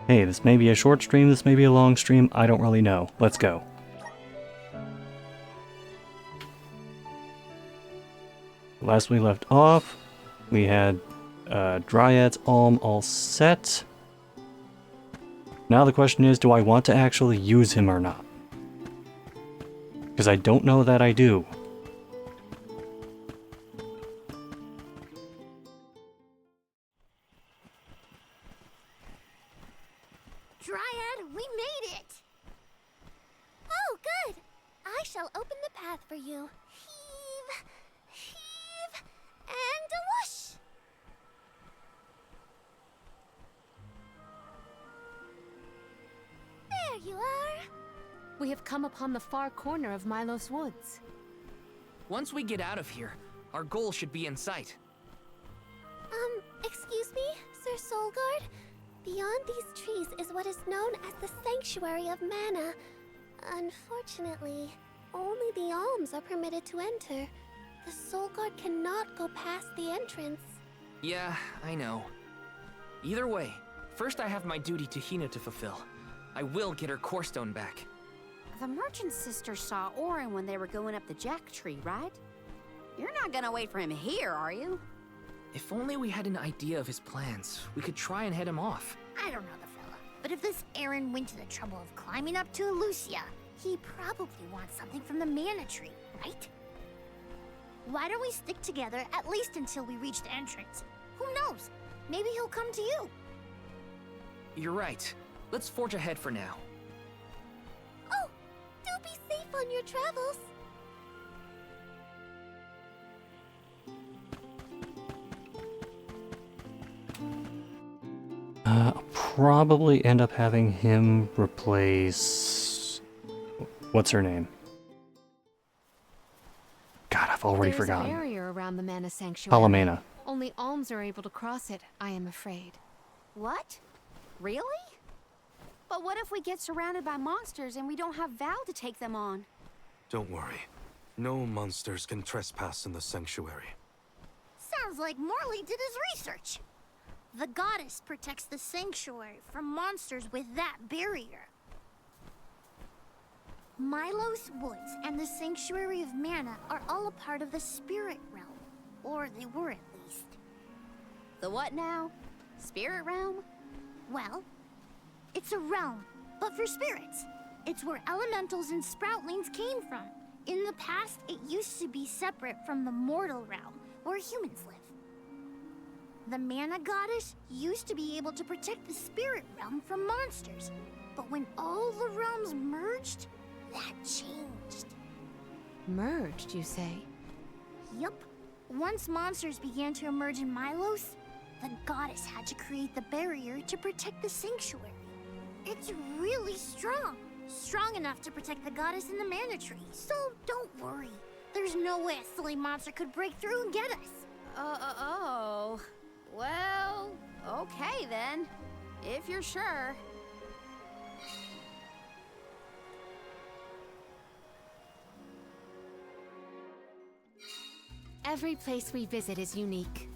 Hey, this may be a short stream, this may be a long stream, I don't really know. Let's go. Last we left off, we had Dryad's Alm all set. Now the question is, do I want to actually use him or not? Because I don't know that I do. Dryad, we made it! Oh, good! I shall open the path for you. Heave, heave, and a whoosh! There you are! We have come upon the far corner of Milos Woods. Once we get out of here, our goal should be in sight. Excuse me, Sir Soulguard? Beyond these trees is what is known as the Sanctuary of Mana. Unfortunately, only the alms are permitted to enter. The Soulguard cannot go past the entrance. Yeah, I know. Either way, first I have my duty to Hina to fulfill. I will get her core stone back. The merchant sister saw Orin when they were going up the jack tree, right? You're not gonna wait for him here, are you? If only we had an idea of his plans, we could try and head him off. I don't know the fella, but if this Aaron went to the trouble of climbing up to Elucia, he probably wants something from the mana tree, right? Why don't we stick together at least until we reach the entrance? Who knows? Maybe he'll come to you. You're right. Let's forge ahead for now. Oh, do be safe on your travels. I'll probably end up having him replace... What's her name? God, I've already There's forgotten. a barrier around the Mana Sanctuary. Palomena. Only alms are able to cross it, I am afraid. What? Really? But what if we get surrounded by monsters and we don't have Val to take them on? Don't worry. No monsters can trespass in the sanctuary. Sounds like Morley did his research. The goddess protects the sanctuary from monsters with that barrier. Milos Woods and the Sanctuary of Mana are all a part of the spirit realm. Or they were at least. The what now? Spirit realm? Well, it's a realm, but for spirits. It's where elementals and sproutlings came from. In the past, it used to be separate from the mortal realm, where humans live. The Mana Goddess used to be able to protect the spirit realm from monsters. But when all the realms merged, that changed. Merged, you say? Yup. Once monsters began to emerge in Milos, the goddess had to create the barrier to protect the sanctuary. It's really strong. Strong enough to protect the goddess in the mana tree. So don't worry. There's no way a silly monster could break through and get us. Oh. Well, okay then. If you're sure. Every place we visit is unique.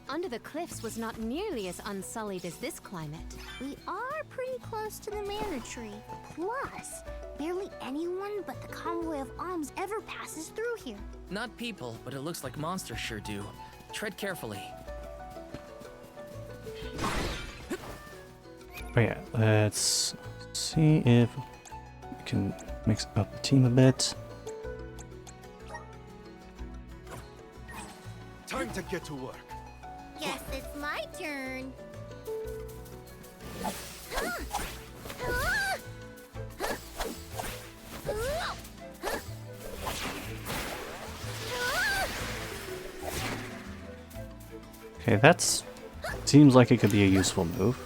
Under the cliffs was not nearly as unsullied as this climate. We are pretty close to the mana tree. Plus, barely anyone but the convoy of alms ever passes through here. Not people, but it looks like monsters sure do. Tread carefully. Oh yeah, let's see if we can mix up the team a bit. Time to get to work. Guess it's my turn. Okay, that's... seems like it could be a useful move.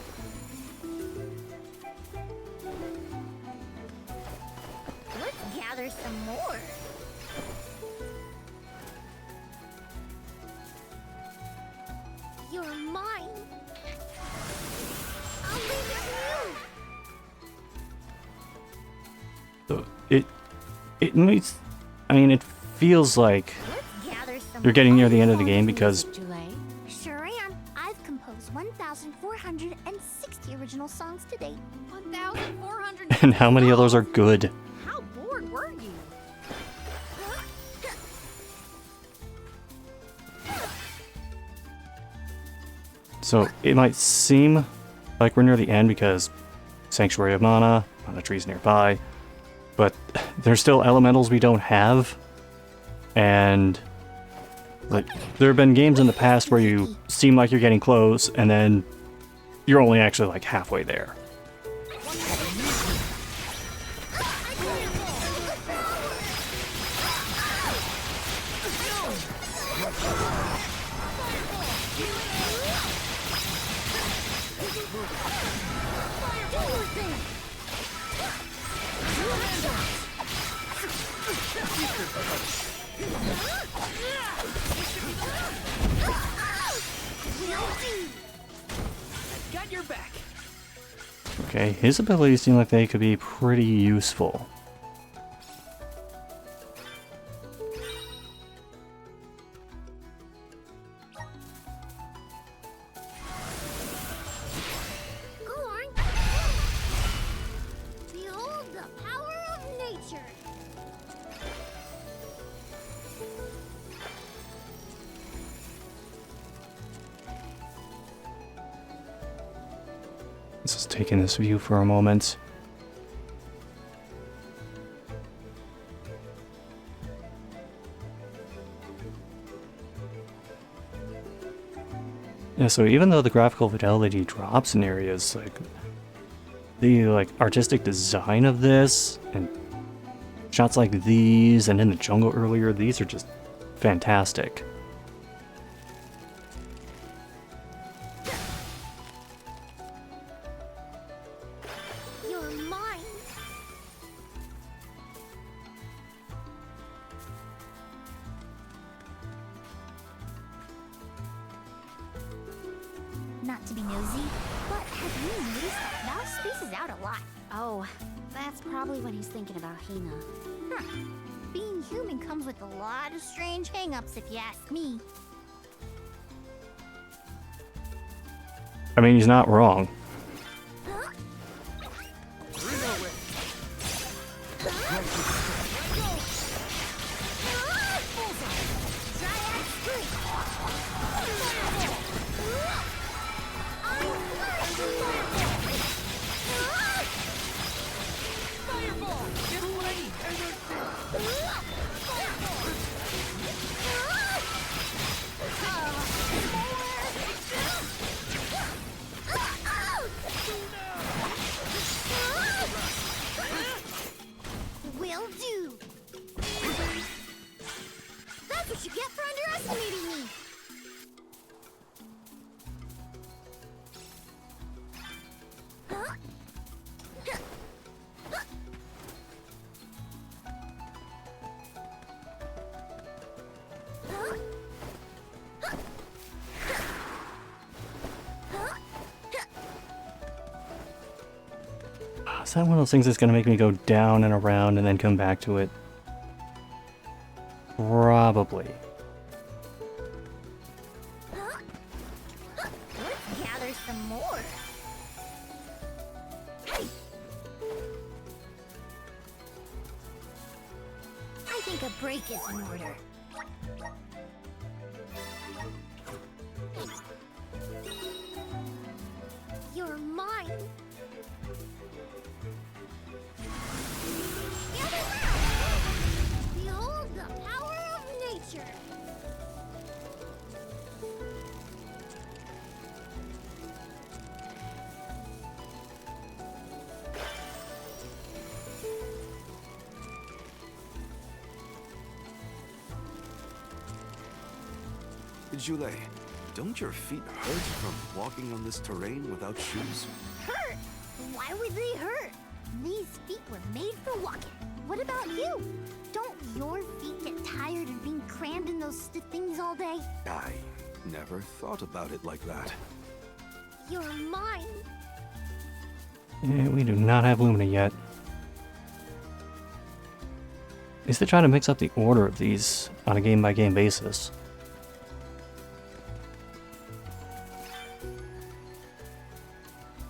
Let's gather some more. You're mine. I'll leave it to you. So it makes... I mean, it feels like Let's gather some you're getting near the end of the more. game because Delay? Sure am. I've composed 1,460 original songs songs to date. 1,400. And how many of those are good? How bored were you? So it might seem like we're near the end because Sanctuary of Mana, Mana trees nearby, but there's still elementals we don't have. And like there have been games in the past where you seem like you're getting close and then you're only actually like halfway there. Got your back. Okay, his abilities seem like they could be pretty useful. Go on. Behold the power of nature. Let's just take in this view for a moment. Yeah, so even though the graphical fidelity drops in areas, like the artistic design of this and shots like these and in the jungle earlier, these are just fantastic. You're mine. Not to be nosy, but have you noticed Val spaces out a lot? Oh, that's probably when he's thinking about Hina. Huh. Being human comes with a lot of strange hang-ups, if you ask me. I mean, he's not wrong. Will do. That's what you get for underestimating me. Is that one of those things that's going to make me go down and around and then come back to it? Probably. Let's gather some more. Hey! I think a break is in order. You're mine. Gather round. Behold the power of nature. Jule, don't your feet hurt from walking on this terrain without shoes? Hurt? Why would they hurt? These feet were made for walking. What about you? Don't your feet get tired of being crammed in those stiff things all day? I never thought about it like that. You're mine. Yeah, we do not have Lumina yet. At least they try to mix up the order of these on a game-by-game basis.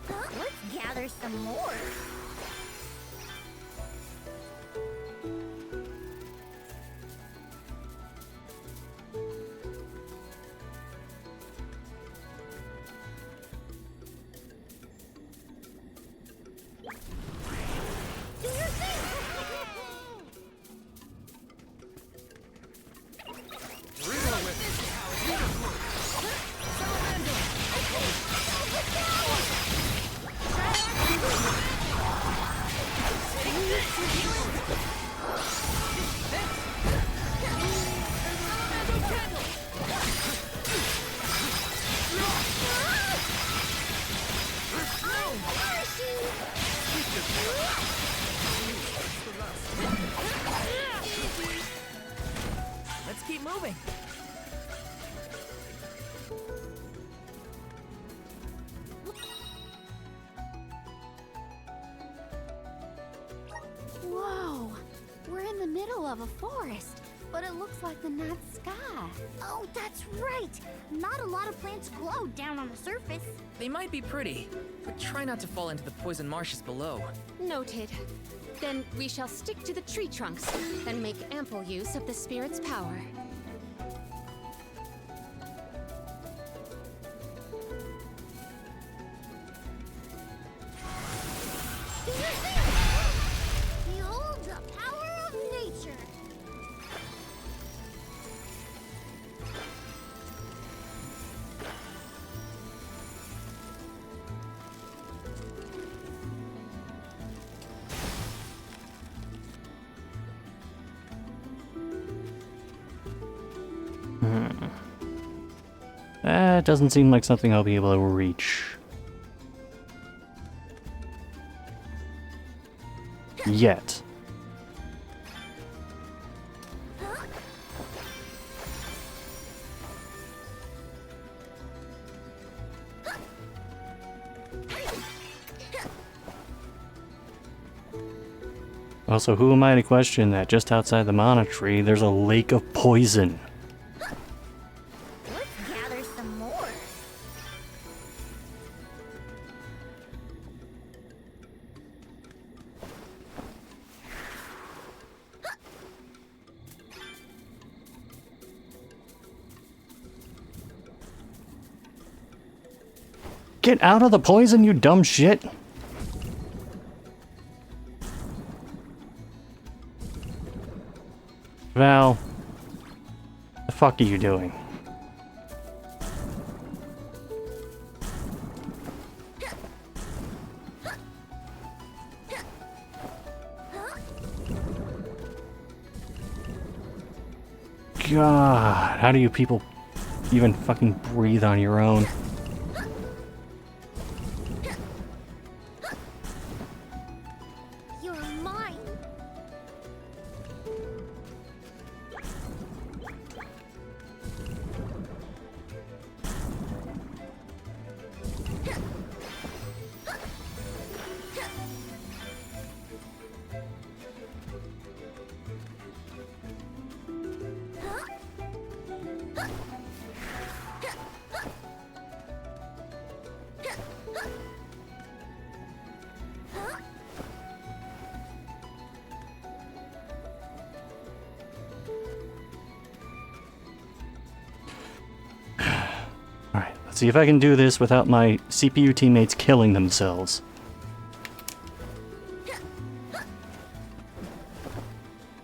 Let's gather gather some more. Do your thing! Let's keep moving. Whoa! We're in the middle of a forest, but it looks like the night sky. Oh, that's right. Not a lot of plants glow down on the surface. They might be pretty, but try not to fall into the poison marshes below. Noted. Then we shall stick to the tree trunks and make ample use of the spirit's power. Do your thing! Behold the power of nature. That doesn't seem like something I'll be able to reach. Yet. Also, who am I to question that just outside the mana tree there's a lake of poison? Let's gather some more. Get out of the poison, you dumb shit! Val, the fuck are you doing? God, how do you people even fucking breathe on your own? You're mine. Alright, let's see if I can do this without my CPU teammates killing themselves.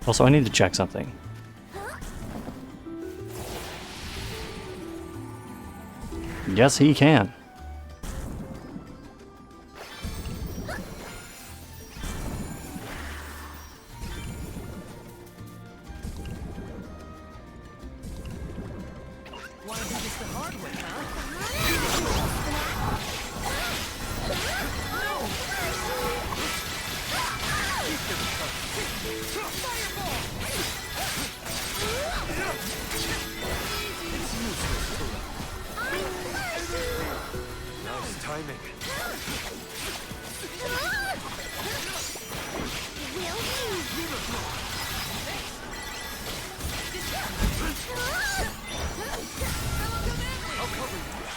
Also, I need to check something. Yes, he can. Wanna do this the hard way, huh? Nice timing. I'll cover you.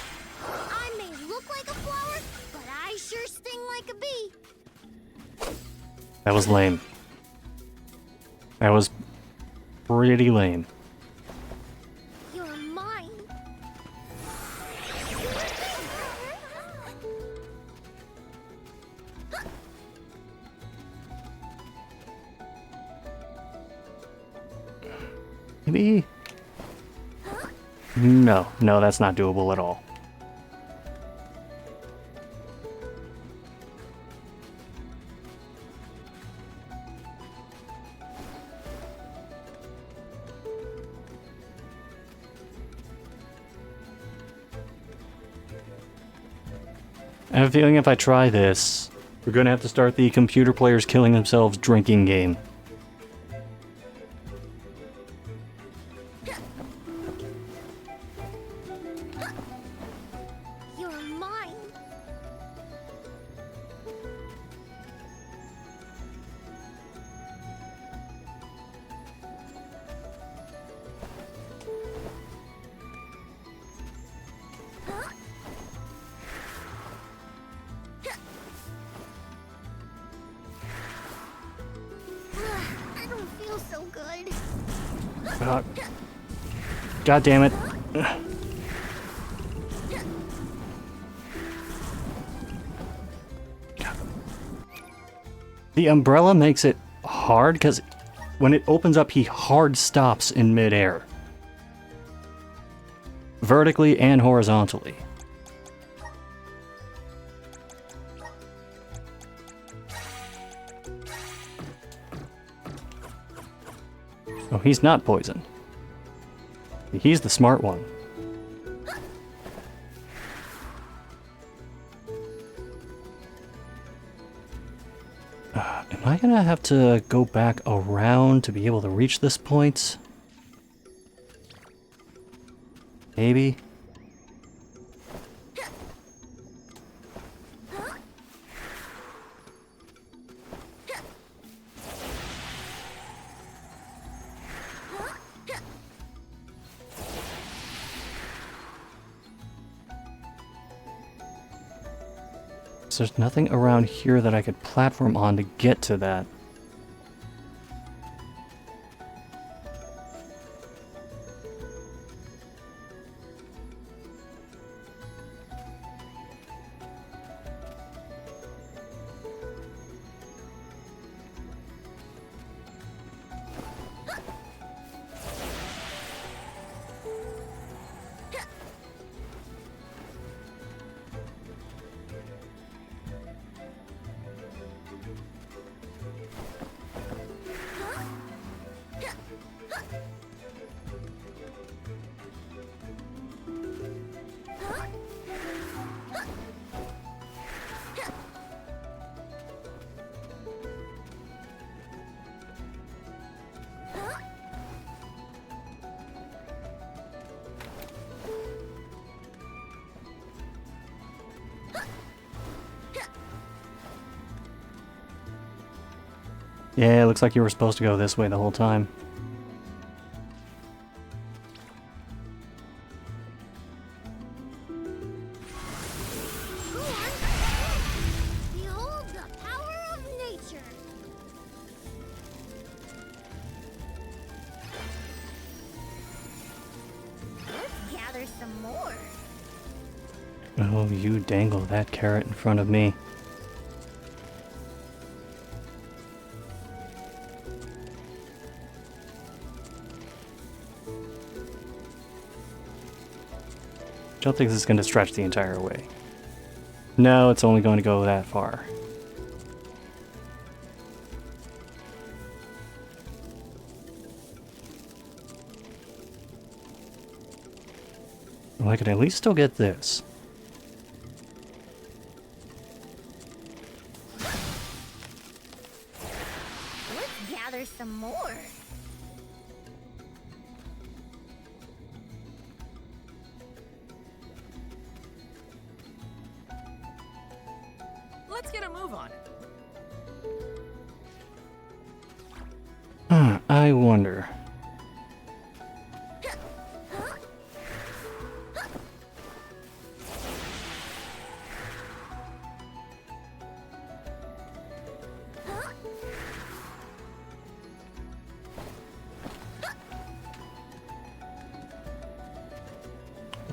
That was lame. That was pretty lame. You're mine. Maybe? No, no, that's not doable at all. I have a feeling if I try this, we're gonna have to start the computer players killing themselves drinking game. You're mine. I don't feel so good. God damn it. The umbrella makes it hard because when it opens up, he hard stops in midair. Vertically and horizontally. Oh, he's not poisoned. He's the smart one. Am I gonna have to go back around to be able to reach this point? Maybe. So there's nothing around here that I could platform on to get to that. Yeah, it looks like you were supposed to go this way the whole time. Behold the power of nature. Let's gather some more. Oh, you dangle that carrot in front of me. Don't think this is going to stretch the entire way. No, it's only going to go that far. Well, I could at least still get this. Let's gather some more. Let's get a move on. I wonder.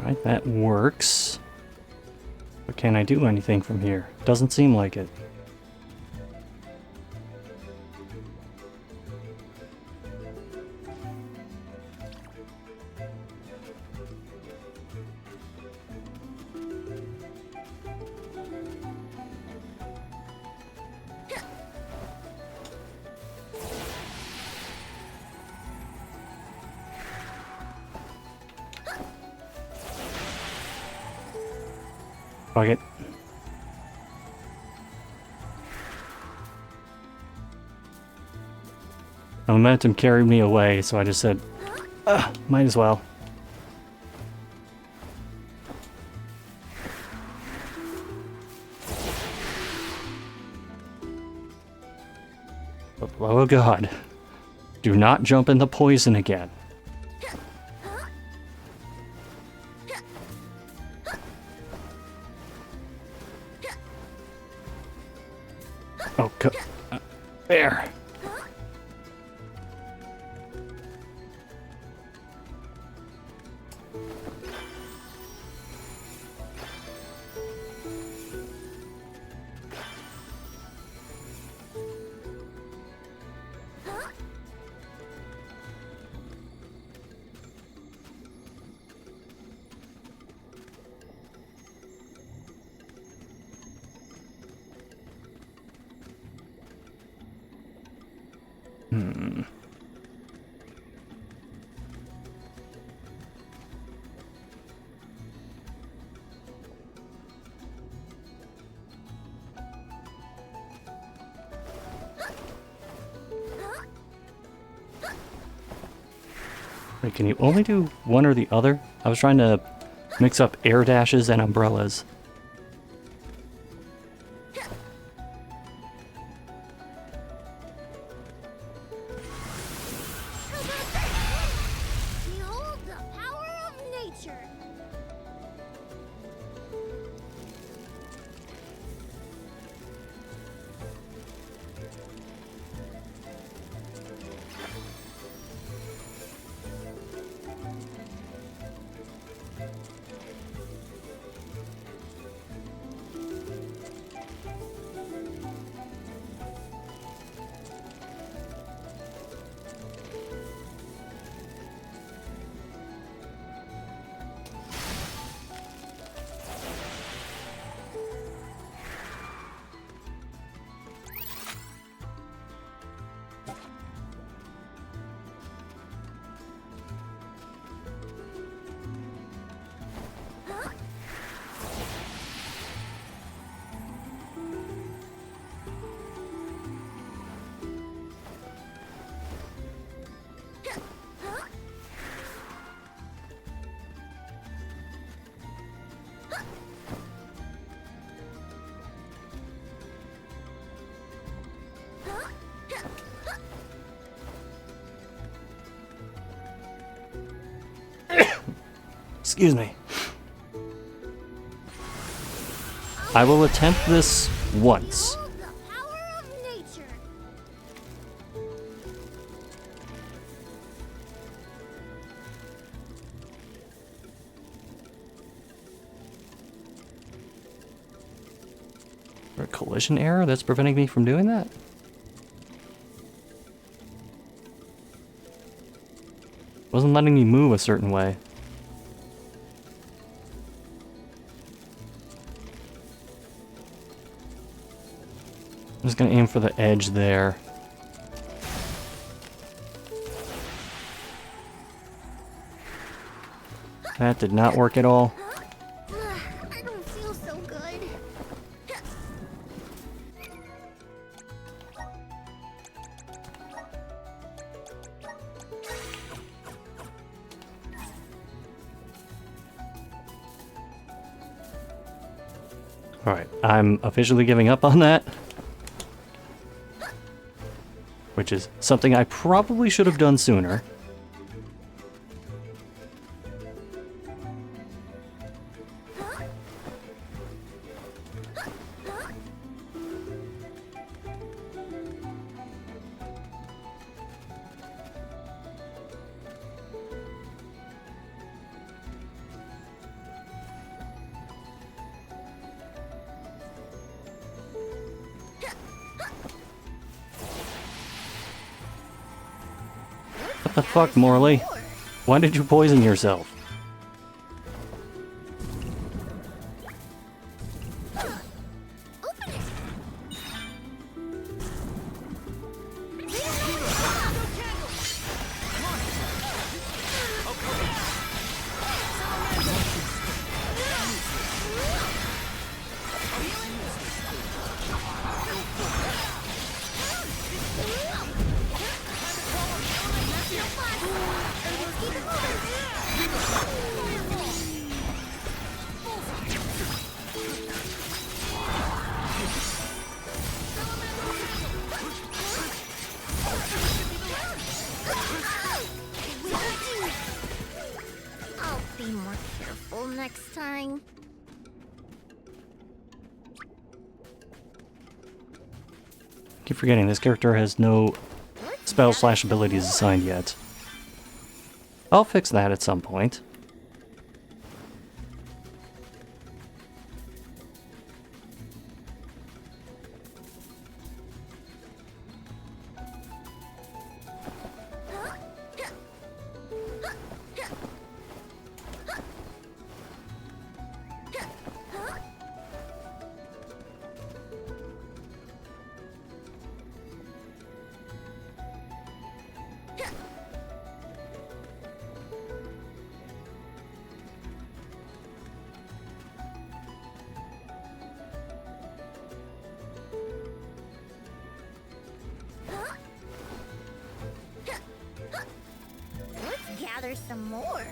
Right, that works. But can I do anything from here? Doesn't seem like it. Fuck it. The momentum carried me away, so I just said, might as well. Oh god. Do not jump in the poison again. Oh, there. Wait, can you only do one or the other? I was trying to mix up air dashes and umbrellas. Behold the power of nature. Excuse me. I will attempt this once. Behold the power of nature. Is there a collision error that's preventing me from doing that? Wasn't letting me move a certain way. I'm just gonna aim for the edge there. That did not work at all. I don't feel so good. Alright, I'm officially giving up on that. Which is something I probably should have done sooner. What the fuck, Morley? Why did you poison yourself? I'll be more careful next time. Keep forgetting this character has no spell/abilities assigned yet. I'll fix that at some point. Let's gather some more.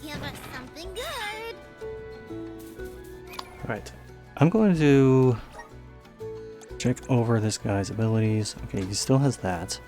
Give us something good. Right. I'm going to check over this guy's abilities. Okay, he still has that.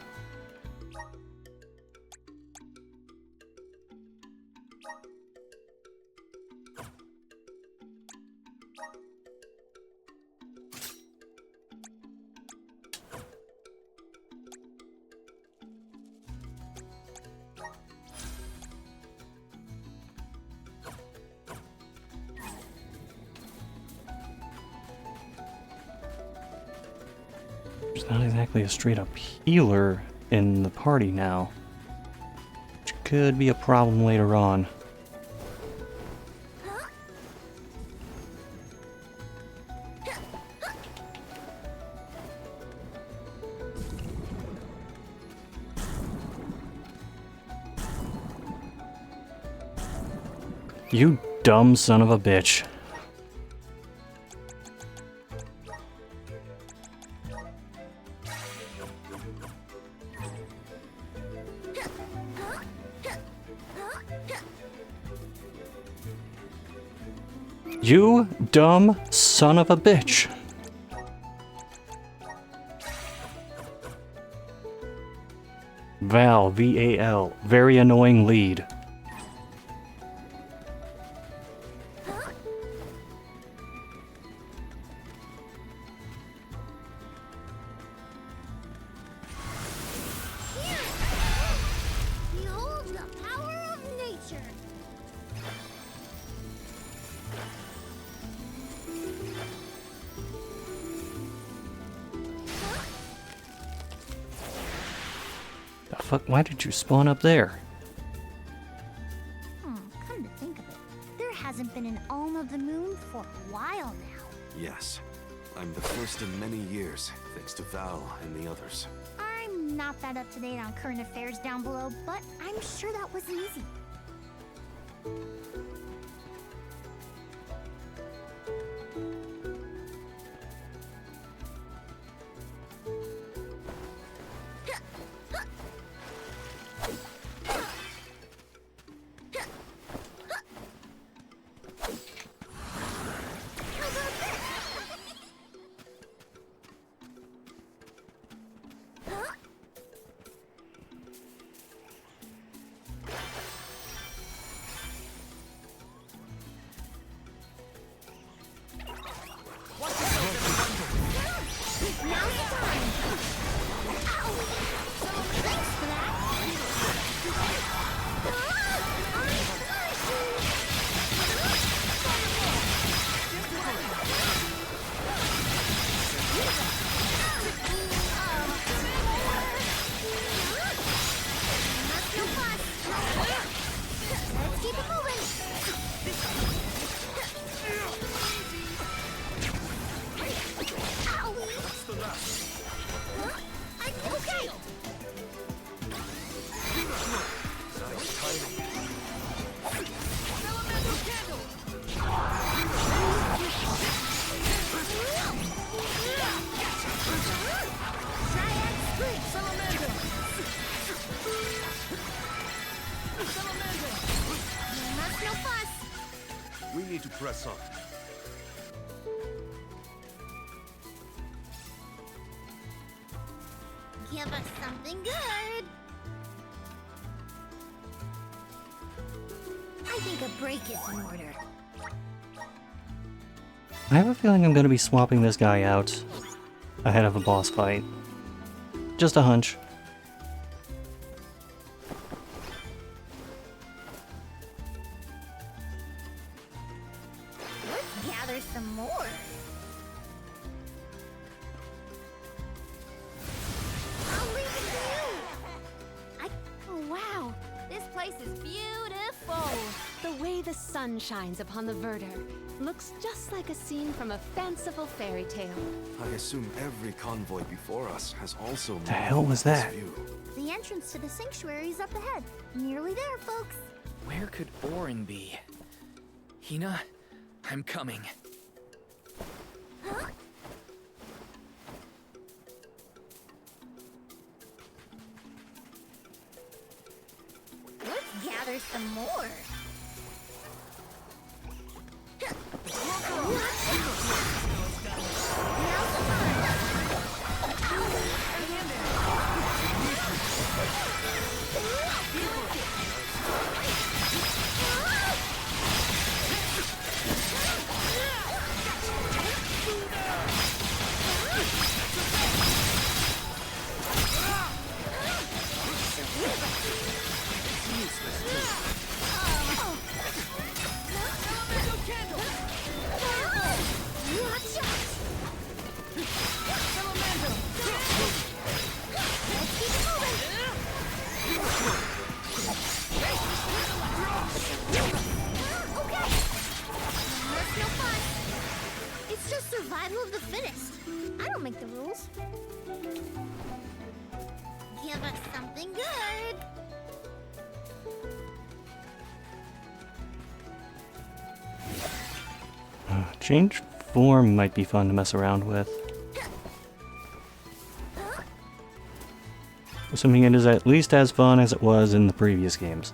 There's not exactly a straight-up healer in the party now, which could be a problem later on. You dumb son of a bitch. You dumb son of a bitch. Val, V-A-L, very annoying lead. Behold the power of nature. The fuck, why did you spawn up there? Come to think of it, there hasn't been an Alm of the Moon for a while now. Yes, I'm the first in many years, thanks to Val and the others. I'm not that up to date on current affairs down below, but I'm sure that wasn't easy. We need to press on. Give us something good. I think a break is in order. I have a feeling I'm going to be swapping this guy out ahead of a boss fight. Just a hunch. Let's gather some more. I'll leave it to you. Oh, wow. This place is beautiful. The way the sun shines upon the verdure looks just like a scene from a fanciful fairy tale. I assume every convoy before us has also The hell was that? view. The entrance to the sanctuary is up ahead. Nearly there, folks. Where could Orin be? Hina, I'm coming. Let's gather some more. It's just survival of the fittest. I don't make the rules. Give us something good. Change form might be fun to mess around with. Assuming it is at least as fun as it was in the previous games.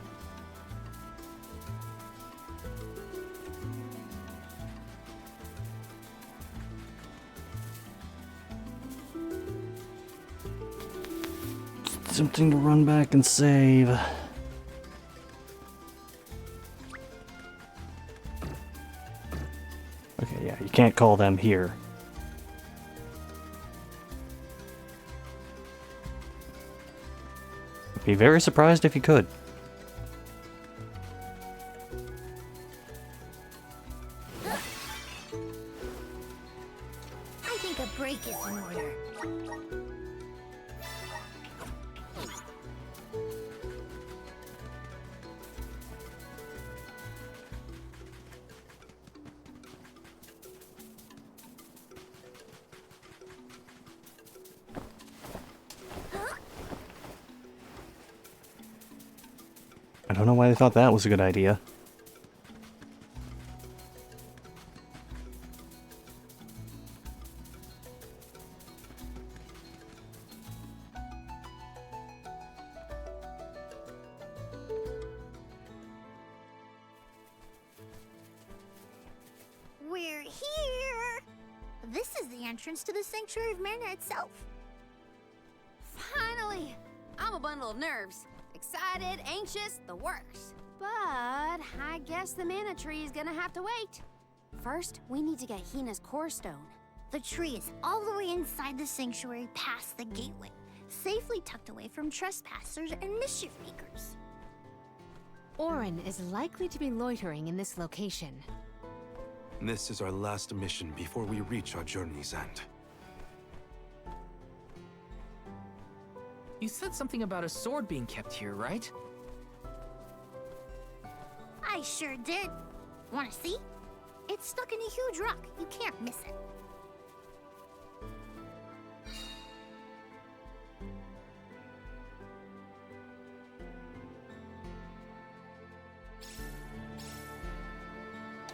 Something to run back and save. Okay, yeah, you can't call them here. I'd be very surprised if you could. I think a break is in order. don't know why they thought that was a good idea. We're here! This is the entrance to the Sanctuary of Mana itself. Finally! I'm a bundle of nerves. Excited, anxious, the works. But I guess the mana tree is gonna have to wait. First, we need to get Hina's core stone. The tree is all the way inside the sanctuary past the gateway, safely tucked away from trespassers and mischief makers. Orin is likely to be loitering in this location. This is our last mission before we reach our journey's end. You said something about a sword being kept here, right? I sure did. Wanna see? It's stuck in a huge rock. You can't miss it.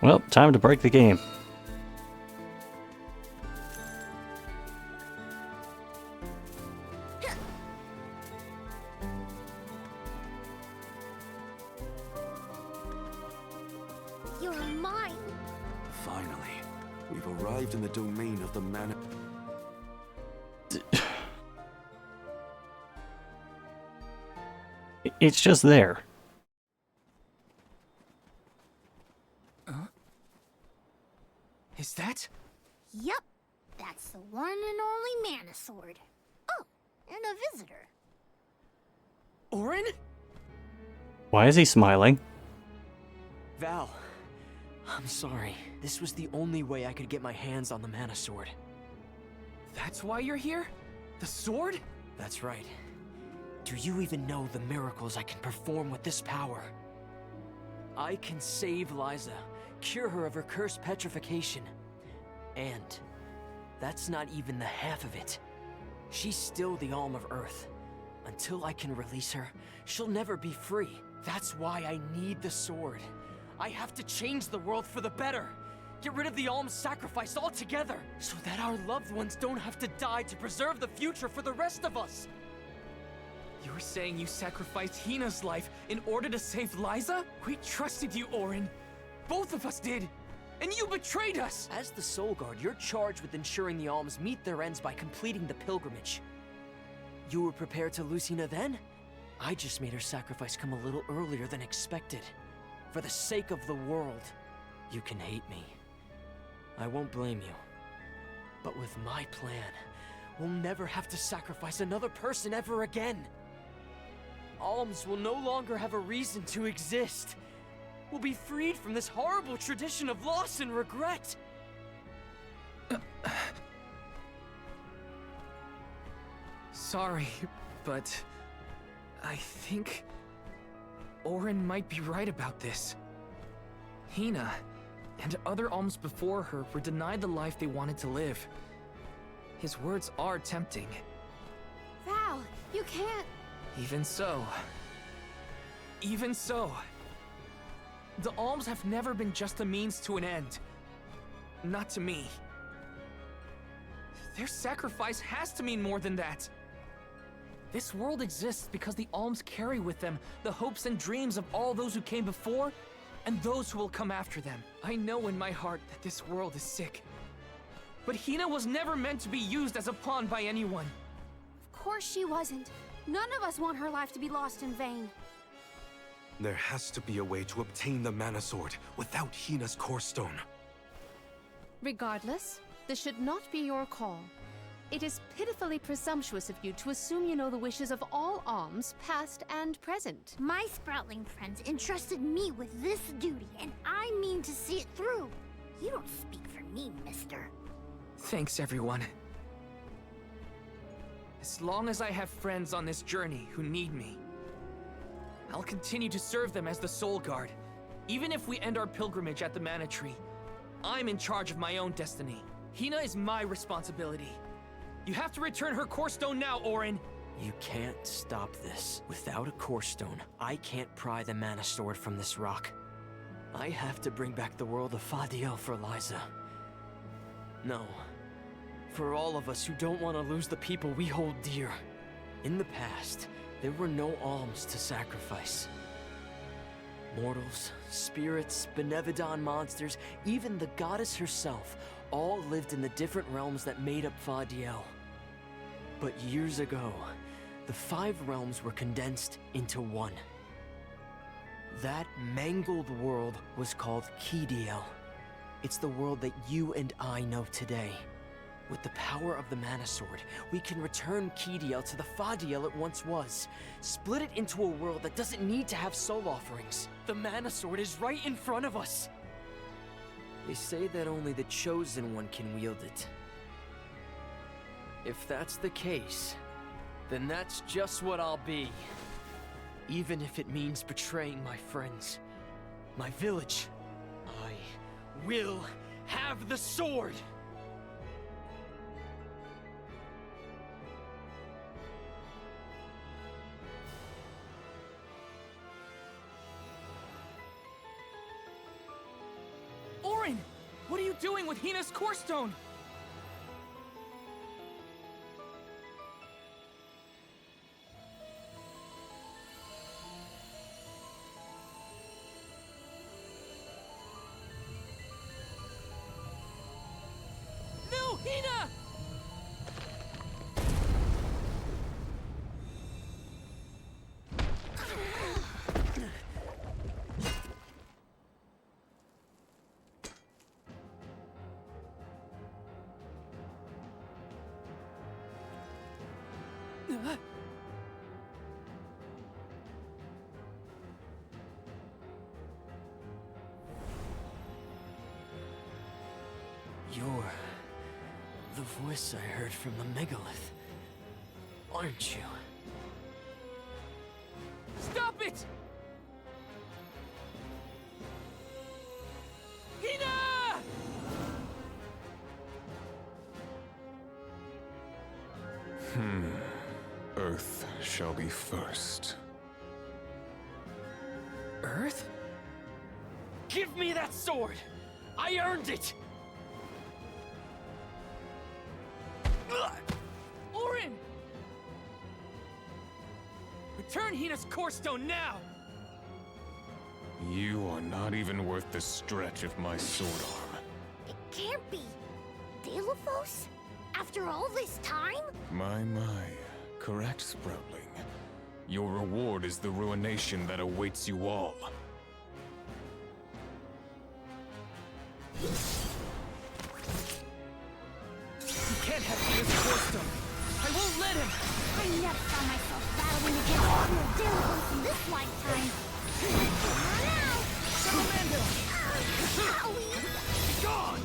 Well, time to break the game. You're mine. Finally, we've arrived in the domain of the mana. It's just there. Is that? Yep, that's the one and only mana sword. Oh, and a visitor. Orin? Why is he smiling? Val, I'm sorry. This was the only way I could get my hands on the mana sword. That's why you're here? The sword? That's right. Do you even know the miracles I can perform with this power? I can save Liza, cure her of her cursed petrification. And that's not even the half of it. She's still the Alm of Earth. Until I can release her, she'll never be free. That's why I need the sword. I have to change the world for the better. Get rid of the Alm's sacrifice altogether, so that our loved ones don't have to die to preserve the future for the rest of us. You're saying you sacrificed Hina's life in order to save Liza? We trusted you, Orin. Both of us did. And you betrayed us! As the Soul Guard, you're charged with ensuring the Alms meet their ends by completing the pilgrimage. You were prepared to lose Hina then? I just made her sacrifice come a little earlier than expected. For the sake of the world, you can hate me. I won't blame you. But with my plan, we'll never have to sacrifice another person ever again. Alms will no longer have a reason to exist. We'll be freed from this horrible tradition of loss and regret. Sorry, but I think Orin might be right about this. Hina and other alms before her were denied the life they wanted to live. His words are tempting. Val, you can't... Even so. The alms have never been just a means to an end. Not to me. Their sacrifice has to mean more than that. This world exists because the alms carry with them the hopes and dreams of all those who came before and those who will come after them. I know in my heart that this world is sick. But Hina was never meant to be used as a pawn by anyone. Of course she wasn't. None of us want her life to be lost in vain. There has to be a way to obtain the mana sword without Hina's core stone. Regardless, this should not be your call. It is pitifully presumptuous of you to assume you know the wishes of all alms, past and present. My Sproutling friends entrusted me with this duty, and I mean to see it through. You don't speak for me, mister. Thanks, everyone. As long as I have friends on this journey who need me, I'll continue to serve them as the Soul Guard. Even if we end our pilgrimage at the Mana Tree, I'm in charge of my own destiny. Hina is my responsibility. You have to return her core stone now, Orin. You can't stop this. Without a core stone, I can't pry the mana sword from this rock. I have to bring back the world of Fadiel for Liza. No. For all of us who don't want to lose the people we hold dear. In the past, there were no alms to sacrifice. Mortals, spirits, Benevodon monsters, even the goddess herself, all lived in the different realms that made up Fadiel. But years ago, the 5 realms were condensed into one. That mangled world was called Kidiel. It's the world that you and I know today. With the power of the Mana Sword, we can return Kidiel to the Fadiel it once was. Split it into a world that doesn't need to have soul offerings. The Mana Sword is right in front of us. They say that only the Chosen One can wield it. If that's the case, then that's just what I'll be. Even if it means betraying my friends, my village. I will have the sword! Orin! What are you doing with Hina's core stone? No, Hina! You're the voice I heard from the megalith, aren't you? Stop it! Hina! Earth shall be first. Earth? Give me that sword! I earned it! Orin! Return Hina's core stone now! You are not even worth the stretch of my sword arm. It can't be. Delophos? After all this time? My. Correct, Sproutling. Your reward is the ruination that awaits you all. He can't have Hina's core stone! I won't let him! I never saw myself battling against real Delophos in this lifetime. Come on out! Salamander! Owie! Be gone!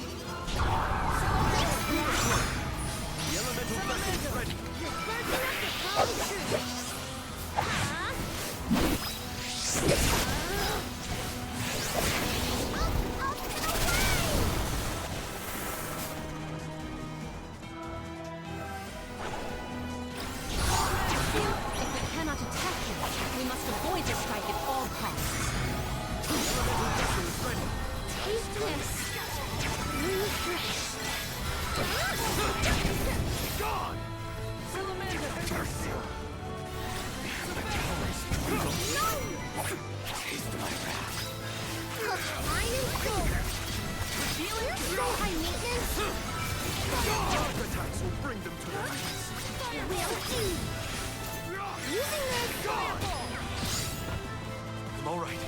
The elemental vessel is ready. You're burning up the culture! Up and away! If we cannot attack him, we must avoid the strike at all costs. Taste this! Refresh! Gone! Salamander! Curse you! Taste my wrath. Mine and gold! You're so high maintenance! Dark attacks will bring them to their knees. Will do! Using this! I'm all right.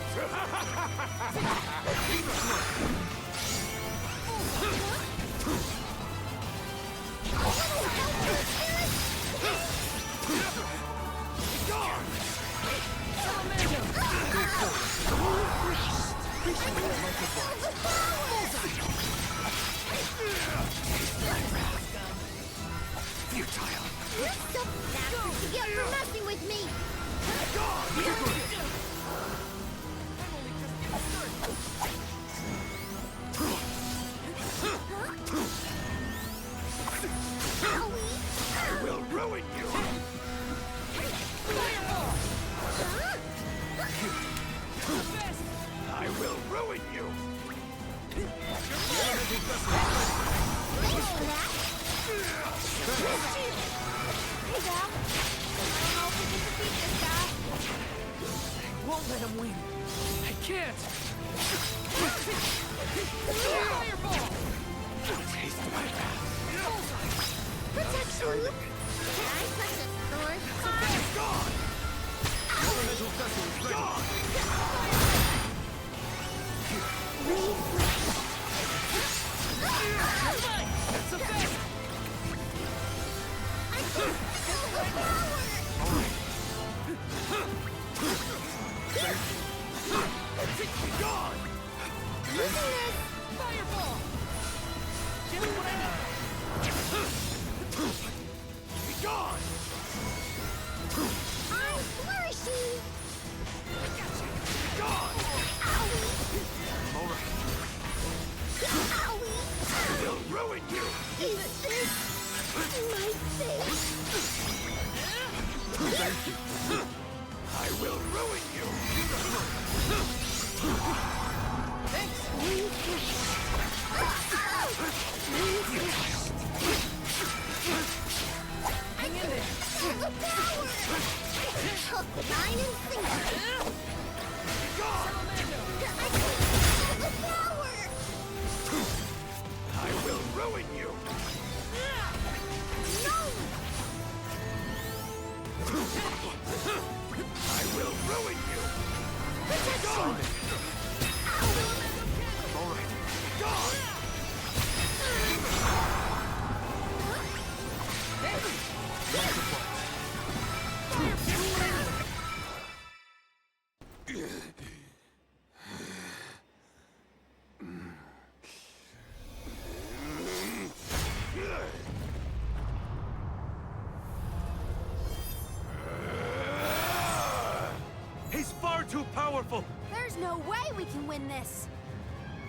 Futile. You're so bastard to get for messing with me! I will ruin you. that. Hey, Val. I don't know if we can defeat this guy. Won't let him win. I can't. Fireball! Taste my wrath. Protect you. Can I touch this sword? Gone! Elemental vessel is ready. That's a best! I can't feel the power. Gone! Using this. Fireball! Just what I need. Be gone! I'm flourishing. Gone! Owie. All right. Owie. We'll ruin you! Is this my face? Thank you. I will ruin you! Hang in there. The power. Hook, line, and sinker. I can't feel the power. I will ruin you! No. I will ruin you! Protection. All right. Gone! He's far too powerful! There's no way we can win this.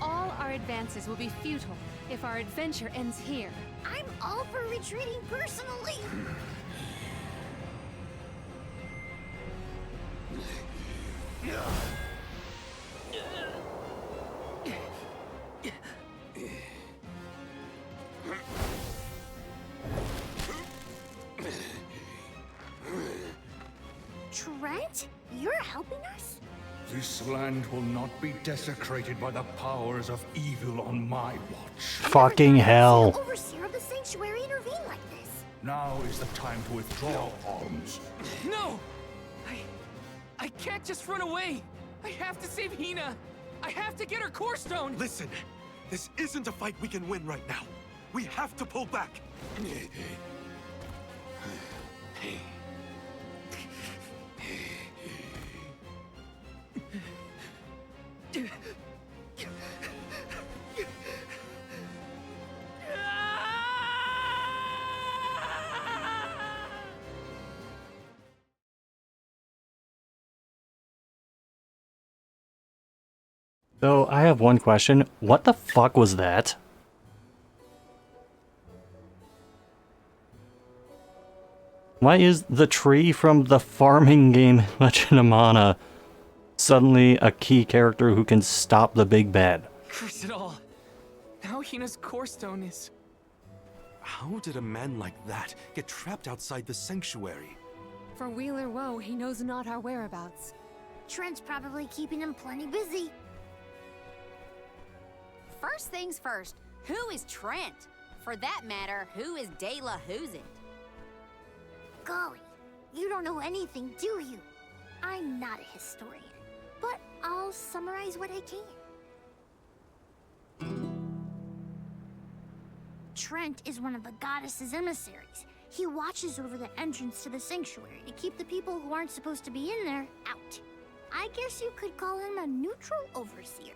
All our advances will be futile if our adventure ends here. I'm all for retreating personally. Trent, you're helping us? This land will not be desecrated by the powers of evil on my watch. Fucking hell. The overseer of the sanctuary intervene like this. Now is the time to withdraw arms. No! I can't just run away! I have to save Hina! I have to get her core stone! Listen, this isn't a fight we can win right now. We have to pull back. So, I have one question. What the fuck was that? Why is the tree from the farming game Legend of Mana suddenly a key character who can stop the big bad? Curse it all. Now Hina's core stone is... How did a man like that get trapped outside the sanctuary? For Wheeler Woe, he knows not our whereabouts. Trent's probably keeping him plenty busy. First things first, who is Trent? For that matter, who is De La Who's It? Golly, you don't know anything, do you? I'm not a historian, but I'll summarize what I can. Trent is one of the goddess's emissaries. He watches over the entrance to the sanctuary to keep the people who aren't supposed to be in there out. I guess you could call him a neutral overseer.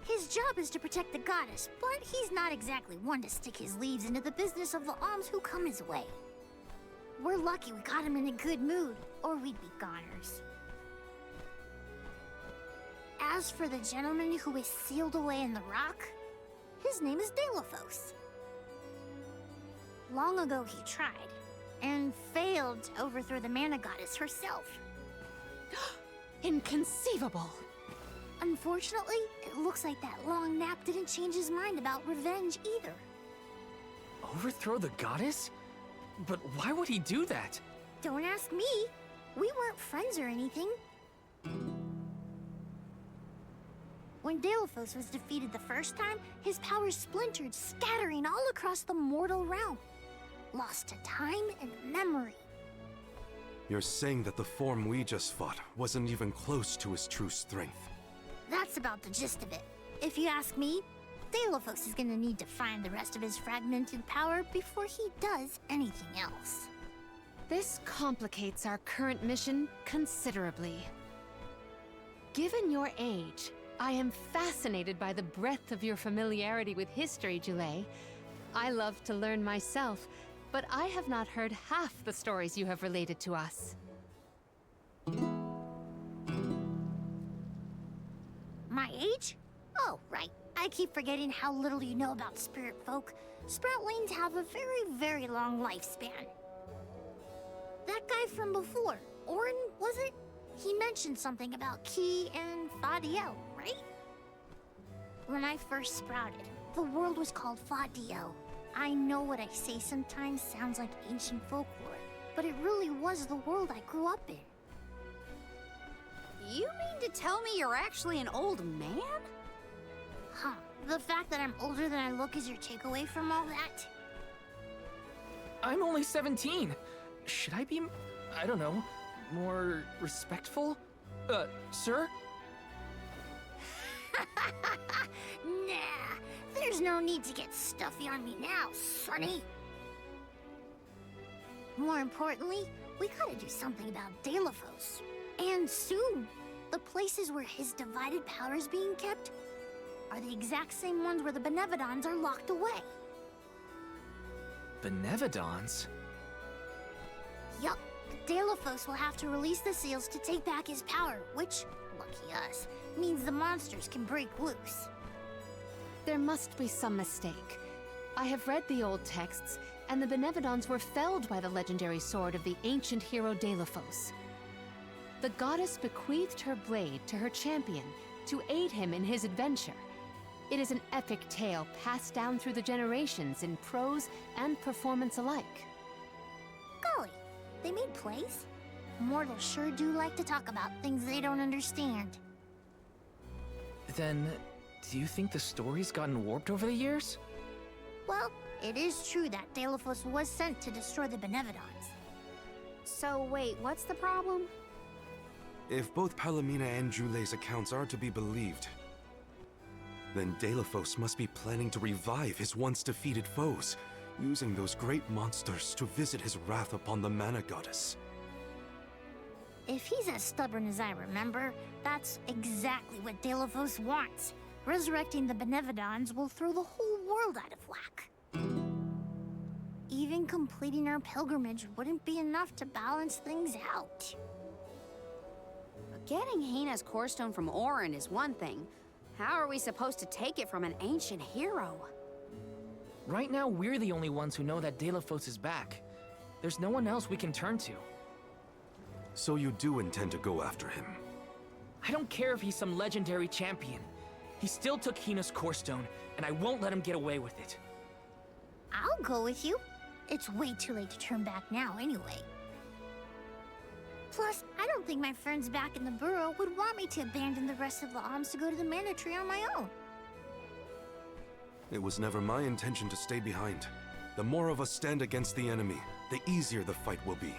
His job is to protect the goddess, but he's not exactly one to stick his leaves into the business of the alms who come his way. We're lucky we got him in a good mood, or we'd be goners. As for the gentleman who is sealed away in the rock, his name is Delphos. Long ago he tried, and failed to overthrow the mana goddess herself. Inconceivable! Unfortunately, it looks like that long nap didn't change his mind about revenge either. Overthrow the goddess? But why would he do that? Don't ask me. We weren't friends or anything. When Deilophos was defeated the first time, his powers splintered, scattering all across the mortal realm. Lost to time and memory. You're saying that the form we just fought wasn't even close to his true strength. That's about the gist of it. If you ask me, Deilophos is gonna need to find the rest of his fragmented power before he does anything else. This complicates our current mission considerably. Given your age, I am fascinated by the breadth of your familiarity with history, Julei. I love to learn myself, but I have not heard half the stories you have related to us. My age? Oh, right. I keep forgetting how little you know about spirit folk. Sproutlings have a very, very long lifespan. That guy from before, Orin, was it? He mentioned something about Ki and Fadiel, right? When I first sprouted, the world was called Fadiel. I know what I say sometimes sounds like ancient folklore, but it really was the world I grew up in. You mean to tell me you're actually an old man? Huh. The fact that I'm older than I look is your takeaway from all that? I'm only 17. Should I be, I don't know, more respectful? Sir? Nah, there's no need to get stuffy on me now, sonny. More importantly, we gotta do something about Deilophos. And soon. The places where his divided power is being kept are the exact same ones where the Benevodons are locked away. Benevodons? Yup. Deilophos will have to release the seals to take back his power, which, lucky us, means the monsters can break loose. There must be some mistake. I have read the old texts, and the Benevodons were felled by the legendary sword of the ancient hero Deilophos. The goddess bequeathed her blade to her champion to aid him in his adventure. It is an epic tale passed down through the generations in prose and performance alike. Golly, they made plays? Mortals sure do like to talk about things they don't understand. Then, do you think the story's gotten warped over the years? Well, it is true that Deilophos was sent to destroy the Benevodons. So wait, what's the problem? If both Palomina and Julei's accounts are to be believed, then Deilophos must be planning to revive his once defeated foes, using those great monsters to visit his wrath upon the Mana Goddess. If he's as stubborn as I remember, that's exactly what Deilophos wants. Resurrecting the Benevodons will throw the whole world out of whack. Even completing our pilgrimage wouldn't be enough to balance things out. Getting Hina's core stone from Orin is one thing. How are we supposed to take it from an ancient hero? Right now, we're the only ones who know that Deilophos is back. There's no one else we can turn to. So you do intend to go after him? I don't care if he's some legendary champion. He still took Hina's core stone, and I won't let him get away with it. I'll go with you. It's way too late to turn back now anyway. Plus, I don't think my friends back in the burrow would want me to abandon the rest of the alms to go to the Mana Tree on my own. It was never my intention to stay behind. The more of us stand against the enemy, the easier the fight will be.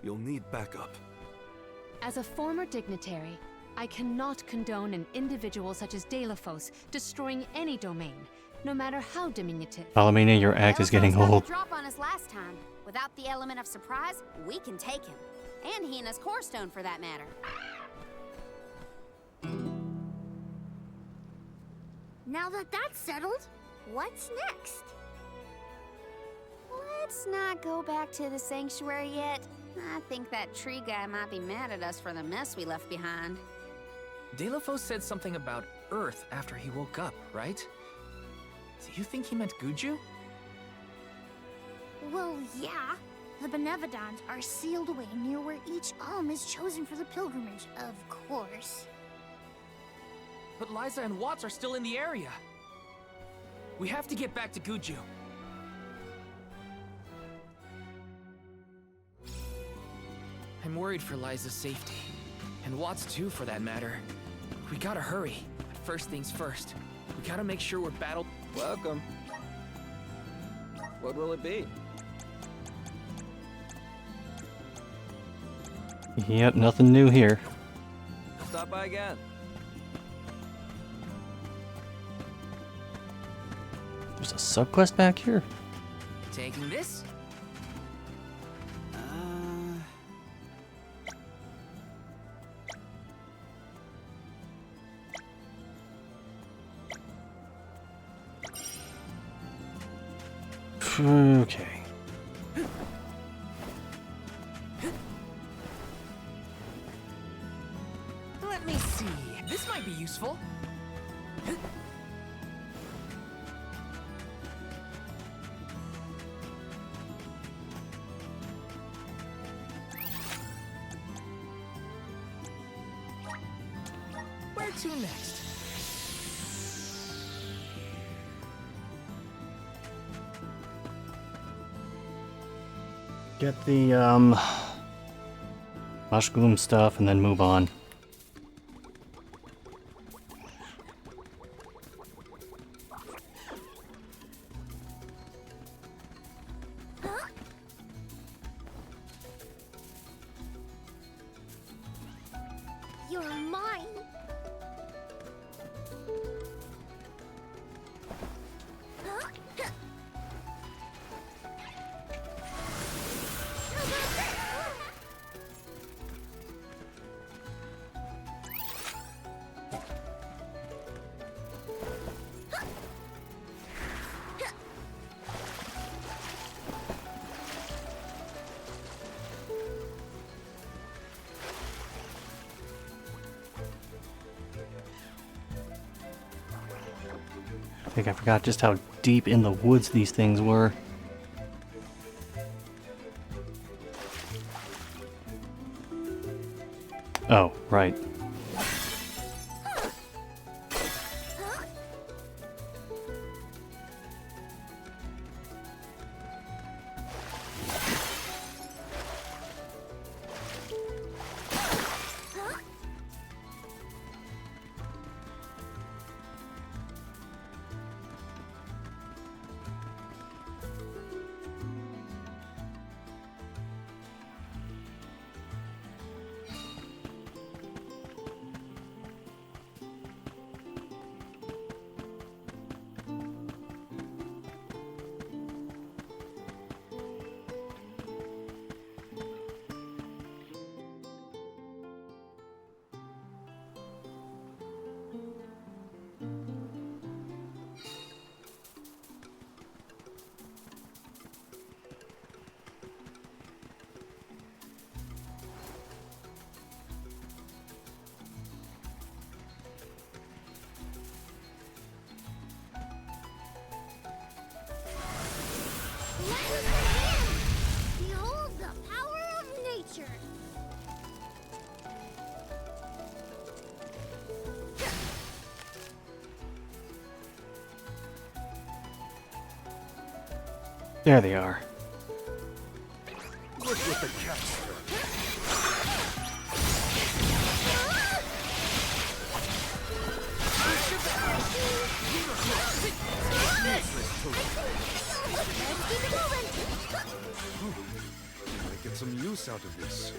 You'll need backup. As a former dignitary, I cannot condone an individual such as Deilophos destroying any domain, no matter how diminutive. Palomina, your act is getting Deilophos got old. the drop on us last time. Without the element of surprise, we can take him. And Hina's core stone, for that matter. Now that that's settled, what's next? Let's not go back to the sanctuary yet. I think that tree guy might be mad at us for the mess we left behind. Deilophos said something about Earth after he woke up, right? Do you think he meant Guju? Well, yeah. The Benevodons are sealed away near where each alm is chosen for the pilgrimage, of course. But Liza and Watts are still in the area. We have to get back to Guju. I'm worried for Liza's safety. And Watts too, for that matter. We gotta hurry. But first things first. We gotta make sure we're battled. Welcome. What will it be? Yep, nothing new here. Stop by again. There's a subquest back here? Taking this? Okay. Let me see. This might be useful. Where to next? Get the, Mush Gloom stuff and then move on. You're mine. I think I forgot just how deep in the woods these things were. Oh, right. Behold the power of nature. There they are. Good with the cats. Might get some use out of this.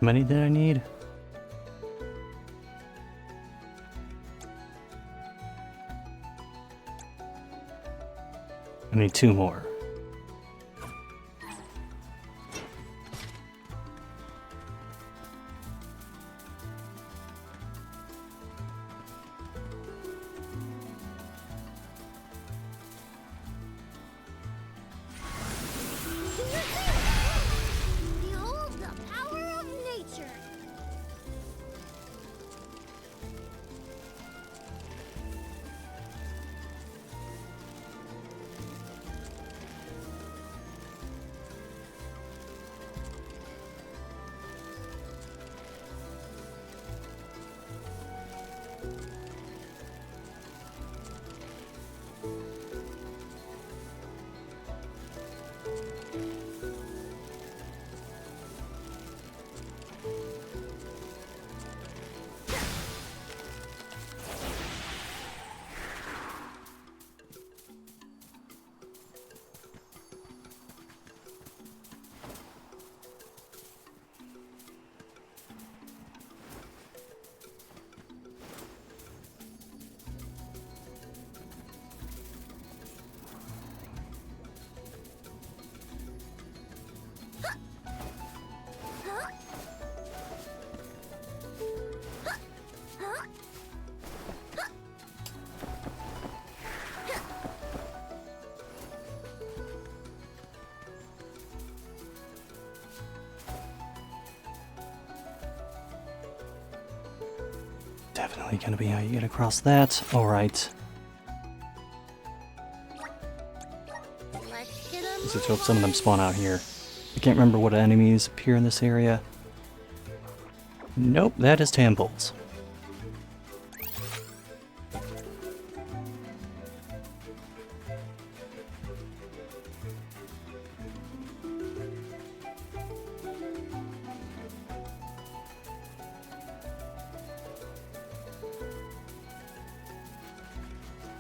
How many did I need? I need 2 more. Behold the power of nature. definitely gonna be how you get across that. Alright. Let's just hope some of them spawn out here. I can't remember what enemies appear in this area. Nope, that is Tamples.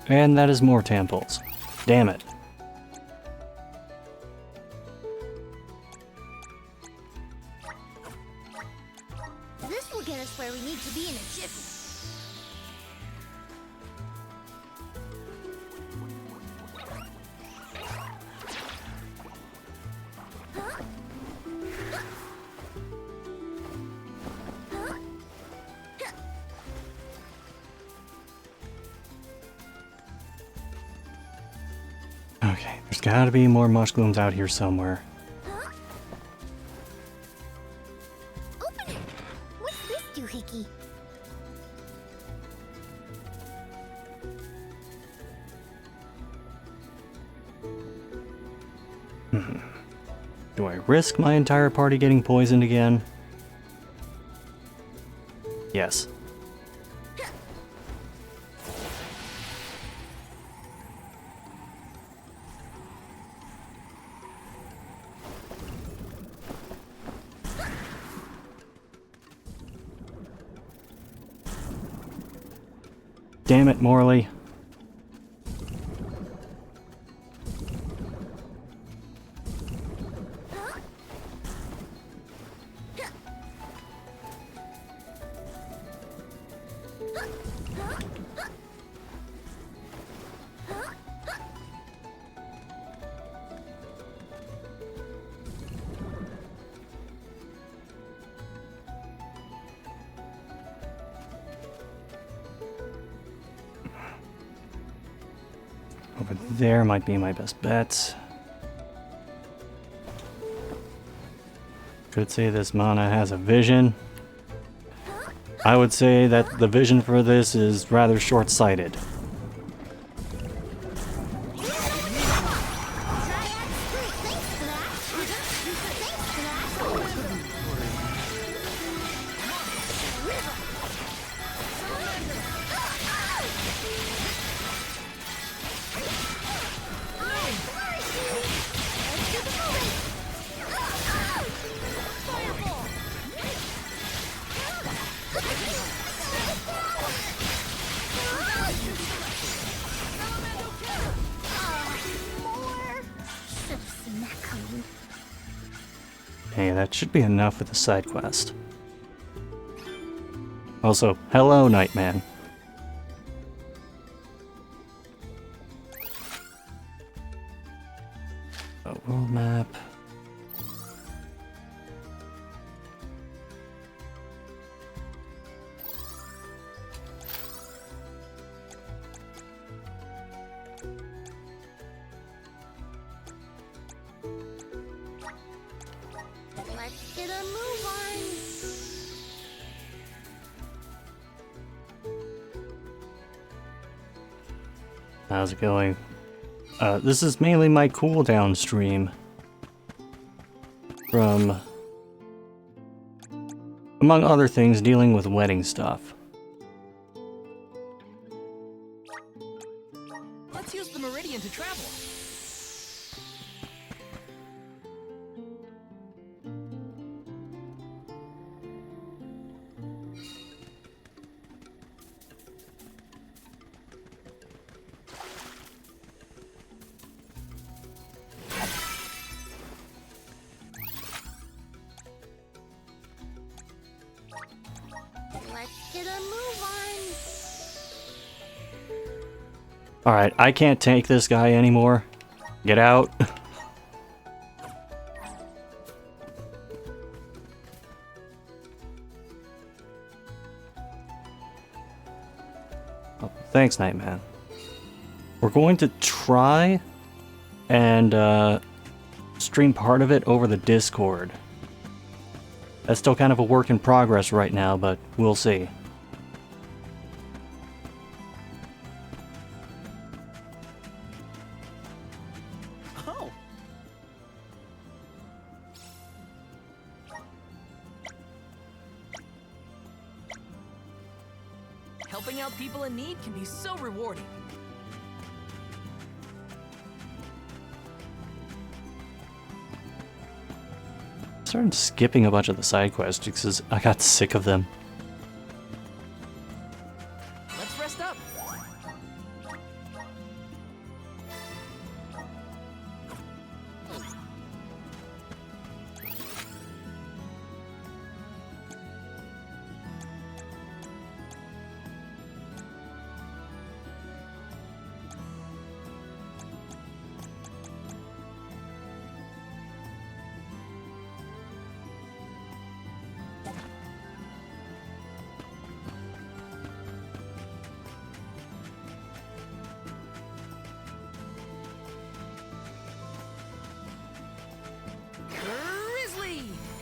And that is more Tamples. Damn it. This will get us where we need to be in a jiffy. Okay, there's gotta be more mushrooms out here somewhere. Open it! What's this doohickey? Do I risk my entire party getting poisoned again? Yes. Damn it, Morley. Over there might be my best bet. Could say this mana has a vision. I would say that the vision for this is rather short-sighted. Hey, that should be enough for the side quest. Also, hello, Nightman. A world map. Let's get a move on. How's it going? This is mainly my cooldown stream. From, among other things, dealing with wedding stuff. Let's use the Meridian to travel. Let's get a move on. Alright, I can't take this guy anymore. Get out. Oh, thanks, Nightman. We're going to try and stream part of it over the Discord. That's still kind of a work in progress right now, but we'll see. Helping out people in need can be so rewarding. Started skipping a bunch of the side quests because I got sick of them. Let's rest up.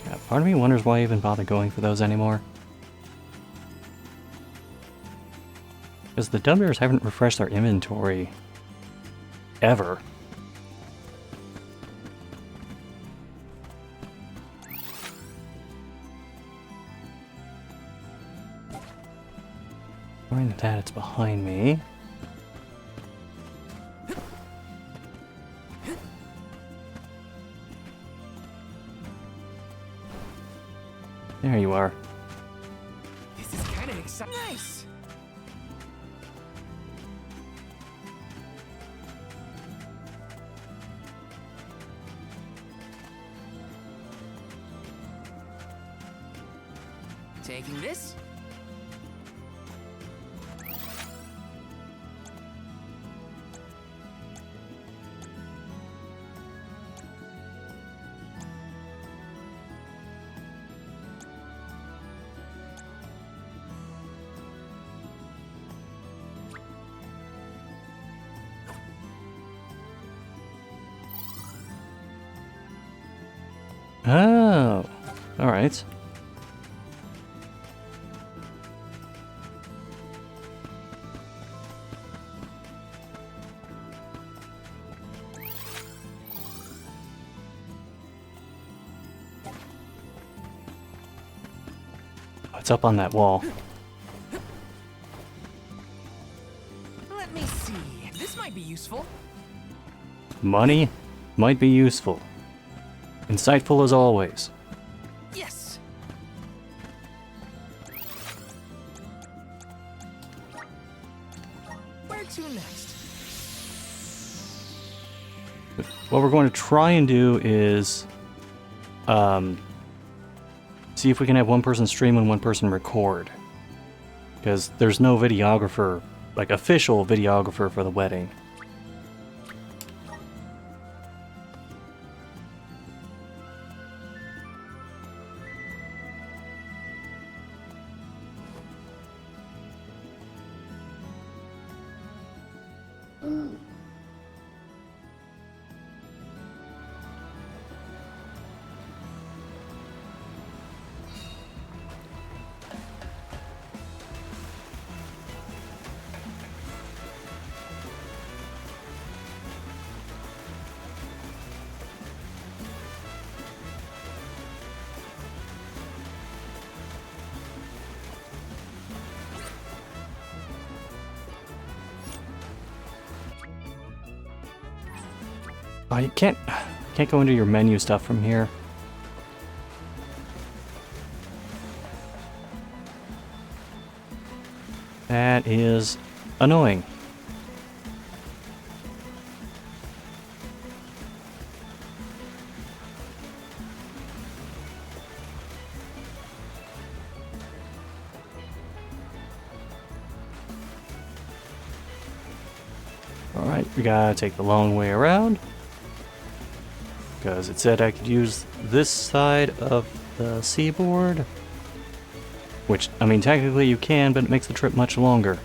Yeah, part of me wonders why I even bother going for those anymore. Because the Dubbears haven't refreshed their inventory ever. Knowing that it's behind me. There you are. This is kind of exciting. Nice. Taking this. Oh, all right. It's up on that wall. Let me see. This might be useful. Money might be useful. Insightful as always. Yes. Where to next? What we're going to try and do is see if we can have one person stream and one person record. Because there's no videographer, like official videographer for the wedding. You can't go into your menu stuff from here. That is annoying. Alright, we gotta take the long way around. Because it said I could use this side of the seaboard. Which, I mean, technically you can, but it makes the trip much longer.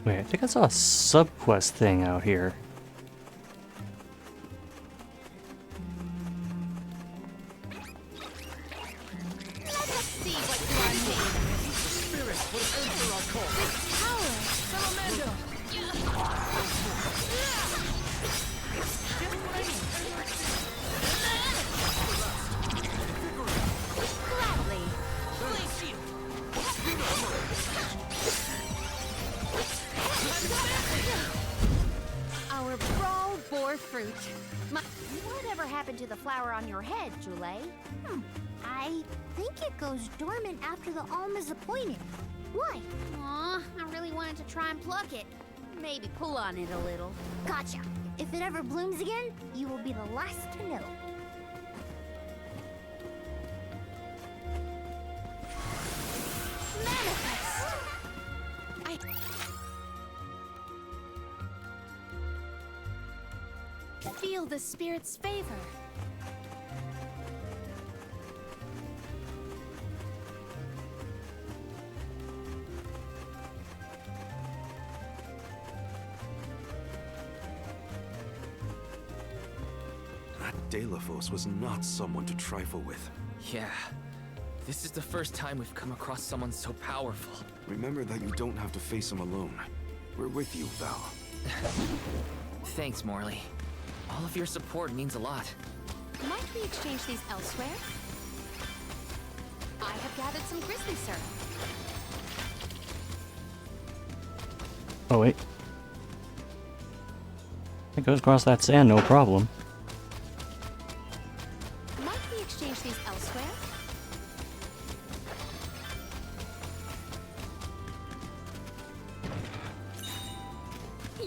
Wait, I think I saw a subquest thing out here. Let us see what you are made of. Spirit will enter our call. Power! Salamander! Gladly. Blaze shield! Our brawl bore fruit. Whatever happened to the flower on your head, Jule? I think it goes dormant after the alm is appointed. Why? Aw, I really wanted to try and pluck it. Maybe pull on it a little. Gotcha. If it ever blooms again, you will be the last to know. Manifest! I feel the spirit's favor. That Delafos was not someone to trifle with. Yeah. This is the first time we've come across someone so powerful. Remember that you don't have to face him alone. We're with you, Val. Thanks, Morley. All of your support means a lot. Might we exchange these elsewhere? I have gathered some grizzly syrup. Oh, wait. It goes across that sand, no problem. Might we exchange these elsewhere?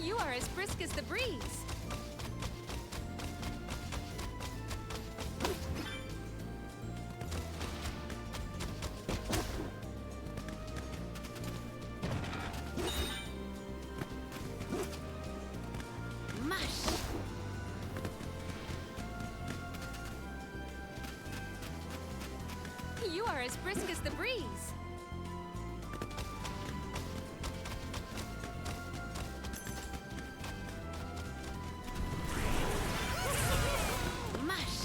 You are as brisk as the breeze. Mush. You are as brisk as the breeze. Mush.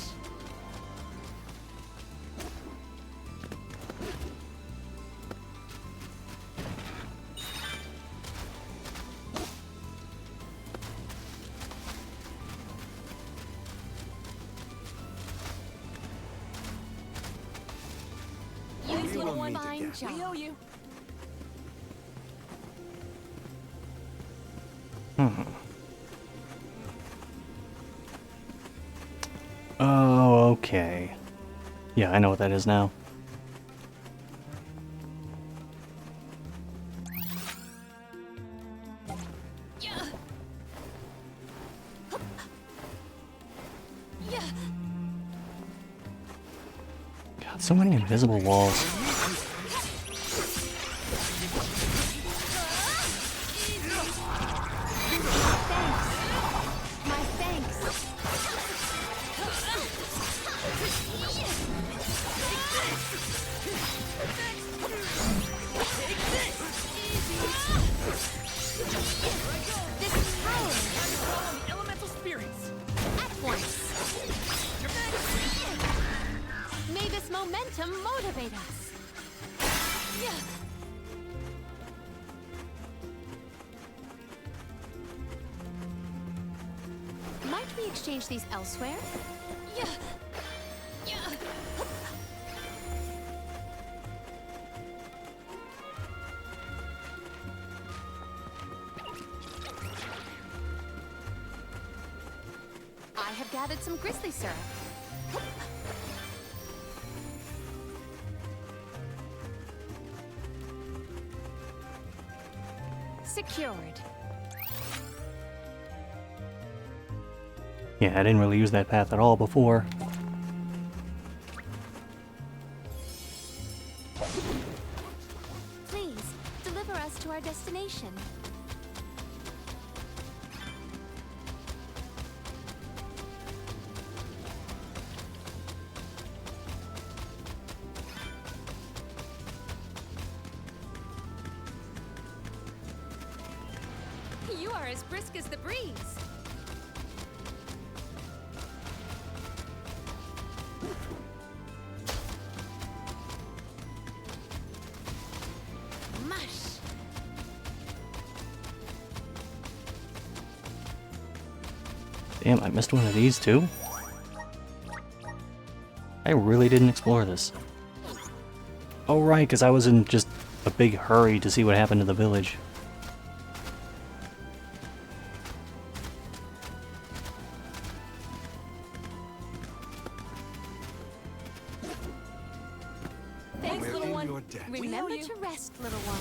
You did will a meet fine again. job. We owe you. Oh, okay. Yeah, I know what that is now. Yeah. Yeah. God, so many invisible walls. Thanks. My thanks. This is power. Call on the elemental spirits. At once. May this momentum motivate us. Yeah. Might we exchange these elsewhere? Yeah. Yeah. I have gathered some grizzly syrup. Secured. Yeah, I didn't really use that path at all before. Please, deliver us to our destination. are as brisk as the breeze. Mush. Damn, I missed one of these too? I really didn't explore this. Oh right, because I was in just a big hurry to see what happened to the village. Thanks, We're little in one. your debt. Remember to rest, little one.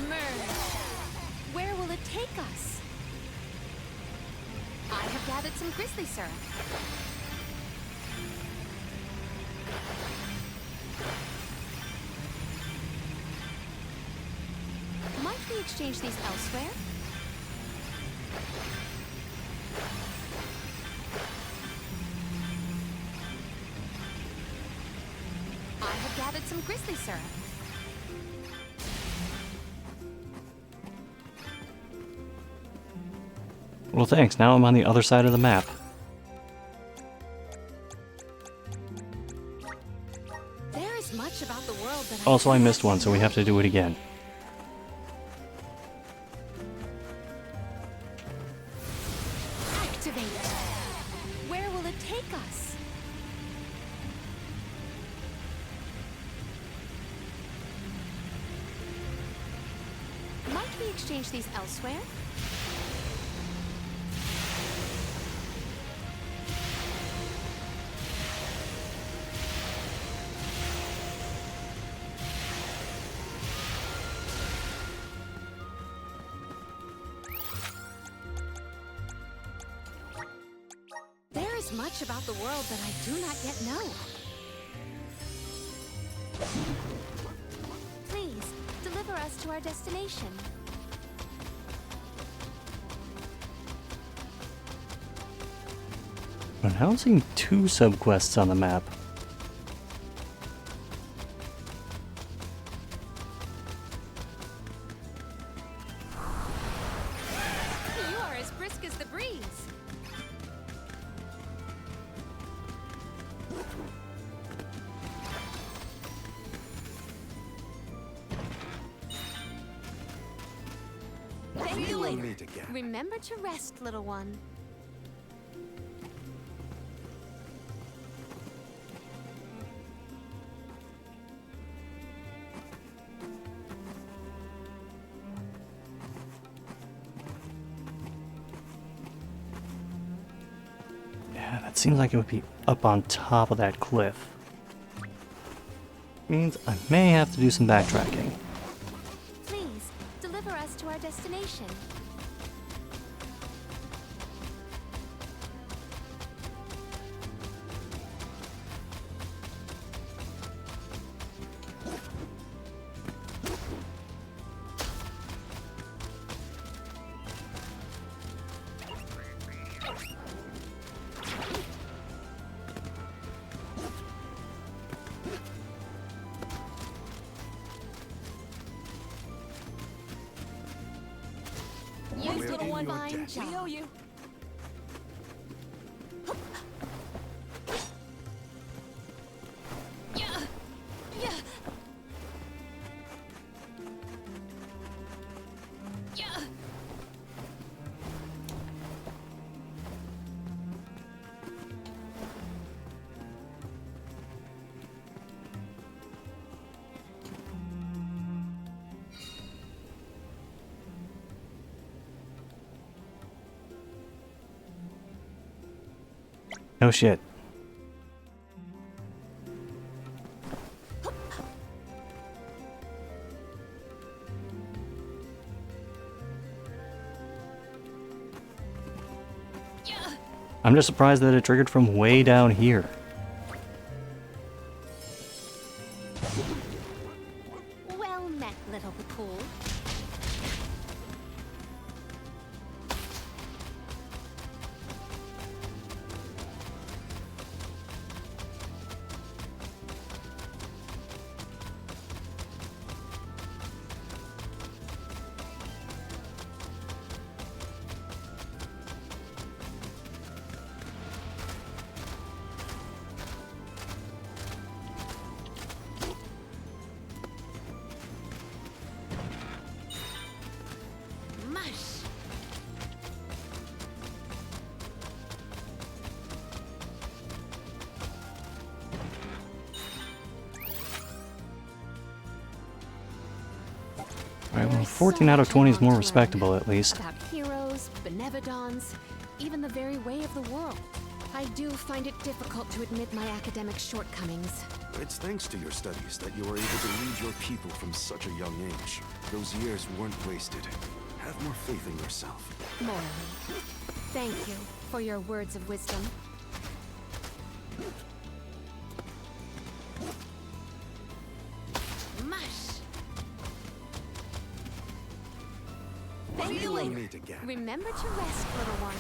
Emerge. Where will it take us? I have gathered some grizzly syrup. Might we exchange these elsewhere? I have gathered some grizzly syrup. Well thanks, now I'm on the other side of the map. There is much about the world that Also I missed one, so we have to do it again. Activate. Where will it take us? Might we exchange these elsewhere? There is much about the world that I do not yet know. Please, deliver us to our destination. I'm now seeing 2 subquests on the map. You are as brisk as the breeze. Thank We you will later. meet again. Remember to rest, little one. Yeah, that seems like it would be up on top of that cliff. Means I may have to do some backtracking. Please, deliver us to our destination. Use We're little in one your fine debt. job. We owe you. Yeah. Yeah. Yeah. No shit. I'm just surprised that it triggered from way down here. Well met, little Cool. Alright, well, There is 14 so out of much 20 is I more want to respectable learn at least. about heroes, benevodons, even the very way of the world. I do find it difficult to admit my academic shortcomings. It's thanks to your studies that you were able to lead your people from such a young age. Those years weren't wasted. Have more faith in yourself. Morally. Thank you for your words of wisdom. Mush! What do you will meet again. Remember to rest, little one.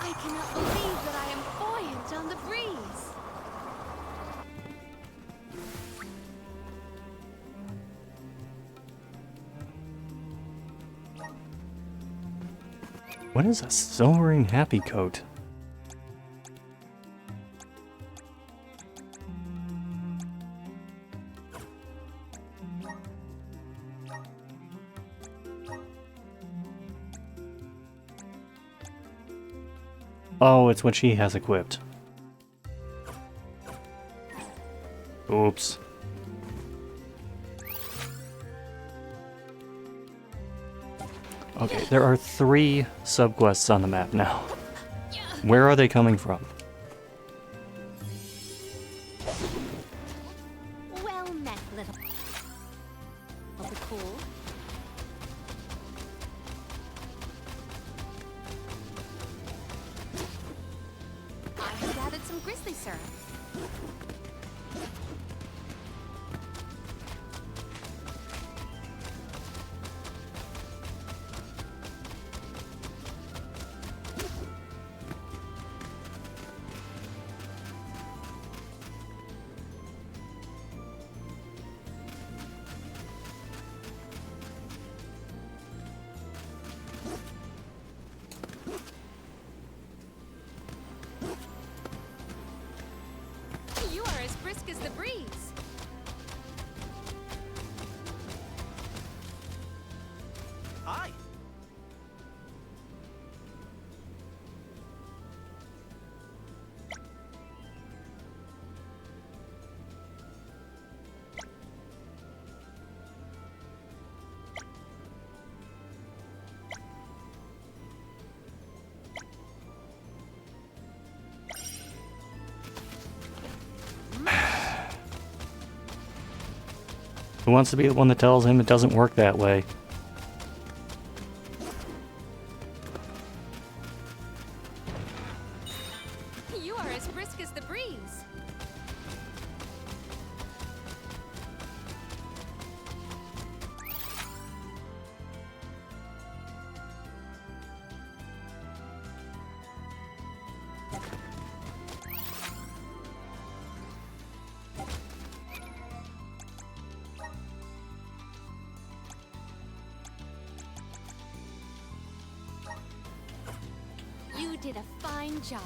I cannot believe that I am buoyant on the breeze. What is a soaring happy coat? Oh, it's what she has equipped. Oops. Okay, there are 3 subquests on the map now. Where are they coming from? Well met, little. Of the cool. I have gathered some grizzly syrup. You are as brisk as the breeze. Hi. Who wants to be the one that tells him it doesn't work that way? You are as brisk as the breeze. You did a fine job.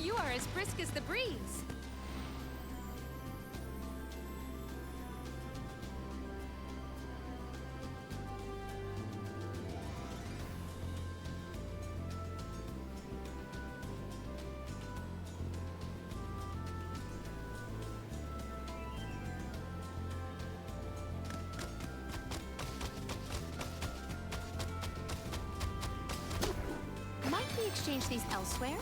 You are as brisk as the breeze. Might we exchange these elsewhere?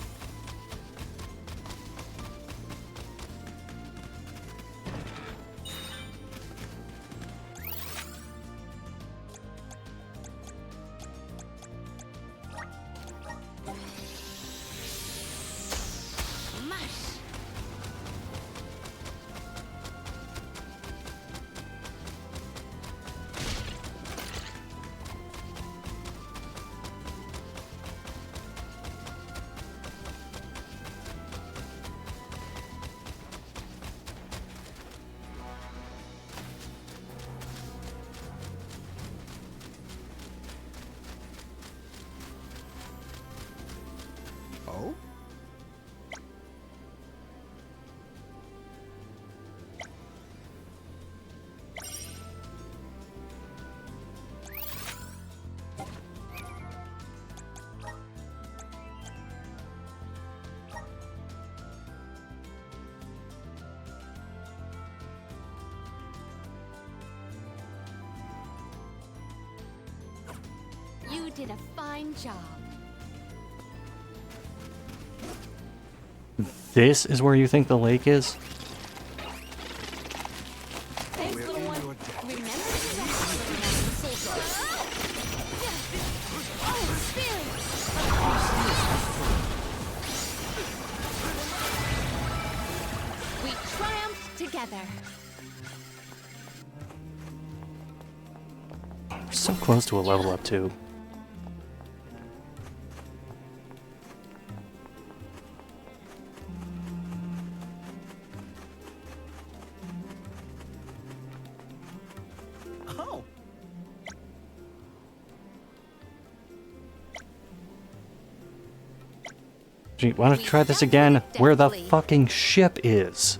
Mush! Oh? You did a fine job. This is where you think the lake is? Thanks, little one. Remember to rest the soul Oh, spirit! We triumphed together. We're so close to a level up too. Oh, Gee, why don't you try this again? Where the fucking ship is?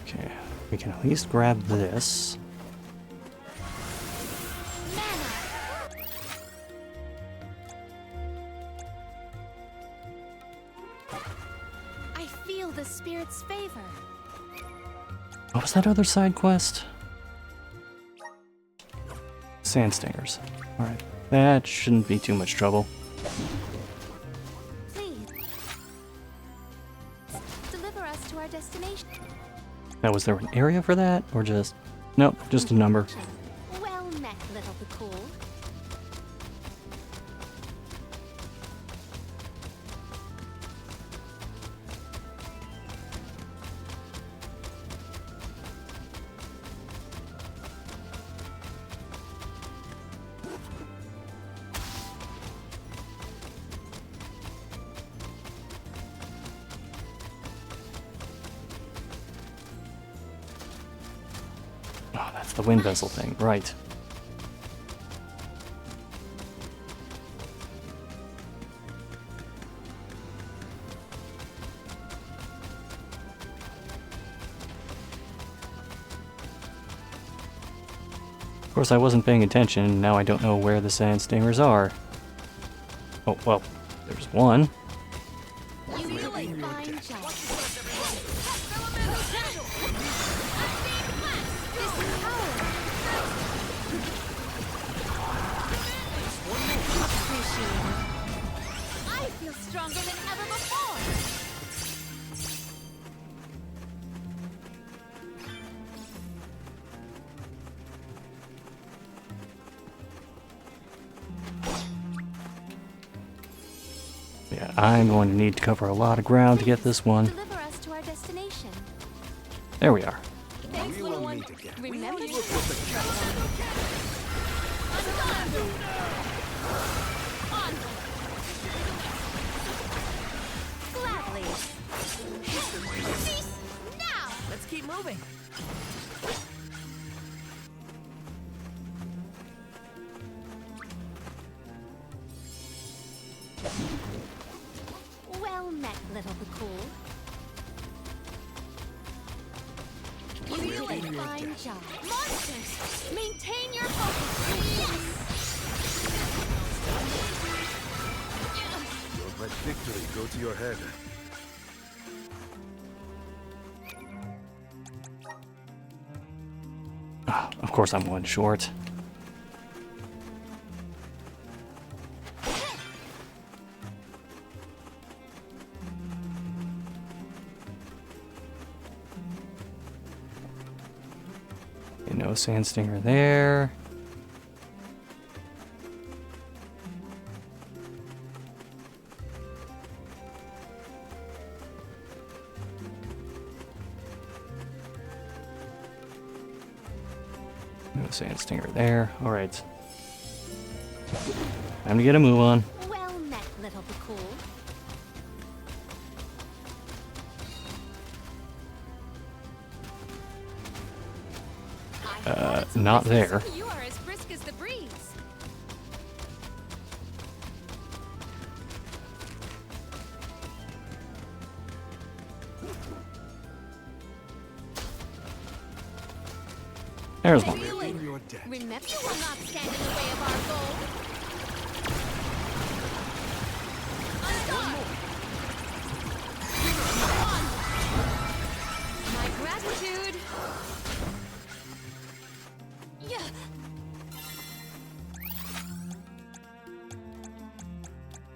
Okay, we can at least grab this. I feel the spirit's favor. What was that other side quest? Sand stingers. Alright, that shouldn't be too much trouble. Please deliver us to our destination. Now, was there an area for that? Or just... Nope, just a number. Well met, little Cool. Oh, that's the wind vessel thing, right. Of course, I wasn't paying attention, now I don't know where the sand stingers are. Oh, well, there's one. You do a fine job. I feel stronger than ever before. Yeah, I'm going to need to cover a lot of ground to get this one. Deliver us to our destination. There we are. Thanks, little one. Remember to gladly. Cease now. Let's keep moving. Well met, little Cool. You do a fine job. Monsters, maintain your focus. Yes. Don't let victory go to your head. Ah, of course I'm one short. Okay, no sand stinger there. No sand stinger there. All right. Time to get a move on. Well met, little Cool. Not there. You are as brisk as the breeze. There's one. In your debt. Remember, you will not stand in the way of our goal. My gratitude. Yeah.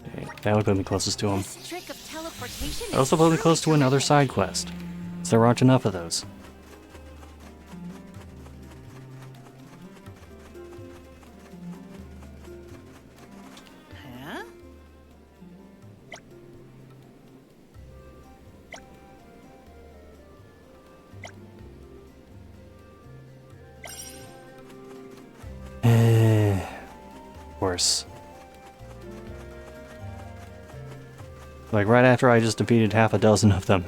Okay, that would put me closest to him. This trick of teleportation is Also put me close to another terrific. side quest. So there aren't enough of those. Huh? Worse. Like right after I just defeated half a dozen of them.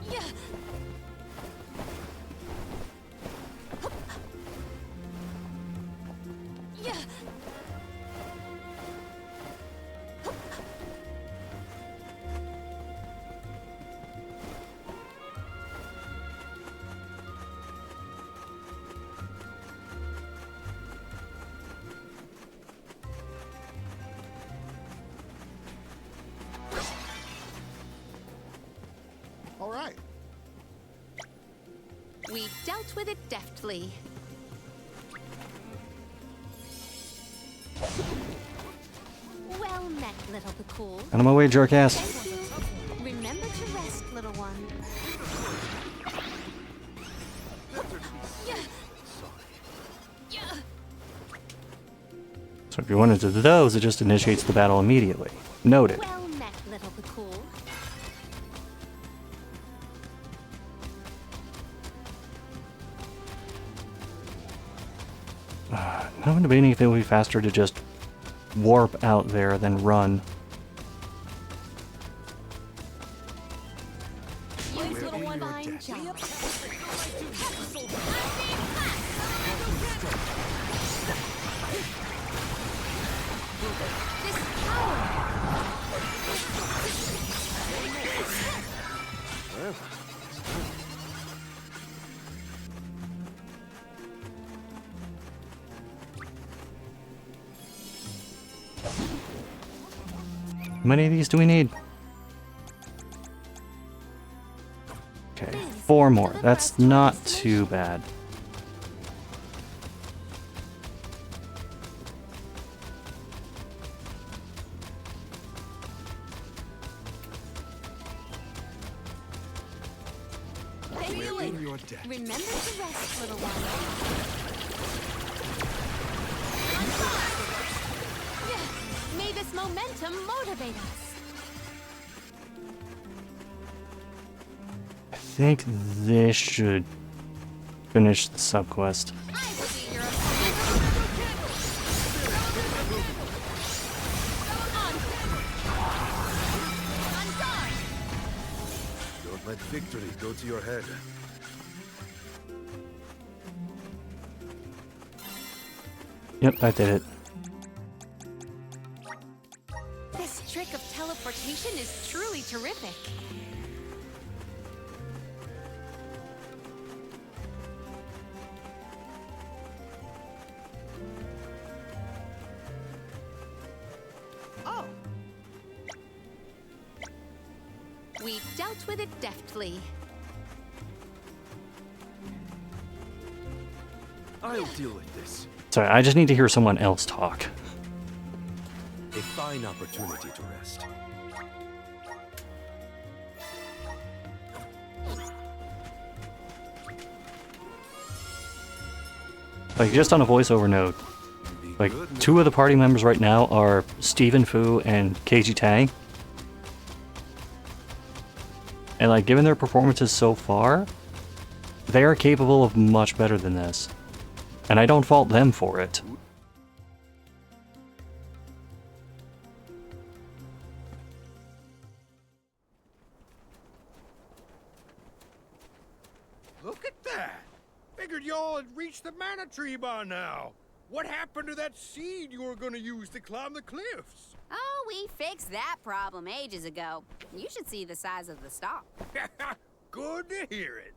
Yeah. Yeah. All right. We dealt with it deftly. Well met, little Bakul. Out of my way, jerk ass. Thank you. Remember to rest, little one. Yeah. Yeah. So if you wanted to do those, it just initiates the battle immediately. Noted. Well met, little Bakul. I'm debating if it would be faster to just warp out there than run. Use little one fine job. This power. How many of these do we need? Okay, 4 more. That's not too bad. Thank you. In your debt. Remember to rest, little one. Yeah. May this momentum motivate us. I think this should finish the subquest. I will be your Don't let victory go to your head. Yep, I did it. This trick of teleportation is truly terrific. Oh, We dealt with it deftly. I'll deal with this. Sorry, I just need to hear someone else talk. A fine opportunity to rest. Like, just on a voiceover note, Be like, good. 2 of the party members right now are Stephen Fu and Keiji Tang. And, like, given their performances so far, they are capable of much better than this. And I don't fault them for it. Look at that. Figured y'all had reached the mana tree by now. What happened to that seed you were gonna use to climb the cliffs? Oh, we We fixed that problem ages ago. You should see the size of the star. Good to hear it.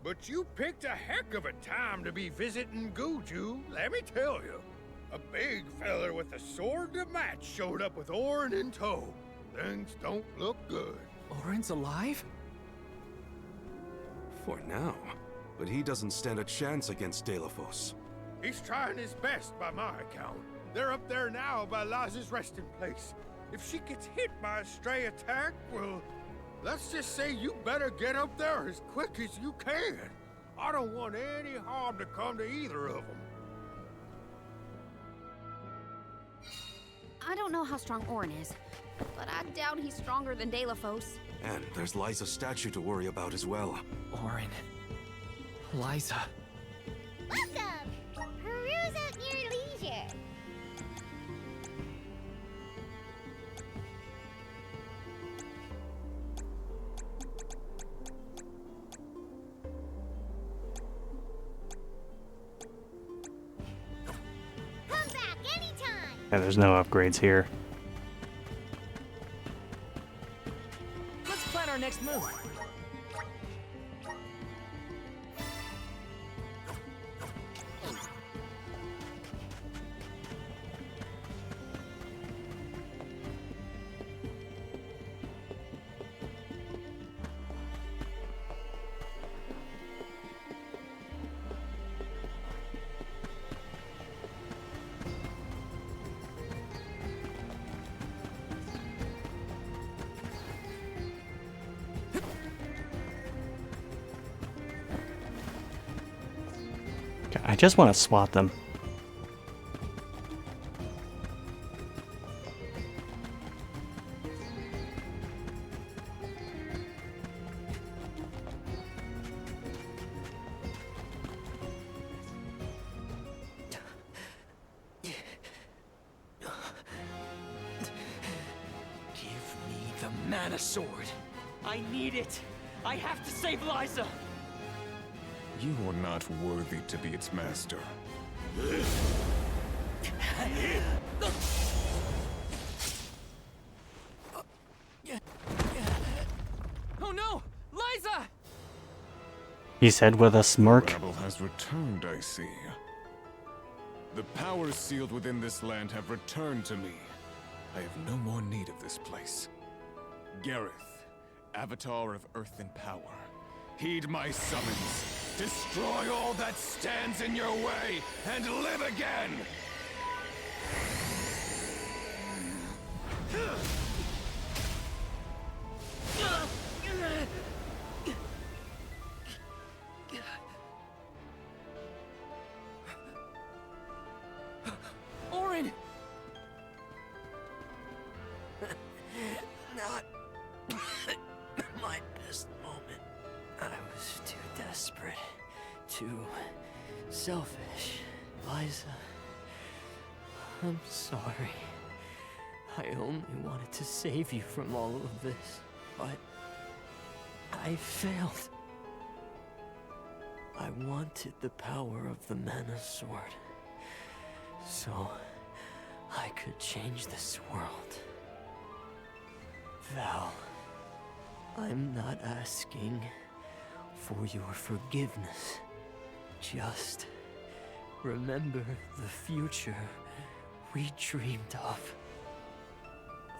But you picked a heck of a time to be visiting Guju, let me tell you. A big feller with a sword to match showed up with Orin in tow. Things don't look good. Orin's alive? For now. But he doesn't stand a chance against Delafos. He's trying his best by my account. They're up there now by Liza's resting place. If she gets hit by a stray attack, well, let's just say you better get up there as quick as you can. I don't want any harm to come to either of them. I don't know how strong Orin is, but I doubt he's stronger than Delafos. And there's Liza's statue to worry about as well. Orin. Liza. Welcome! Peruse at your leisure. Come back anytime! Yeah, there's no upgrades here. Let's plan our next move. I just want to swat them. Give me the mana sword. I need it. I have to save Liza. You are not worthy to be its master. Oh no! Liza! He said with a smirk. Rabble has returned, I see. The powers sealed within this land have returned to me. I have no more need of this place. Gareth, Avatar of Earth and Power, heed my summons. Destroy all that stands in your way and live again! Orin! Not my best moment. I was too desperate, too selfish. Liza, I'm sorry. I only wanted to save you from all of this, but I failed. I wanted the power of the mana sword, so I could change this world. Val, I'm not asking for your forgiveness. Just remember the future we dreamed of.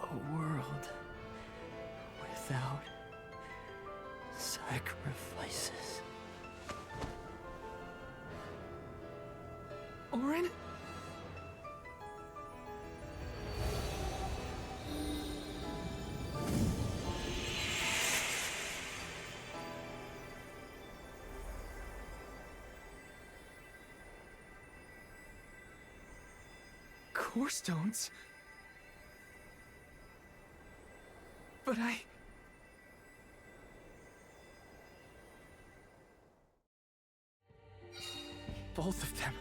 A world without sacrifices. Orin? Core stones? But both of them.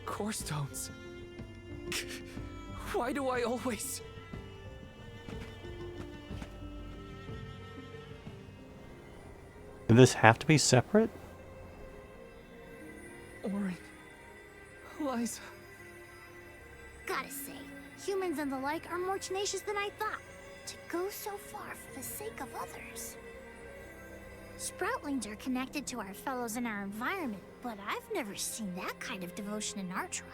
Core stones. Why do I always... Did this have to be separate? Orin. Liza. Gotta say, humans and the like are more tenacious than I thought. To go so far for the sake of others. Sproutlings are connected to our fellows in our environment, but I've never seen that kind of devotion in our tribe.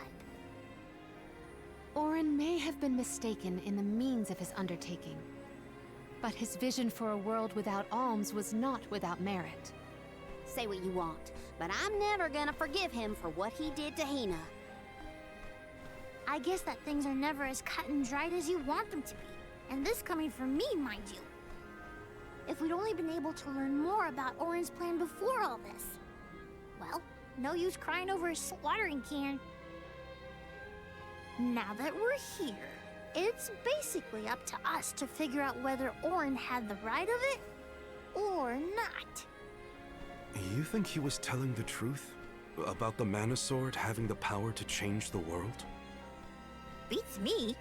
Orin may have been mistaken in the means of his undertaking, but his vision for a world without alms was not without merit. Say what you want, but I'm never gonna forgive him for what he did to Hina. I guess that things are never as cut and dried as you want them to be. And this coming from me, mind you. If we'd only been able to learn more about Orin's plan before all this. Well, no use crying over a slaughtering can. Now that we're here, it's basically up to us to figure out whether Orin had the right of it or not. You think he was telling the truth? About the Mana Sword having the power to change the world? Beats me.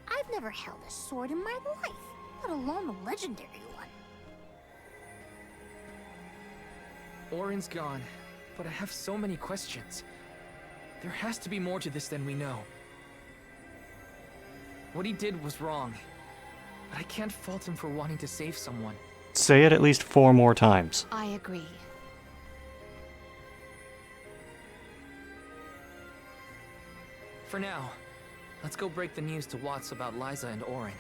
I've never held a sword in my life, let alone a legendary one. Orin's gone, but I have so many questions. There has to be more to this than we know. What he did was wrong, but I can't fault him for wanting to save someone. Say it at least 4 more times. I agree. For now, let's go break the news to Watts about Liza and Orin.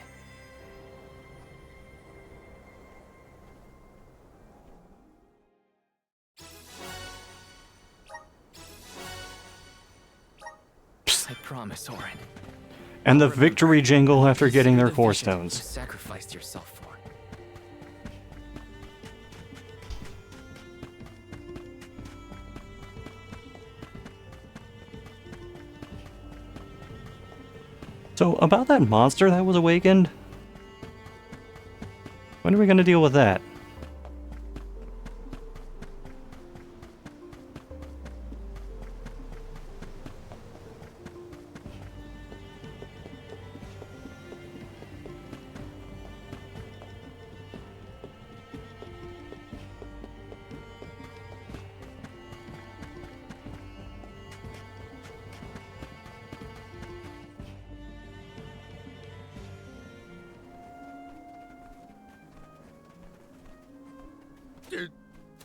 I promise, Orin. And the victory jingle after getting their core You stones. sacrificed yourself for. So, about that monster that was awakened? When are we gonna deal with that?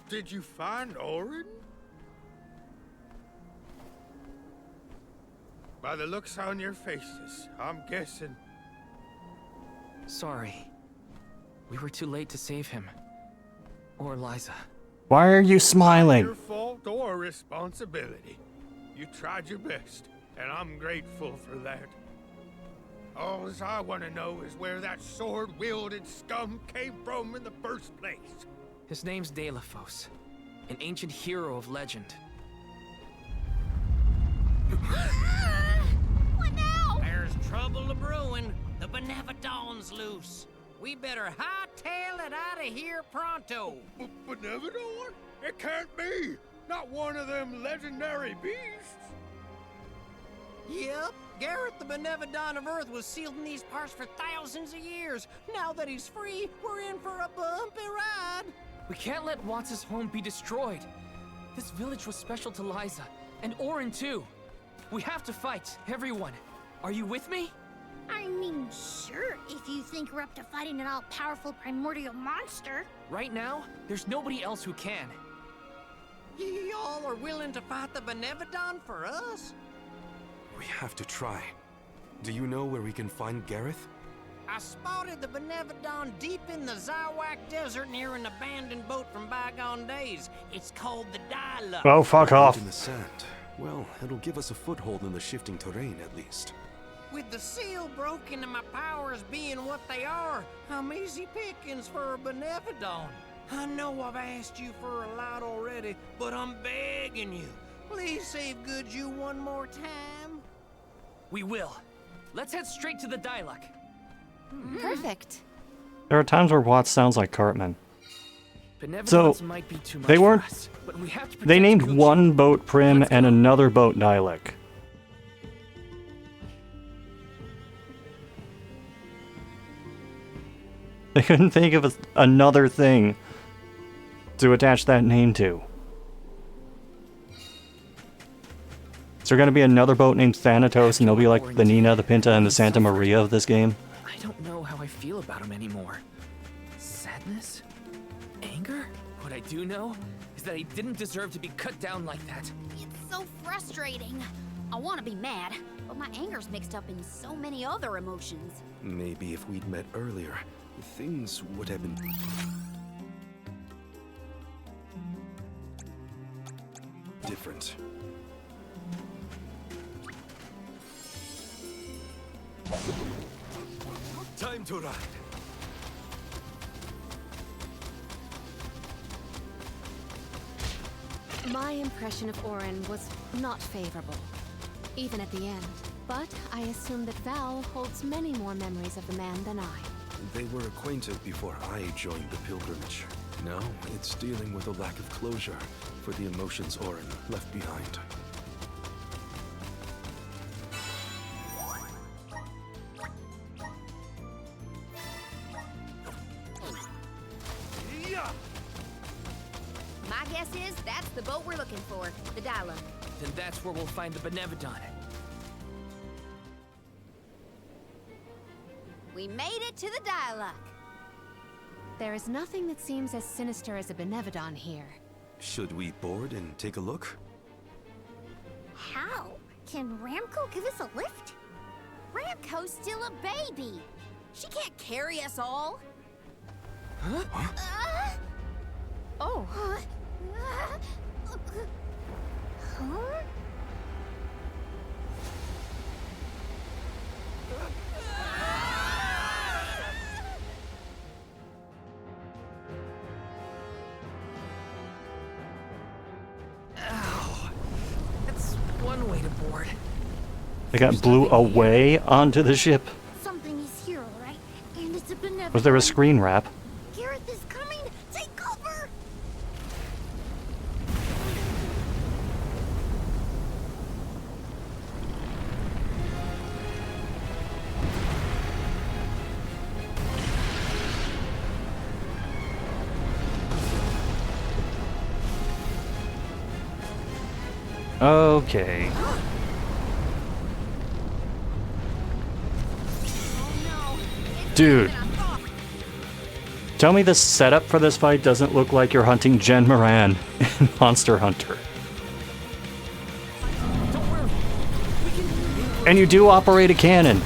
Did you find Orin? By the looks on your faces, I'm guessing. Sorry. We were too late to save him. Or Liza. Why are you Not smiling? your fault or responsibility. You tried your best, and I'm grateful for that. All I want to know is where that sword-wielded scum came from in the first place. His name's Delafos, an ancient hero of legend. What now? There's trouble a brewing. The Benevodon's loose. We better hightail it out of here pronto. Benevodon? It can't be! Not one of them legendary beasts! Yep, Gareth the Benevodon of Earth was sealed in these parts for thousands of years. Now that he's free, we're in for a bumpy ride. We can't let Watts' home be destroyed. This village was special to Liza, and Orin too. We have to fight, everyone. Are you with me? I mean, sure, if you think we're up to fighting an all-powerful primordial monster. Right now, there's nobody else who can. Y'all are willing to fight the Benevodon for us? We have to try. Do you know where we can find Gareth? I spotted the Benevodon deep in the Zawak Desert near an abandoned boat from bygone days. It's called the Dial-Up. Oh, fuck off. In the sand. Well, it'll give us a foothold in the shifting terrain, at least. With the seal broken and my powers being what they are, I'm easy pickings for a Benevodon. I know I've asked you for a lot already, but I'm begging you. Please save Goodju one more time. We will. Let's head straight to the Dialog. Perfect. There are times where Watts sounds like Cartman. Benevolence might be too much they weren't. for us, but we have to They protect named Gucci. one boat Prim and another boat Dialek. They couldn't think of another thing to attach that name to. there going to be another boat named Thanatos, and they'll be like the Nina, the Pinta, and the Santa Maria of this game? I don't know how I feel about him anymore. Sadness? Anger? What I do know is that he didn't deserve to be cut down like that. It's so frustrating. I want to be mad, but my anger's mixed up in so many other emotions. Maybe if we'd met earlier, things would have been different. Time to ride. My impression of Orin was not favorable, even at the end. But I assume that Val holds many more memories of the man than I. They were acquainted before I joined the pilgrimage. Now, it's dealing with a lack of closure for the emotions Orin left behind. My guess is that's the boat we're looking for, the Dyluck. Then that's where we'll find the Benevodon. We made it to the Dyluck. There is nothing that seems as sinister as a Benevodon here. Should we board and take a look? How? Can Ramco give us a lift? Ramco's still a baby. She can't carry us all. Huh? Oh. Huh? Ow. That's one way to board. They got blew away onto the ship. Something is here, all right? And it's a benevolent. Was there a screen wrap? Gareth is coming! Take cover! Okay. Dude. Tell me the setup for this fight doesn't look like you're hunting Jen Moran in Monster Hunter. And you do operate a cannon.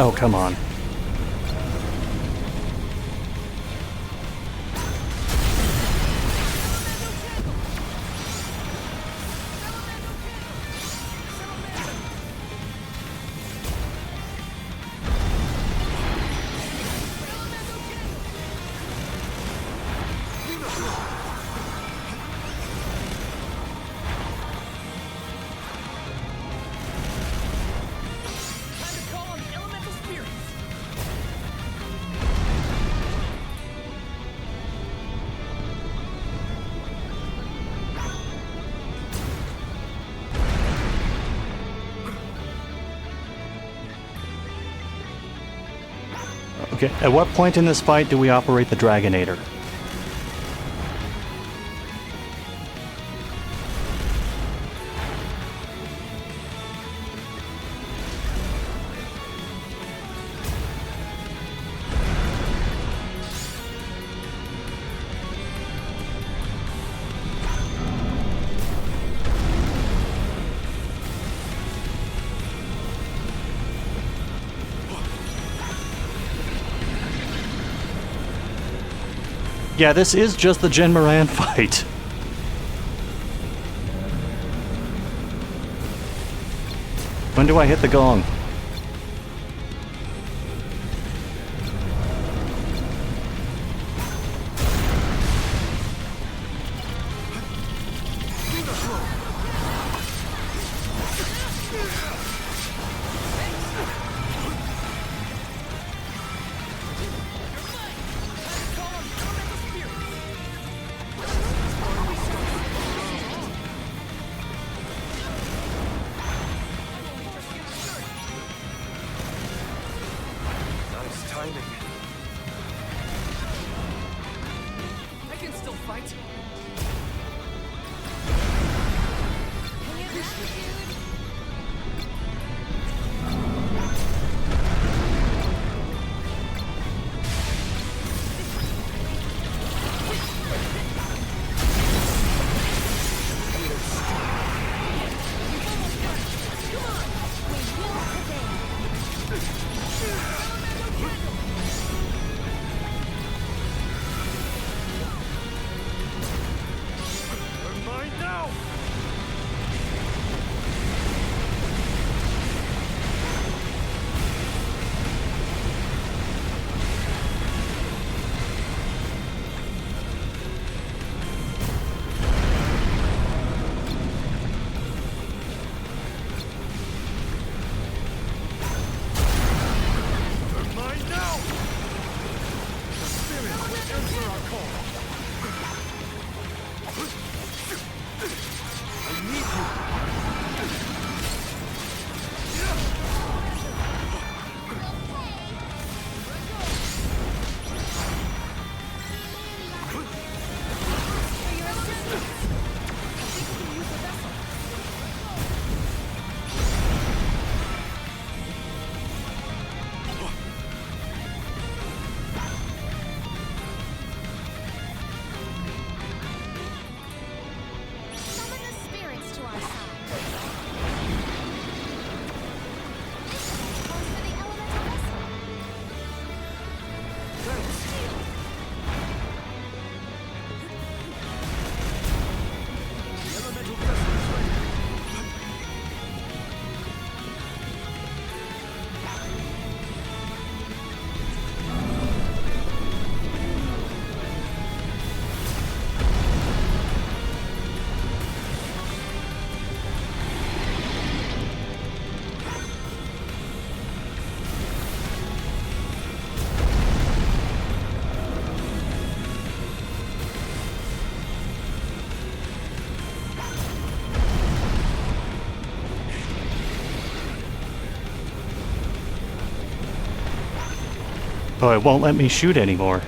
Oh, come on. Okay, at what point in this fight do we operate the Dragonator? Yeah, this is just the Jen Moran fight. When do I hit the gong? Nice timing. I can still fight. Oh, it won't let me shoot anymore.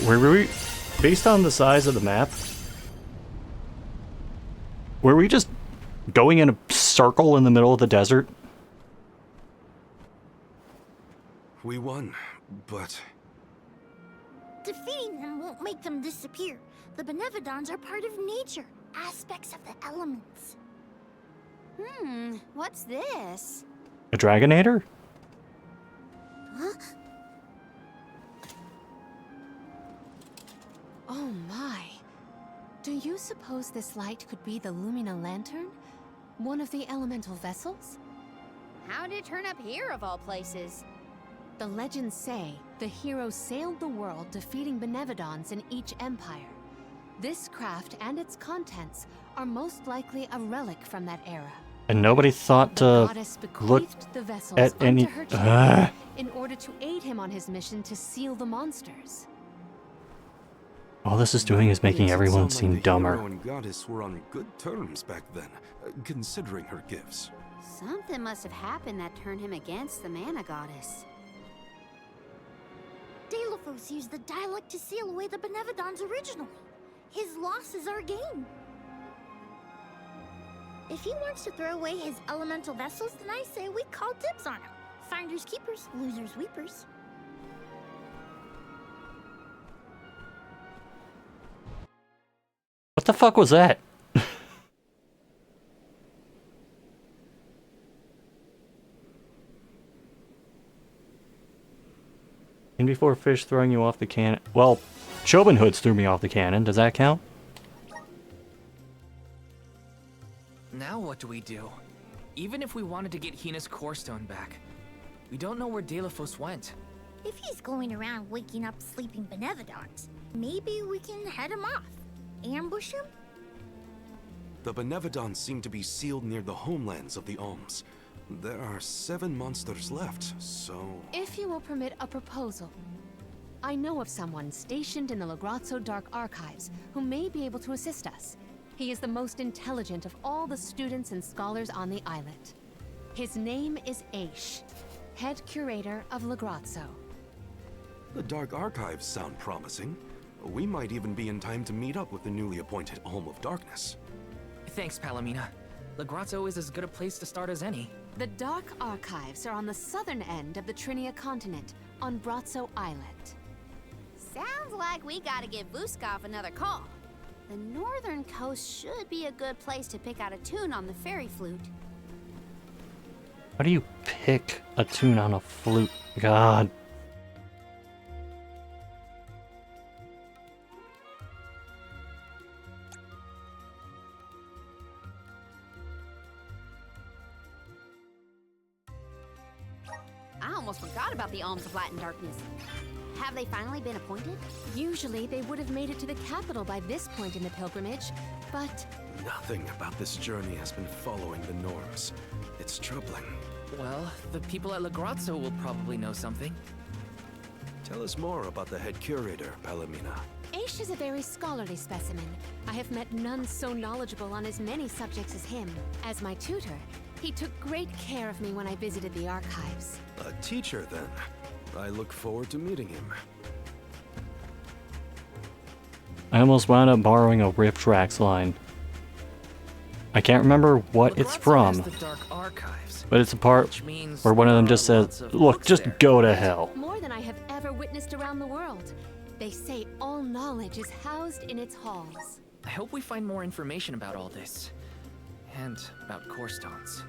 Were we, based on the size of the map, were we just going in a circle in the middle of the desert? We won, but... Defeating them won't make them disappear. The Benevodons are part of nature, aspects of the elements. What's this? A Dragonator? Huh? Oh my. Do you suppose this light could be the Lumina Lantern? One of the elemental vessels? How'd it turn up here of all places? The legends say the hero sailed the world, defeating Benevodons in each empire. This craft and its contents are most likely a relic from that era. And nobody thought The to goddess look bequeathed the vessels at unto any. her children in order to aid him on his mission to seal the monsters. All this is doing is making Makes it everyone sound like seem the dumber. hero and goddess were on good terms back then, considering her gifts. Something must have happened that turned him against the mana goddess. Deilophos used the dialect to seal away the Benevodons originally. His loss is our gain. If he wants to throw away his elemental vessels, then I say we call dibs on him. Finders keepers, losers weepers. What the fuck was that? And before fish throwing you off the cannon. Well, Chobin Hoods threw me off the cannon. Does that count? Now what do we do? Even if we wanted to get Hina's core stone back, we don't know where Deilophos went. If he's going around waking up sleeping Benevodons, maybe we can head him off. Ambush him? The Benevodons seem to be sealed near the homelands of the Alms. There are 7 monsters left, so... If you will permit a proposal. I know of someone stationed in the Legrazzo Dark Archives who may be able to assist us. He is the most intelligent of all the students and scholars on the islet. His name is Aish, head curator of Legrazzo. The Dark Archives sound promising. We might even be in time to meet up with the newly appointed Alm of Darkness. Thanks, Palomina. Legrazzo is as good a place to start as any. The Dark Archives are on the southern end of the Trinia continent, on Brazzo Islet. Sounds like we gotta give Vuskov another call. The northern coast should be a good place to pick out a tune on the fairy flute. How do you pick a tune on a flute? God. I almost forgot about the Alms of Light and Darkness. Have they finally been appointed? Usually they would have made it to the capital by this point in the pilgrimage, but Nothing about this journey has been following the norms. It's troubling. Well, the people at Legrazzo will probably know something. Tell us more about the head curator, Palomina. Aish is a very scholarly specimen. I have met none so knowledgeable on as many subjects as him. As my tutor, he took great care of me when I visited the archives. A teacher, then. I look forward to meeting him. I almost wound up borrowing a Rip Tracks line. I can't remember what it's Legrazzo from, has the Dark Archives, but it's a part which means where one of them there just are says, lots of look, books just there. go to hell. More than I have ever witnessed around the world. They say all knowledge is housed in its halls. I hope we find more information about all this. And about core stones.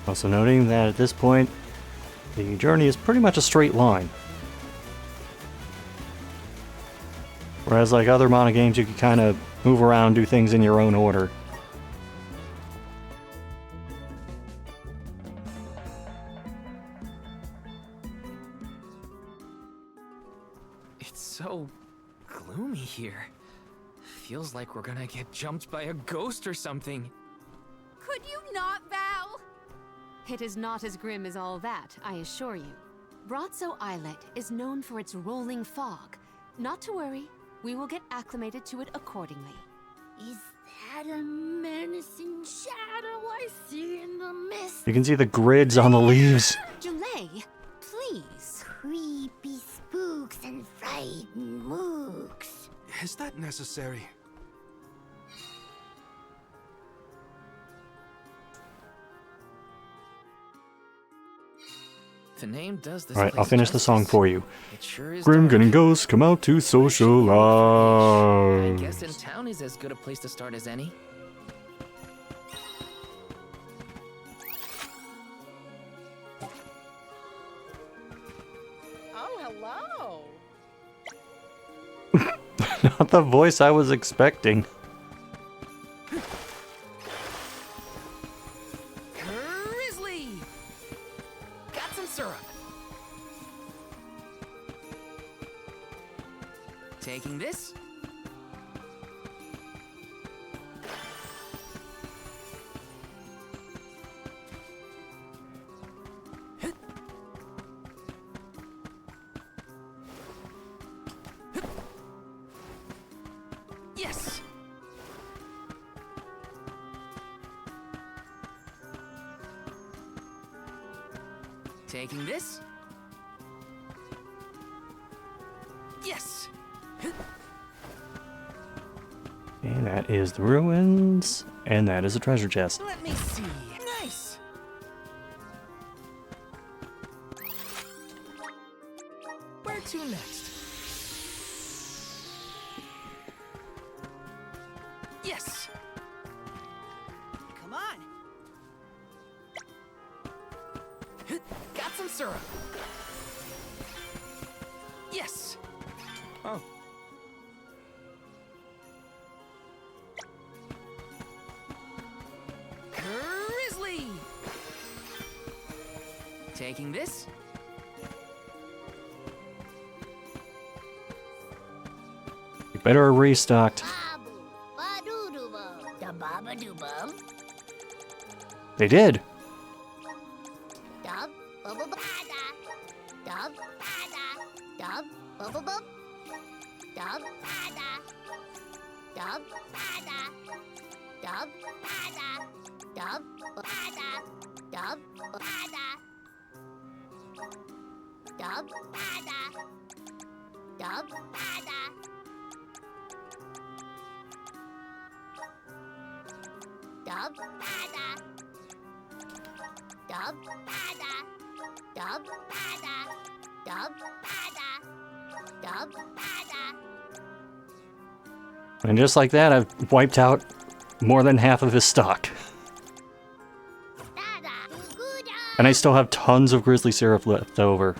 Also noting that at this point, the journey is pretty much a straight line. Whereas like other Mana games, you can kind of move around, do things in your own order. It's so gloomy here. Feels like we're gonna get jumped by a ghost or something. Could you not, Val? It is not as grim as all that, I assure you. Brazzo Islet is known for its rolling fog. Not to worry, we will get acclimated to it accordingly. Is that a menacing shadow I see in the mist? You can see the grids on the leaves. Julay, please. Creepy spooks and frightened mooks. Is that necessary? The name does this Alright, I'll place finish the song justice. for you. It sure is Grimgun dark. and Ghosts come out to I socialize. guess in town is as good a place to start as any. Oh, hello. Not the voice I was expecting. Grizzly! Got some syrup. Taking this. Yes. Taking this. Yes. And that is the ruins, and that is a treasure chest. Let me see. Nice. Where to next? Yes. Come on. Got some syrup. Yes. Oh. Grizzly. Taking this. You better have restocked. They did. Dub, bubble bada. Dub, bada. Dub, bubble bub. Dub, bada. Dub, bada. Dub, bada. Dub, bada. Dub, bada. Dub, bada. Dub, bada. Dub, bada. Dub, bada. Dub, bada. Dub, bada. Dub, bada. And just like that, I've wiped out more than half of his stock. And I still have tons of grizzly syrup left over.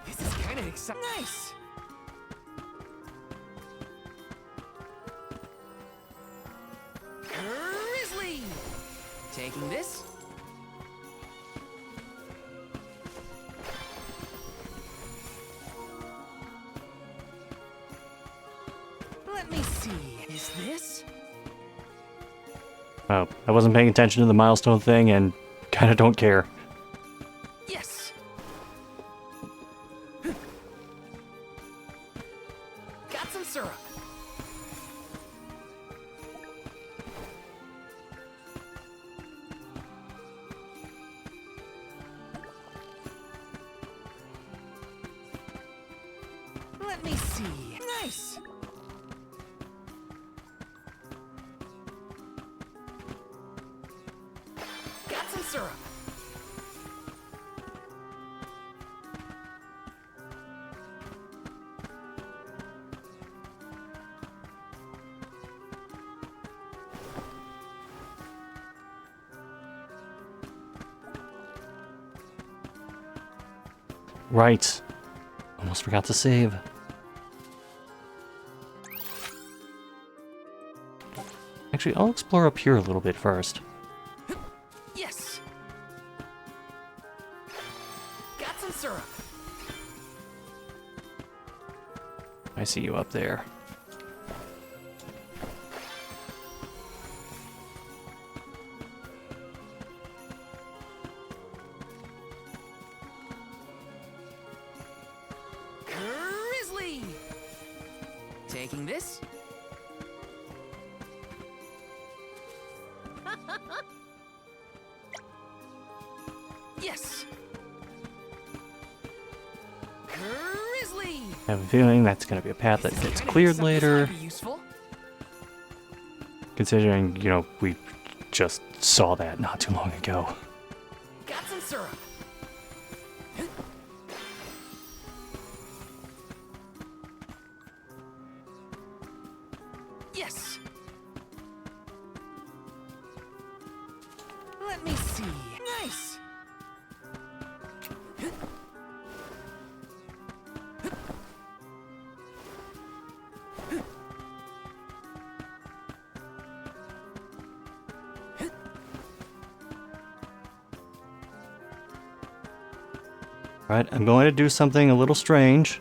This is kind of exciting. Nice. Grizzly. Taking this. Let me see. Is this? Oh, I wasn't paying attention to the milestone thing and kind of don't care. Yes. Got some syrup. Let me see. Nice. Got some syrup. Right. Almost forgot to save. Actually, I'll explore up here a little bit first. Yes. Got some syrup. I see you up there. Grizzly. Taking this. Yes. Grizzly. I have a feeling that's going to be a path that This is gets kinda cleared something that later. might be useful. Considering, you know, we just saw that not too long ago. Got some syrup. Yes. Let me see. Nice. Alright, I'm going to do something a little strange.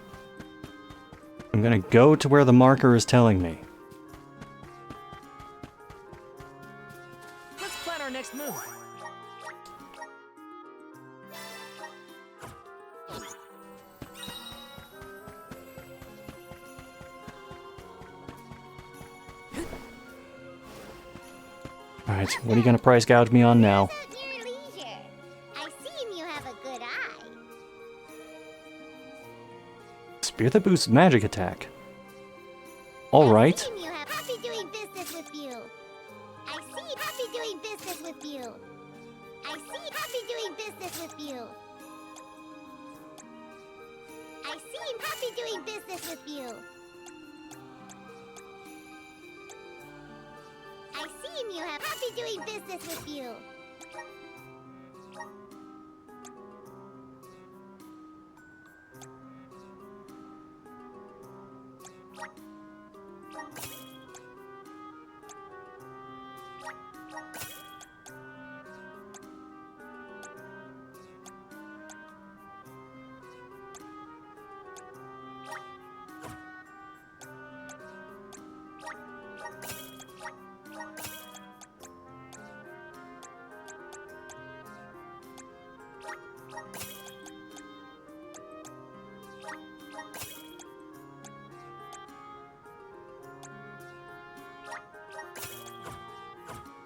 I'm going to go to where the marker is telling me. Let's plan our next move. Alright, what are you going to price gouge me on now? At your leisure. I see you have a good eye. Spear that boosts magic attack. Alright. I see you have happy doing business with you. I see happy doing business with you. I see happy doing business with you. I see happy doing business with you. I see you have happy doing business with you.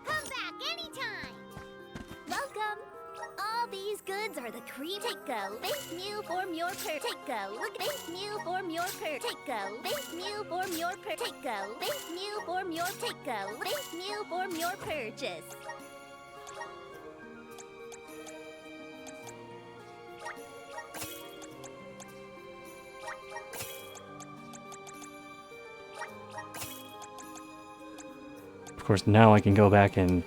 Come back anytime. Welcome. All these goods are the cream. Take a base meal from your purse. Take a look. Base meal from your purse. Take a base meal from your purse. Take a base meal from your. Take a base meal from your purchase. Of course, now I can go back and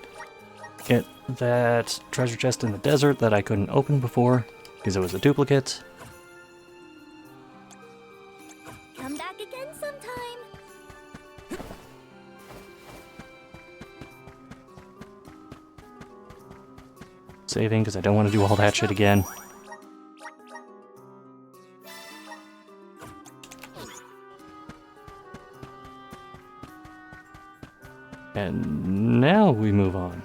get that treasure chest in the desert that I couldn't open before because it was a duplicate. Come back again sometime. Saving because I don't want to do all that shit again. And now we move on.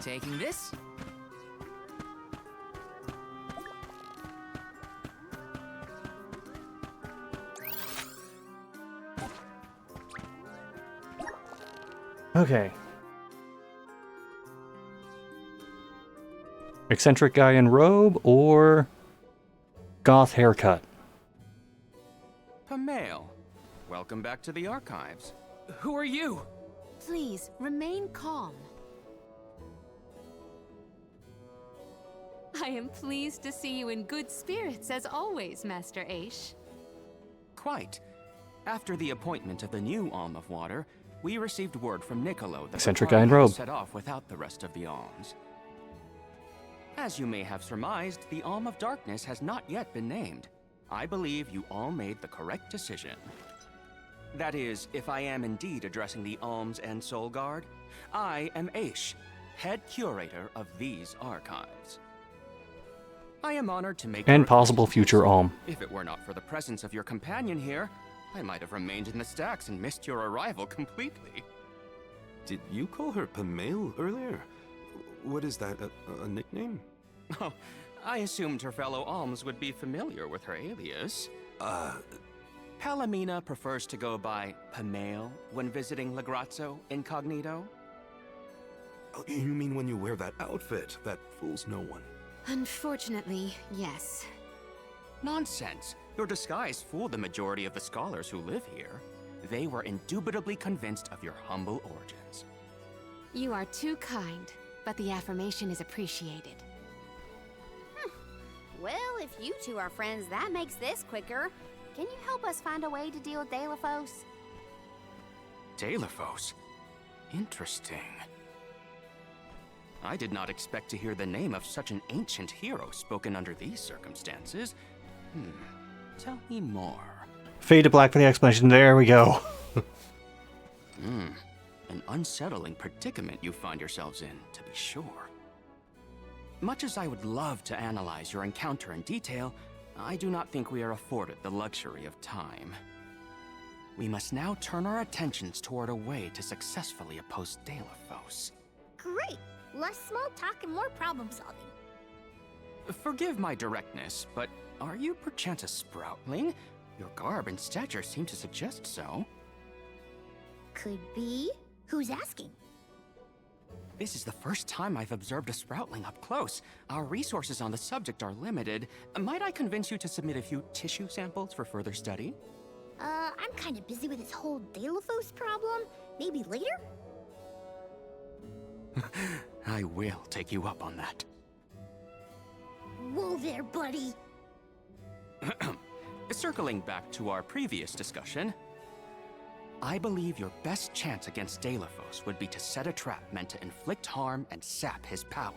Taking this. Okay. Eccentric guy in robe or goth haircut? Pamail, welcome back to the archives. Who are you? Please, remain calm. I am pleased to see you in good spirits, as always, Master Aish. Quite. After the appointment of the new Alm of Water, we received word from Niccolo that Eccentric the guy in party robe. set off without the rest of the alms. As you may have surmised, the Alm of Darkness has not yet been named. I believe you all made the correct decision. That is, if I am indeed addressing the Alms and Soul Guard, I am Aish, head curator of these archives. I am honored to make And your possible acquaintance. future Alm. If it were not for the presence of your companion here, I might have remained in the stacks and missed your arrival completely. Did you call her Pamail earlier? What is that, a nickname? Oh, I assumed her fellow alms would be familiar with her alias. Palomina prefers to go by Pamail when visiting Lagrazzo incognito. Oh, you mean when you wear that outfit that fools no one? Unfortunately, yes. Nonsense. Your disguise fooled the majority of the scholars who live here. They were indubitably convinced of your humble origins. You are too kind, but the affirmation is appreciated. Well, if you two are friends, that makes this quicker. Can you help us find a way to deal with Deilophos? Deilophos? Interesting. I did not expect to hear the name of such an ancient hero spoken under these circumstances. Tell me more. Fade to black for the explanation. There we go. An unsettling predicament you find yourselves in, to be sure. Much as I would love to analyze your encounter in detail, I do not think we are afforded the luxury of time. We must now turn our attentions toward a way to successfully oppose Deilophos. Great! Less small talk and more problem solving. Forgive my directness, but are you perchance a Sproutling? Your garb and stature seem to suggest so. Could be. Who's asking? This is the first time I've observed a Sproutling up close. Our resources on the subject are limited. Might I convince you to submit a few tissue samples for further study? I'm kind of busy with this whole Deilophos problem. Maybe later? I will take you up on that. Whoa there, buddy. Circling back to our previous discussion, I believe your best chance against Deilophos would be to set a trap meant to inflict harm and sap his power.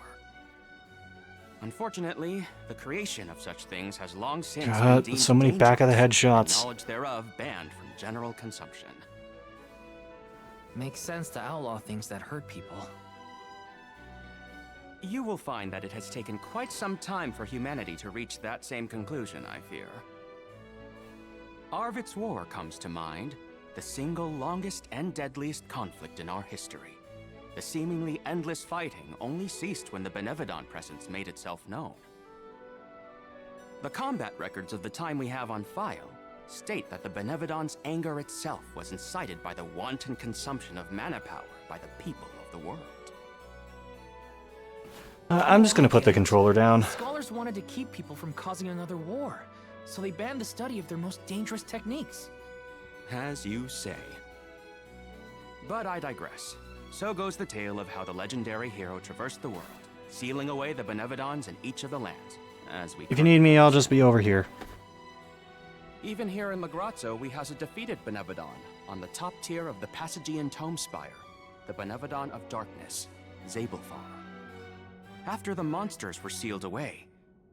Unfortunately, the creation of such things has long since been deemed so many back of the head shots. knowledge thereof banned from general consumption. Makes sense to outlaw things that hurt people. You will find that it has taken quite some time for humanity to reach that same conclusion, I fear. Arvid's War comes to mind, the single longest and deadliest conflict in our history. The seemingly endless fighting only ceased when the Benevodon presence made itself known. The combat records of the time we have on file state that the Benevodon's anger itself was incited by the wanton consumption of mana power by the people of the world. I'm just gonna put the controller down. Scholars wanted to keep people from causing another war, so they banned the study of their most dangerous techniques. As you say. But I digress. So goes the tale of how the legendary hero traversed the world, sealing away the Benevodons in each of the lands, as we... If you need me, I'll just be over here. Even here in Magrazzo, we has a defeated Benevodon on the top tier of the Passagian Tome Spire, the Benevodon of Darkness, Zabelfar. After the monsters were sealed away,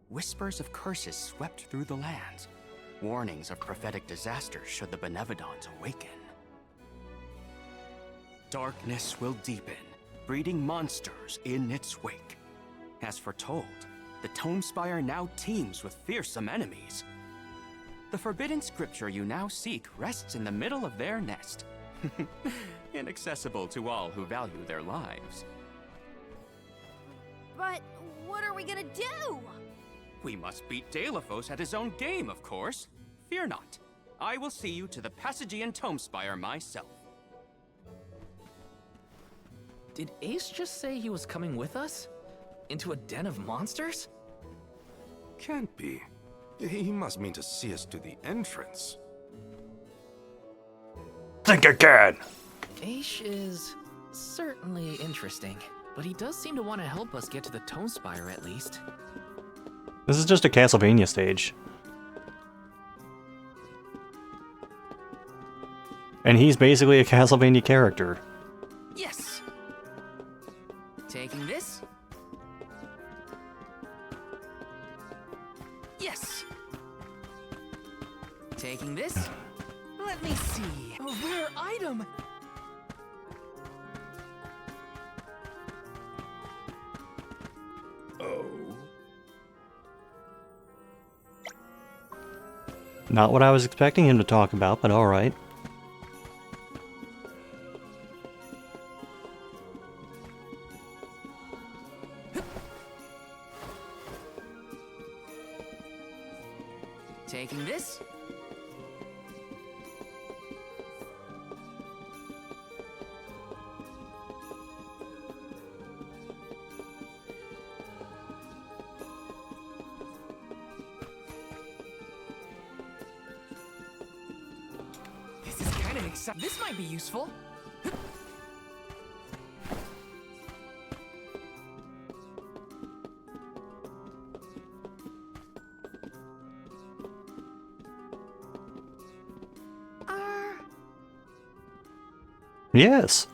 whispers of curses swept through the lands, warnings of prophetic disaster should the Benevodons awaken. Darkness will deepen, breeding monsters in its wake. As foretold, the Tome Spire now teems with fearsome enemies. The forbidden scripture you now seek rests in the middle of their nest, inaccessible to all who value their lives. But what are we gonna do? We must beat Deilophos at his own game, of course. Fear not. I will see you to the Passagian Tome Spire myself. Did Ace just say he was coming with us? Into a den of monsters? Can't be. He must mean to see us to the entrance. Think again! Ace is certainly interesting, but he does seem to want to help us get to the Tome Spire at least. This is just a Castlevania stage. And he's basically a Castlevania character. Yes! Taking this? Yes! Taking this? Let me see. A rare item! Oh. Not what I was expecting him to talk about, but alright. Taking this? This is kind of exciting. This might be useful. Yes.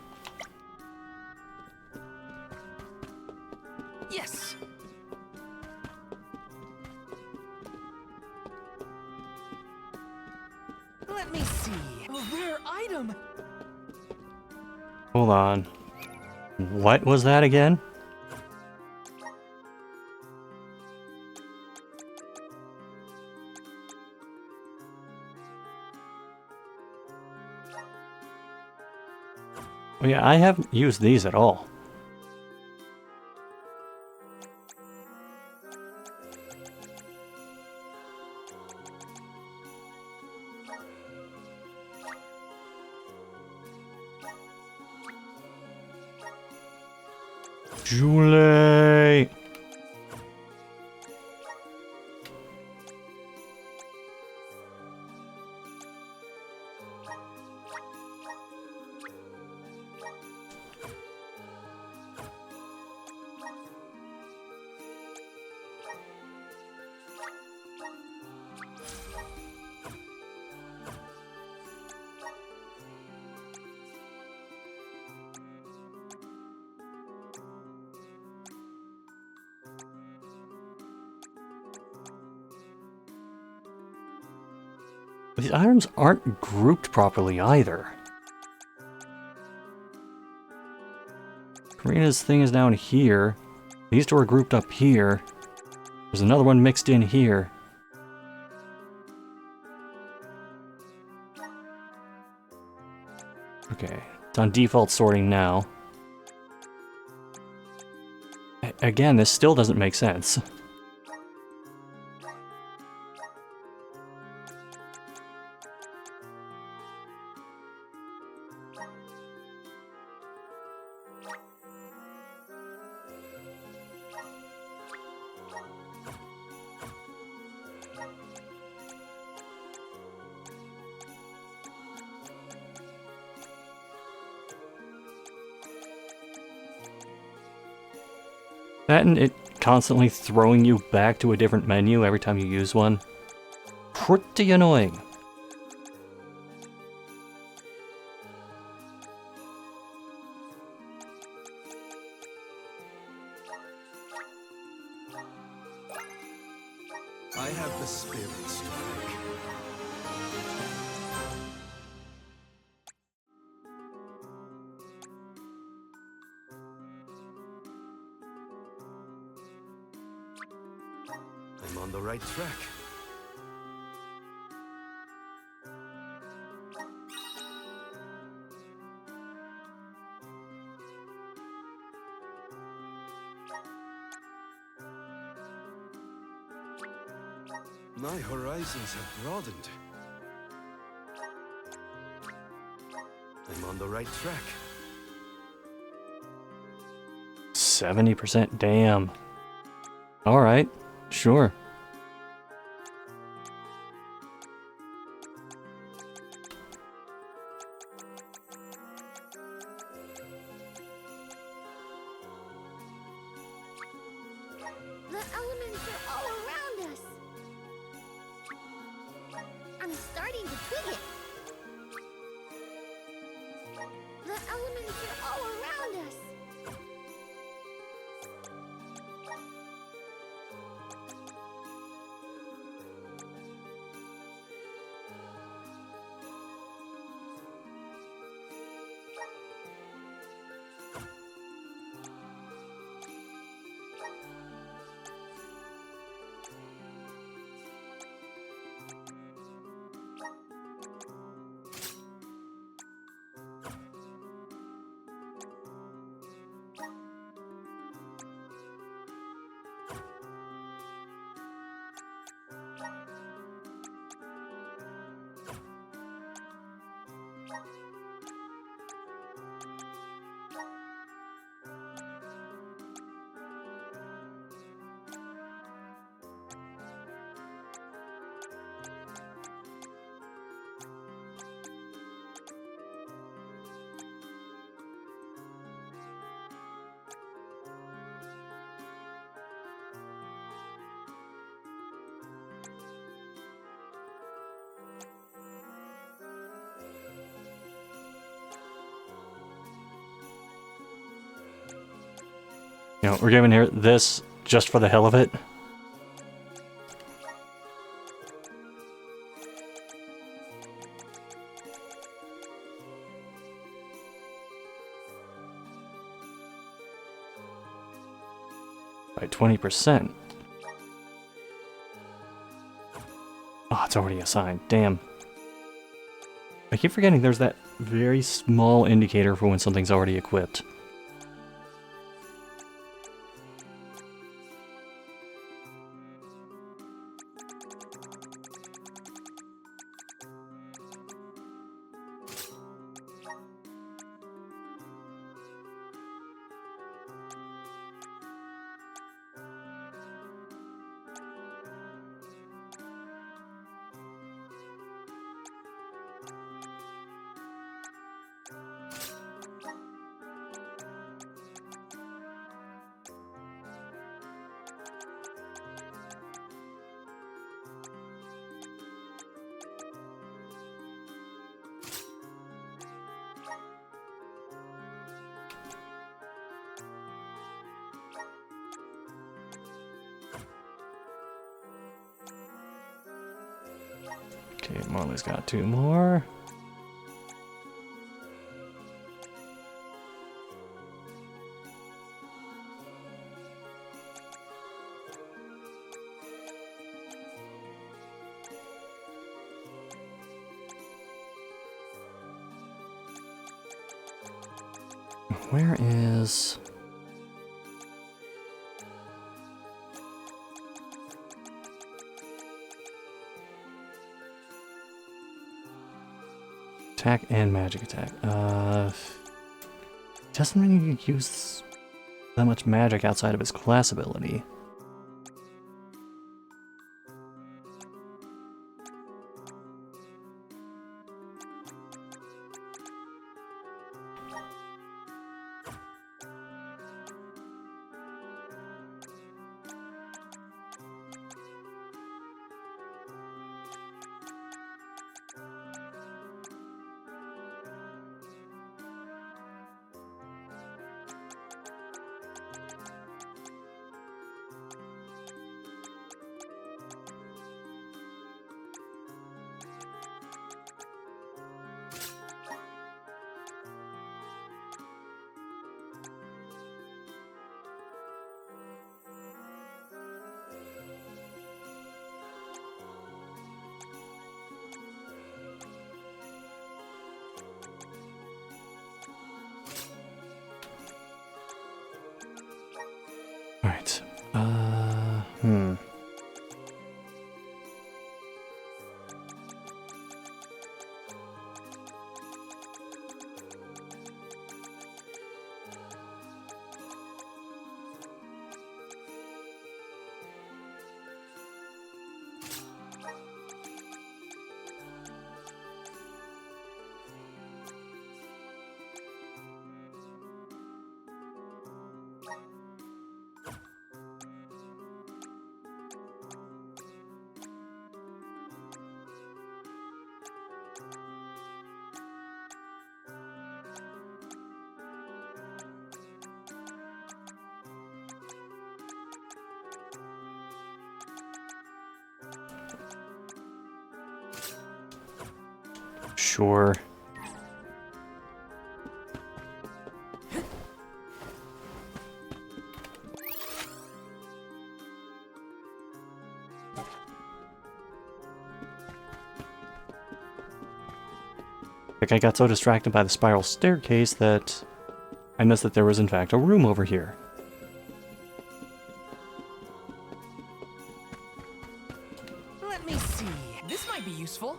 Yes! Let me see. A rare item! Hold on. What was that again? Oh yeah, I haven't used these at all. Julie! These items aren't grouped properly either. Karina's thing is down here. These two are grouped up here. There's another one mixed in here. Okay, it's on default sorting now. Again, this still doesn't make sense. That and it constantly throwing you back to a different menu every time you use one. Pretty annoying. I have the spirit strike. I'm on the right track. My horizons have broadened. I'm on the right track. 70%, damn. Alright, sure. The elements are all around us. I'm starting to twig it. The elements are all around us. You know, we're giving her this just for the hell of it. By 20%. Oh, it's already assigned. Damn. I keep forgetting there's that very small indicator for when something's already equipped. Okay, Marley's got 2 more. Where is... Attack and magic attack. Doesn't really use that much magic outside of his class ability. Alright. Sure. Like I got so distracted by the spiral staircase that I missed that there was in fact a room over here. Let me see. This might be useful.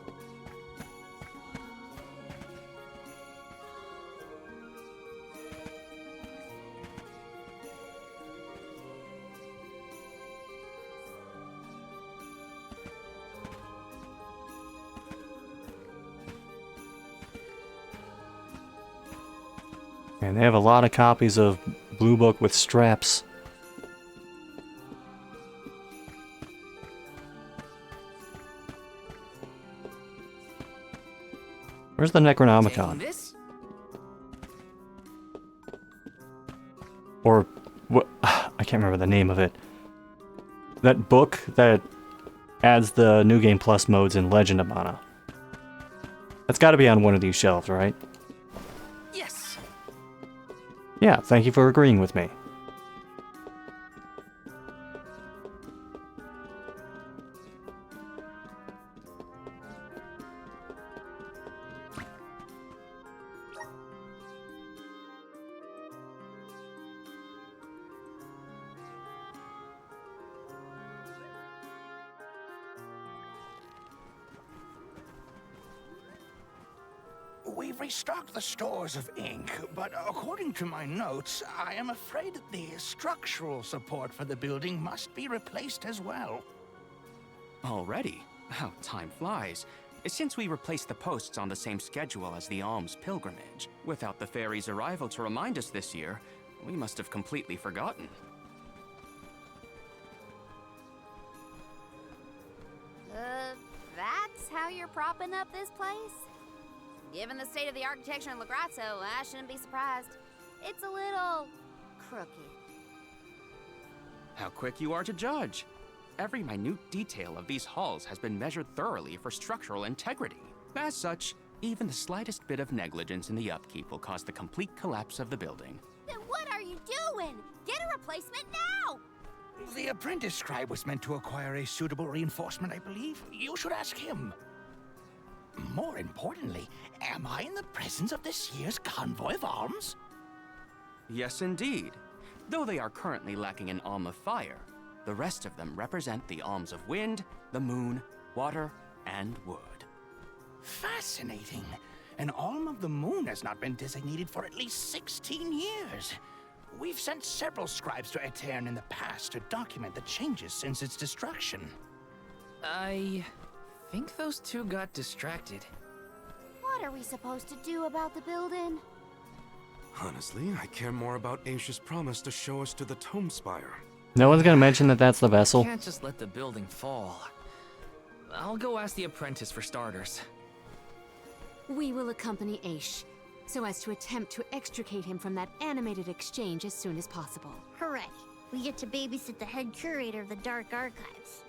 And they have a lot of copies of Blue Book with straps. Where's the Necronomicon? Or what? can't remember the name of it. That book that adds the New Game Plus modes in Legend of Mana. That's got to be on one of these shelves, right? Yes. Yeah, thank you for agreeing with me. We've restocked the stores of ink, but according to my notes, I am afraid that the structural support for the building must be replaced as well. Already? How time flies. Since we replaced the posts on the same schedule as the Alms pilgrimage, without the fairy's arrival to remind us this year, we must have completely forgotten. That's how you're propping up this place? Given the state of the architecture in Lagrazzo, I shouldn't be surprised. It's a little crooked. How quick you are to judge. Every minute detail of these halls has been measured thoroughly for structural integrity. As such, even the slightest bit of negligence in the upkeep will cause the complete collapse of the building. Then what are you doing? Get a replacement now! The apprentice scribe was meant to acquire a suitable reinforcement, I believe. You should ask him. More importantly, am I in the presence of this year's Convoy of Alms? Yes, indeed. Though they are currently lacking an Alm of Fire, the rest of them represent the Alms of Wind, the Moon, Water, and Wood. Fascinating. An Alm of the Moon has not been designated for at least 16 years. We've sent several scribes to Aetern in the past to document the changes since its destruction. I think those two got distracted. What are we supposed to do about the building? Honestly, I care more about Ancia's promise to show us to the Tome Spire. No one's gonna mention that that's the vessel. Can't just let the building fall. I'll go ask the apprentice for starters. We will accompany Aish, so as to attempt to extricate him from that animated exchange as soon as possible. Hooray! We get to babysit the head curator of the Dark Archives.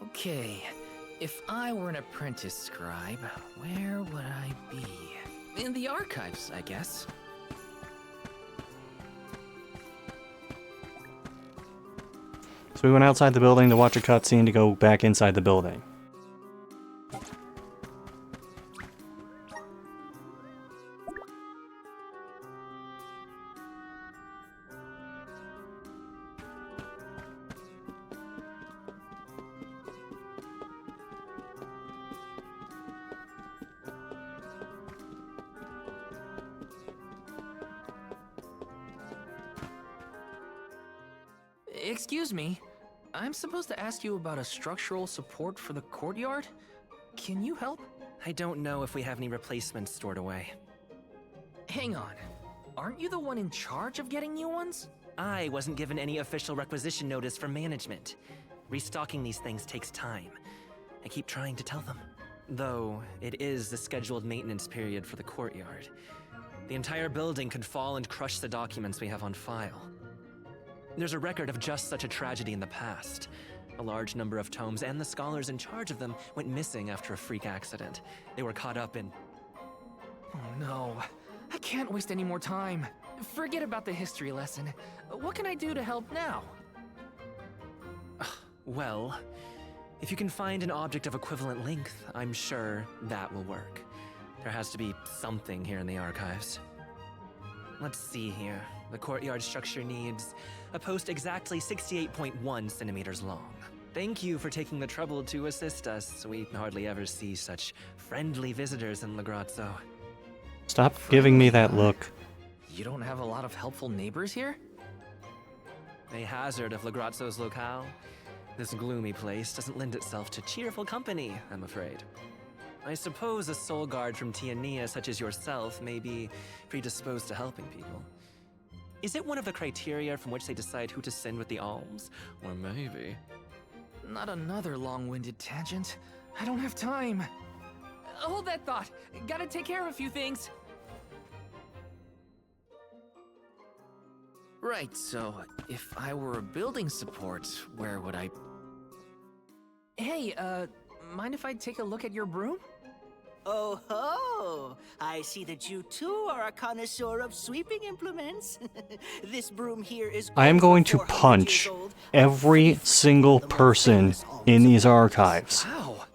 Okay, if I were an apprentice scribe, where would I be? In the archives, I guess. So we went outside the building to watch a cutscene to go back inside the building. Excuse me, I'm supposed to ask you about a structural support for the courtyard? Can you help? I don't know if we have any replacements stored away. Hang on, aren't you the one in charge of getting new ones? I wasn't given any official requisition notice from management. Restocking these things takes time. I keep trying to tell them. Though, it is the scheduled maintenance period for the courtyard. The entire building could fall and crush the documents we have on file. There's a record of just such a tragedy in the past. A large number of tomes and the scholars in charge of them went missing after a freak accident. They were caught up in... Oh no, I can't waste any more time. Forget about the history lesson. What can I do to help now? Well, if you can find an object of equivalent length, I'm sure that will work. There has to be something here in the archives. Let's see here. The courtyard structure needs a post exactly 68.1 centimeters long. Thank you for taking the trouble to assist us. We hardly ever see such friendly visitors in Lagrazzo. Stop giving me that look. You don't have a lot of helpful neighbors here? A hazard of Lagrazzo's locale. This gloomy place doesn't lend itself to cheerful company, I'm afraid. I suppose a soul guard from Tiania such as yourself may be predisposed to helping people. Is it one of the criteria from which they decide who to send with the alms? Or maybe... Not another long-winded tangent. I don't have time. Hold that thought. Gotta take care of a few things. Right, so if I were a building support, where would I... Hey, mind if I take a look at your broom? Oh ho! I see that you too are a connoisseur of sweeping implements. This broom here is. I am going to punch every single person in these archives. Wow!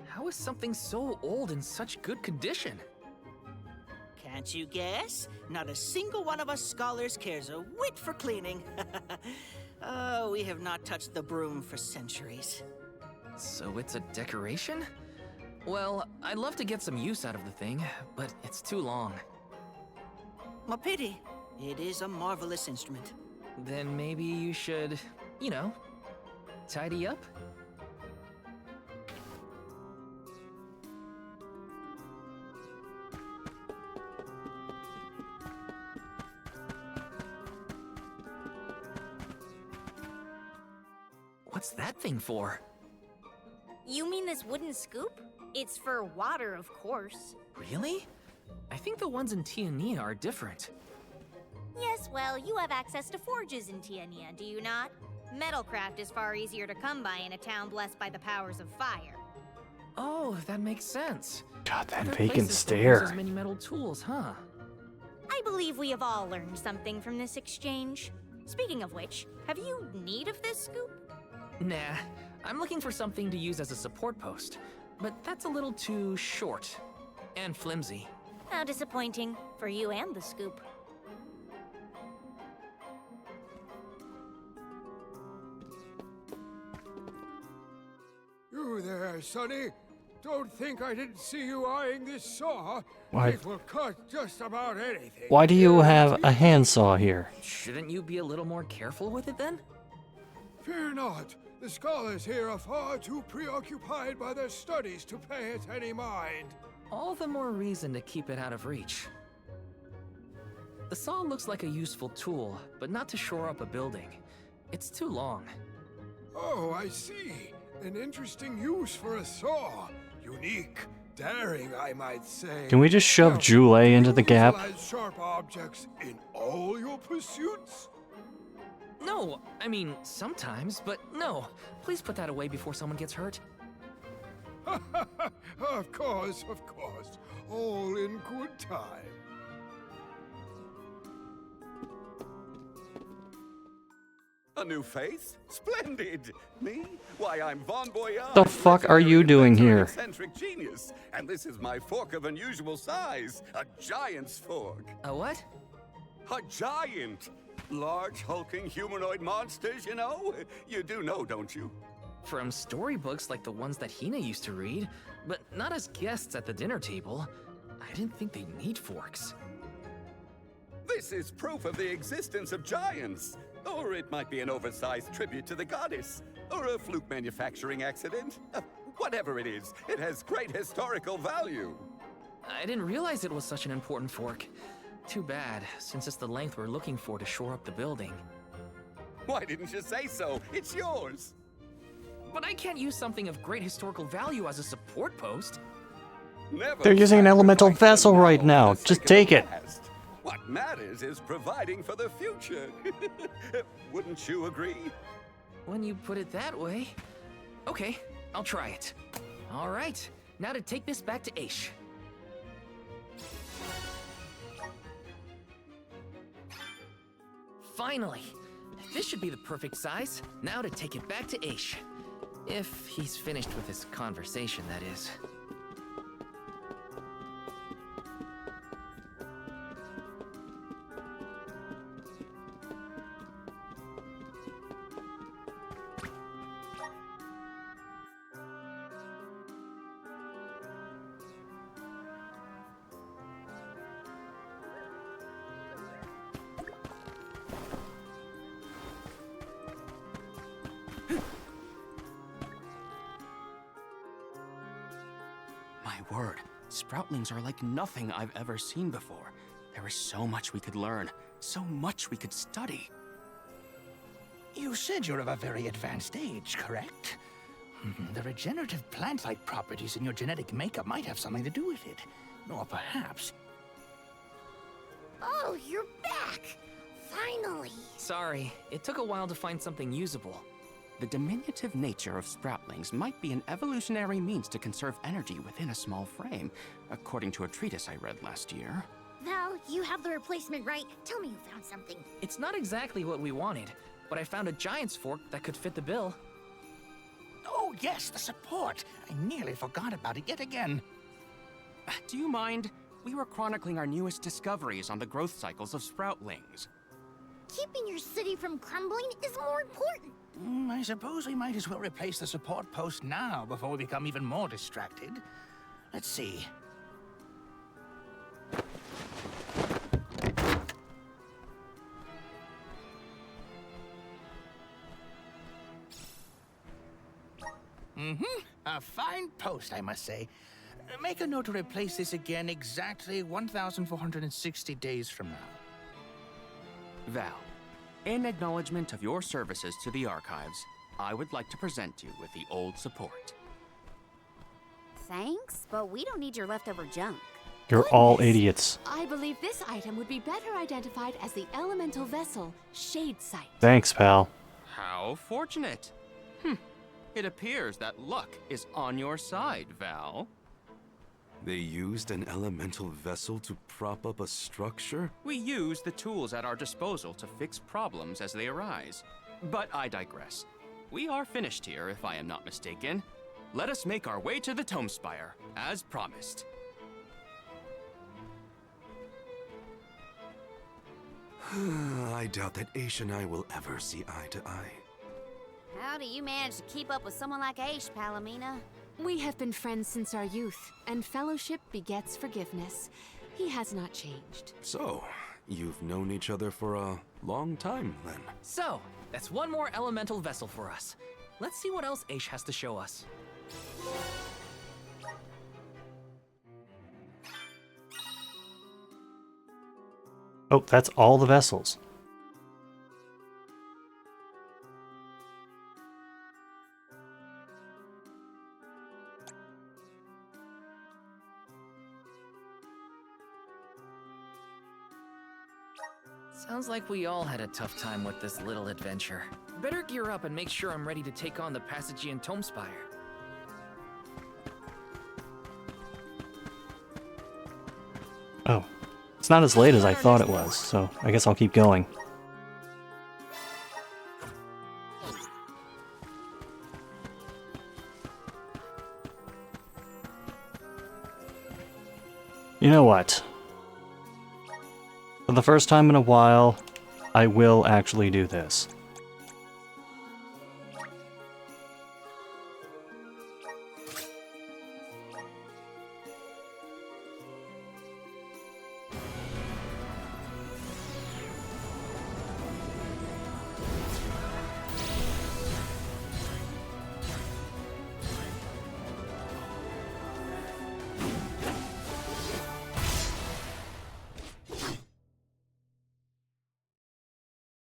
How is something so old in such good condition? Can't you guess? Not a single one of us scholars cares a whit for cleaning. Oh, we have not touched the broom for centuries. So it's a decoration? Well, I'd love to get some use out of the thing, but it's too long. A pity. It is a marvelous instrument. Then maybe you should, you know, tidy up? What's that thing for? You mean this wooden scoop? It's for water, of course. Really? I think the ones in Tiania are different. Yes, well, you have access to forges in Tiania, do you not? Metalcraft is far easier to come by in a town blessed by the powers of fire. Oh, that makes sense. God, that Other vacant places don't use stare. as many metal tools, huh? I believe we have all learned something from this exchange. Speaking of which, have you need of this scoop? Nah, I'm looking for something to use as a support post, but that's a little too short and flimsy. How disappointing for you and the scoop. You there, Sonny? Don't think I didn't see you eyeing this saw. Why- It will cut just about anything. Why do you have a handsaw here? Shouldn't you be a little more careful with it then? Fear not. The scholars here are far too preoccupied by their studies to pay it any mind. All the more reason to keep it out of reach. The saw looks like a useful tool, but not to shore up a building. It's too long. Oh, I see. An interesting use for a saw. Unique, daring, I might say. Can we just shove Now, Jule into do the you gap? utilize sharp objects in all your pursuits? No, I mean, sometimes, but no. Please put that away before someone gets hurt. Of course, of course. All in good time. A new face? Splendid! Me? Why, I'm Von Boyard. The fuck are you doing here? Eccentric genius. And this is my fork of unusual size. A giant's fork. A what? A giant! Large, hulking humanoid monsters, you know? You do know, don't you? From storybooks like the ones that Hina used to read, but not as guests at the dinner table. I didn't think they need forks. This is proof of the existence of giants. Or it might be an oversized tribute to the goddess. Or a fluke manufacturing accident. Whatever it is, it has great historical value. I didn't realize it was such an important fork. Too bad, since it's the length we're looking for to shore up the building. Why didn't you say so? It's yours. But I can't use something of great historical value as a support post. Never They're using an elemental vessel right now. Just take it. What matters is providing for the future. Wouldn't you agree? When you put it that way. Okay, I'll try it. All right, now to take this back to Aish. Finally! This should be the perfect size. Now to take it back to Aish. If he's finished with his conversation, that is. My word, Sproutlings are like nothing I've ever seen before. There is so much we could learn, so much we could study. You said you're of a very advanced age, correct? The regenerative plant-like properties in your genetic makeup might have something to do with it. Or perhaps... Oh, you're back! Finally! Sorry, it took a while to find something usable. The diminutive nature of sproutlings might be an evolutionary means to conserve energy within a small frame, according to a treatise I read last year. Val, you have the replacement, right? Tell me you found something. It's not exactly what we wanted, but I found a giant's fork that could fit the bill. Oh, yes, the support. I nearly forgot about it yet again. Do you mind? We were chronicling our newest discoveries on the growth cycles of sproutlings. Keeping your city from crumbling is more important. I suppose we might as well replace the support post now before we become even more distracted. Let's see. A fine post, I must say. Make a note to replace this again exactly 1,460 days from now. Val, in acknowledgement of your services to the archives, I would like to present you with the old support. Thanks, but we don't need your leftover junk. You're all idiots. I believe this item would be better identified as the elemental vessel, Shade Sight. Thanks, pal. How fortunate. It appears that luck is on your side, Val. They used an elemental vessel to prop up a structure? We use the tools at our disposal to fix problems as they arise. But I digress. We are finished here, if I am not mistaken. Let us make our way to the Tome Spire, as promised. I doubt that Aish and I will ever see eye to eye. How do you manage to keep up with someone like Aish, Palomina? We have been friends since our youth, and fellowship begets forgiveness. He has not changed. So, you've known each other for a long time, then? So, that's one more elemental vessel for us. Let's see what else Aish has to show us. Oh, that's all the vessels. Sounds like we all had a tough time with this little adventure. Better gear up and make sure I'm ready to take on the Passagean Tome Spire. Oh, it's not as late as I thought it was, so I guess I'll keep going. You know what? For the first time in a while, I will actually do this.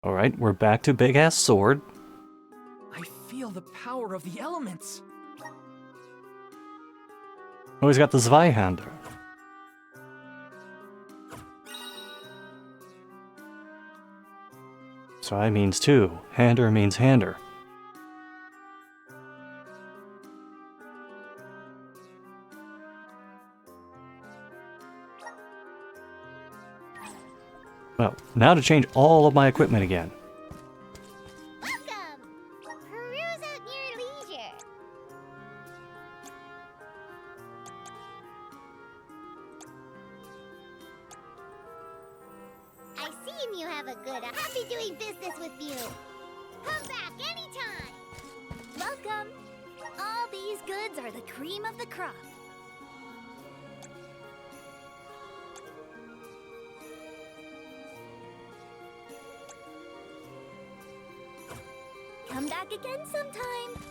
Alright, we're back to Big Ass Sword. I feel the power of the elements. Oh, he's got the Zweihander. Zwei means two, Hander means hander. Well, now to change all of my equipment again. Welcome! Peruse at your leisure. I see you have a good happy doing business with you. Come back anytime. Welcome. All these goods are the cream of the crop. Come back again sometime.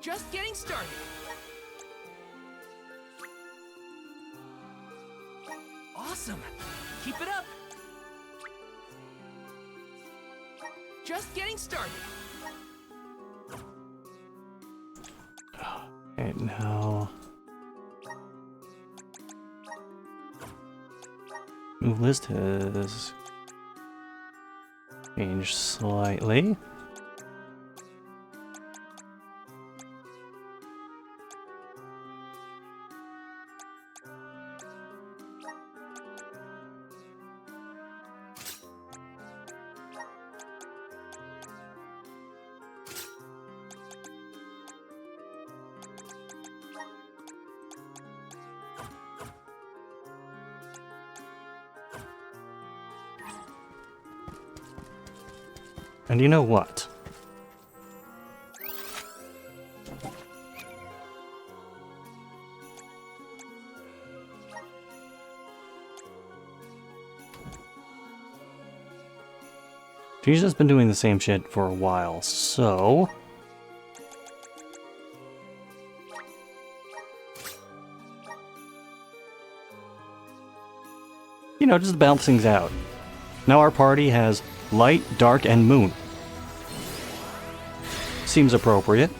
Just getting started. Awesome. Keep it up. Just getting started. And now move list has changed slightly. And you know what? She's just been doing the same shit for a while, so... you know, just to balance things out. Now our party has light, dark, and moon. Seems appropriate.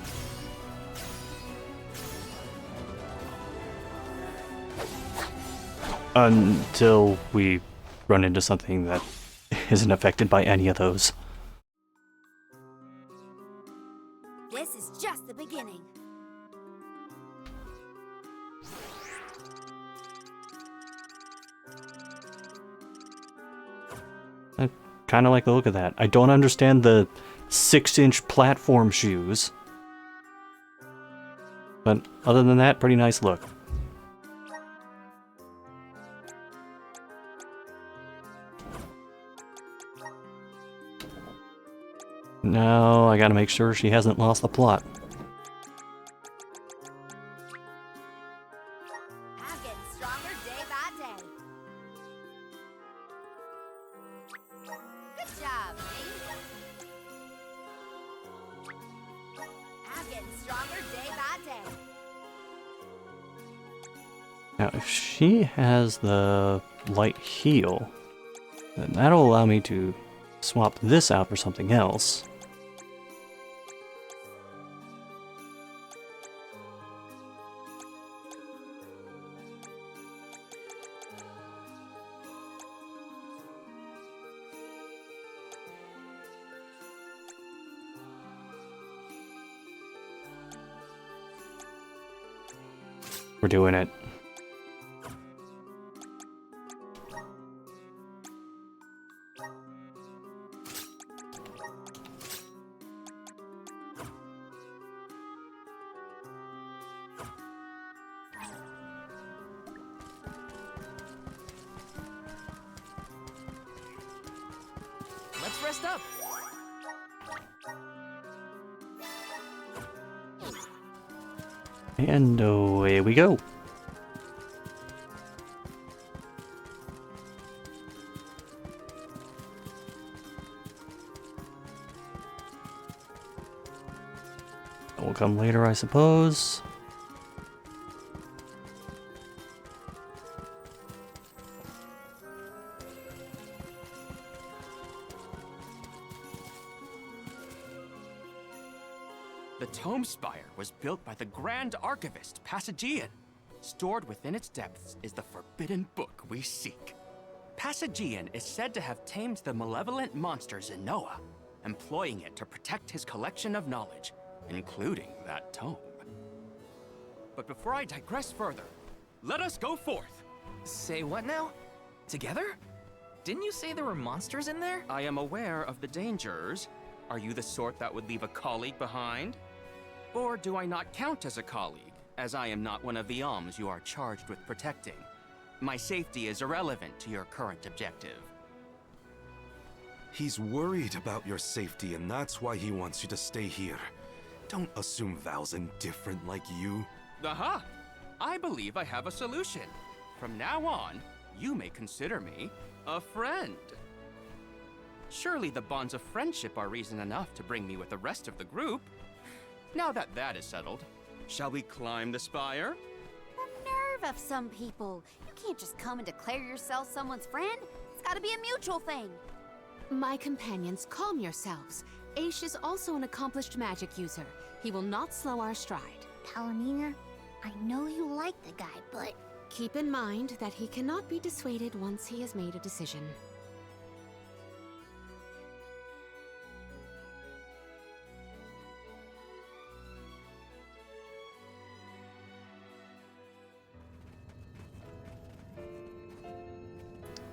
Until we run into something that isn't affected by any of those. This is just the beginning. I kind of like the look of that. I don't understand the 6-inch platform shoes. But other than that, pretty nice look. Now I gotta make sure she hasn't lost the plot. I'm getting stronger day by day. Good job, me. I'm getting stronger day by day. Now, if she has the light heal, then that'll allow me to swap this out for something else. We're doing it. Let's rest up. And away we go. Will come later, I suppose. The Tome Spire was built by the Grand Archivist, Passagian. Stored within its depths is the forbidden book we seek. Passagian is said to have tamed the malevolent monster Zenoa, employing it to protect his collection of knowledge, including that tome. But before I digress further, let us go forth. Say what now? Together? Didn't you say there were monsters in there? I am aware of the dangers. Are you the sort that would leave a colleague behind? Or do I not count as a colleague, as I am not one of the alms you are charged with protecting? My safety is irrelevant to your current objective. He's worried about your safety, and that's why he wants you to stay here. Don't assume Val's indifferent like you. Aha! I believe I have a solution. From now on, you may consider me a friend. Surely the bonds of friendship are reason enough to bring me with the rest of the group. Now that that is settled, shall we climb the spire? The nerve of some people. You can't just come and declare yourself someone's friend. It's gotta be a mutual thing. My companions, calm yourselves. Aish is also an accomplished magic user. He will not slow our stride. Palomina, I know you like the guy, but Keep in mind that he cannot be dissuaded once he has made a decision.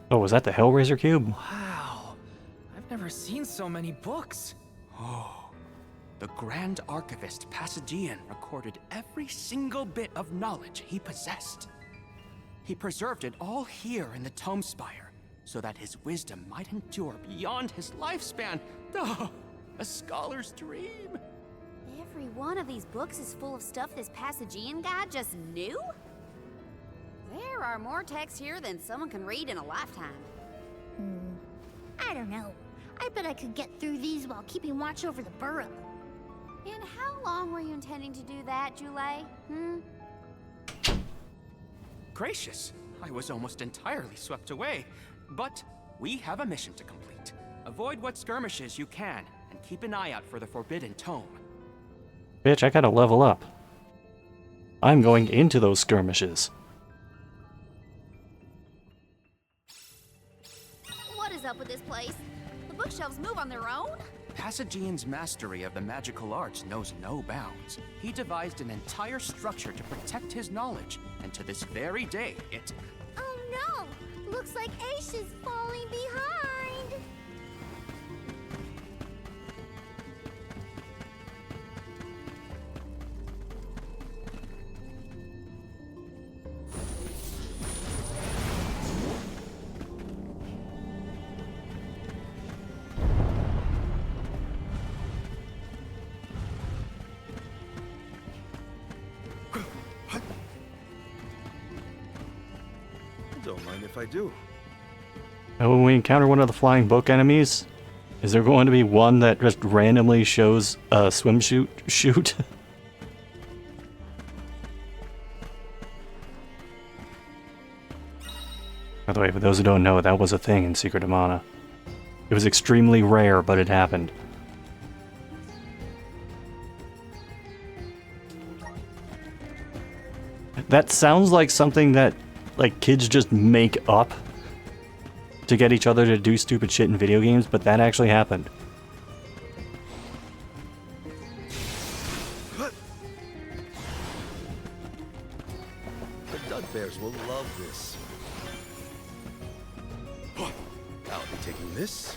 Oh, was that the Hellraiser cube? Wow. I've never seen so many books. Oh, the Grand Archivist Passagian recorded every single bit of knowledge he possessed. He preserved it all here in the Tome Spire, so that his wisdom might endure beyond his lifespan. Oh, a scholar's dream. Every one of these books is full of stuff this Passagian guy just knew? There are more texts here than someone can read in a lifetime. I don't know. I bet I could get through these while keeping watch over the burrow. And how long were you intending to do that, Jule? Gracious, I was almost entirely swept away. But we have a mission to complete. Avoid what skirmishes you can, and keep an eye out for the Forbidden Tome. Bitch, I gotta level up. I'm going into those skirmishes. What is up with this place? The bookshelves move on their own? Passagian's mastery of the magical arts knows no bounds. He devised an entire structure to protect his knowledge, and to this very day, it... Oh no! Looks like Ace is falling behind! Don't mind if I do. And when we encounter one of the flying book enemies, is there going to be one that just randomly shows a swimsuit shoot? By the way, for those who don't know, that was a thing in Secret of Mana. It was extremely rare, but it happened. That sounds like something that, like, kids just make up to get each other to do stupid shit in video games, but that actually happened. The Dug Bears will love this. I'll be taking this.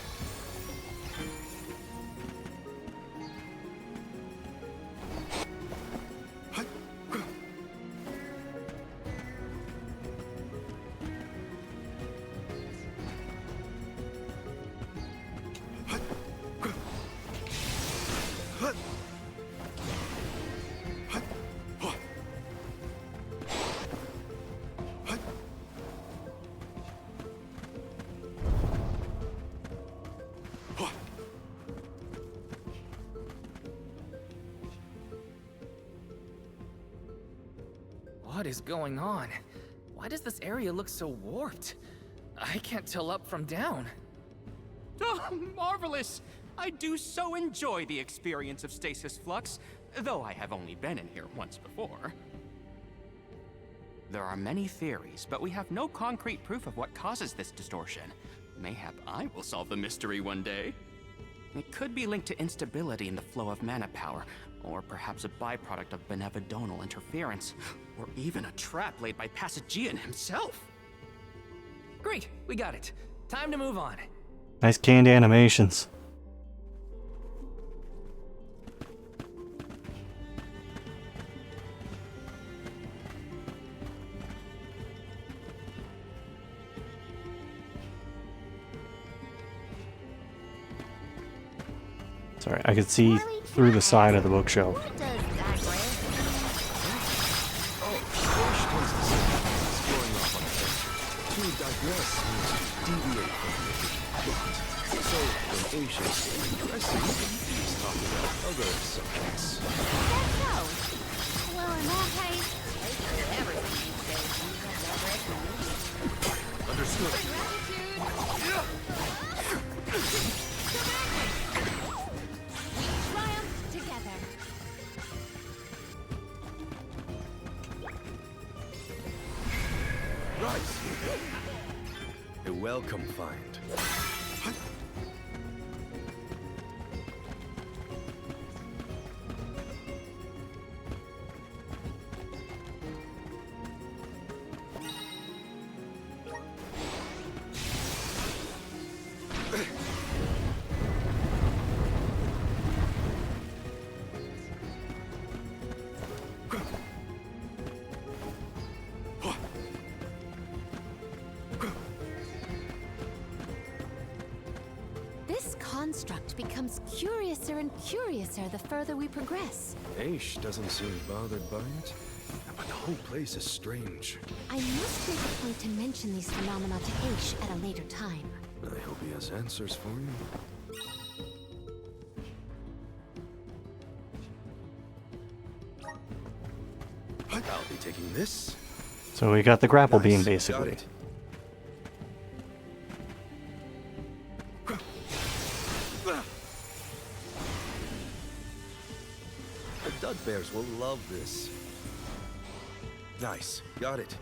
What is going on? Why does this area look so warped? I can't tell up from down. Oh, marvelous! I do so enjoy the experience of stasis flux, though I have only been in here once before. There are many theories, but we have no concrete proof of what causes this distortion. Mayhap I will solve the mystery one day. It could be linked to instability in the flow of mana power, or perhaps a byproduct of benevodonal interference, or even a trap laid by Passagian himself. Great, we got it. Time to move on. Nice canned animations. Sorry, I could see through the side of the bookshelf. To digress means to deviate from the plot. So, when Asia is digressing, he's talking about other subjects. That's so. Well, in that case, Ace does everything these days. Understood. Triumph together. welcome find. This construct becomes curiouser and curiouser the further we progress. Aish doesn't seem bothered by it, but the whole place is strange. I must make a point to mention these phenomena to Aish at a later time. I hope he has answers for you. I'll be taking this. So we got the grapple beam, Got basically. it. The dud bears will love this. Nice. Got it.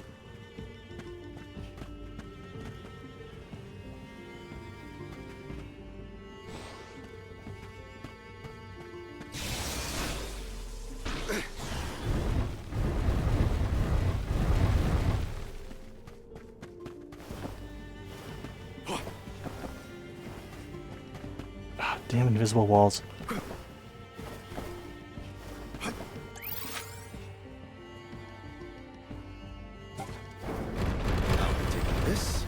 Ah, damn invisible walls. I'll be taking this.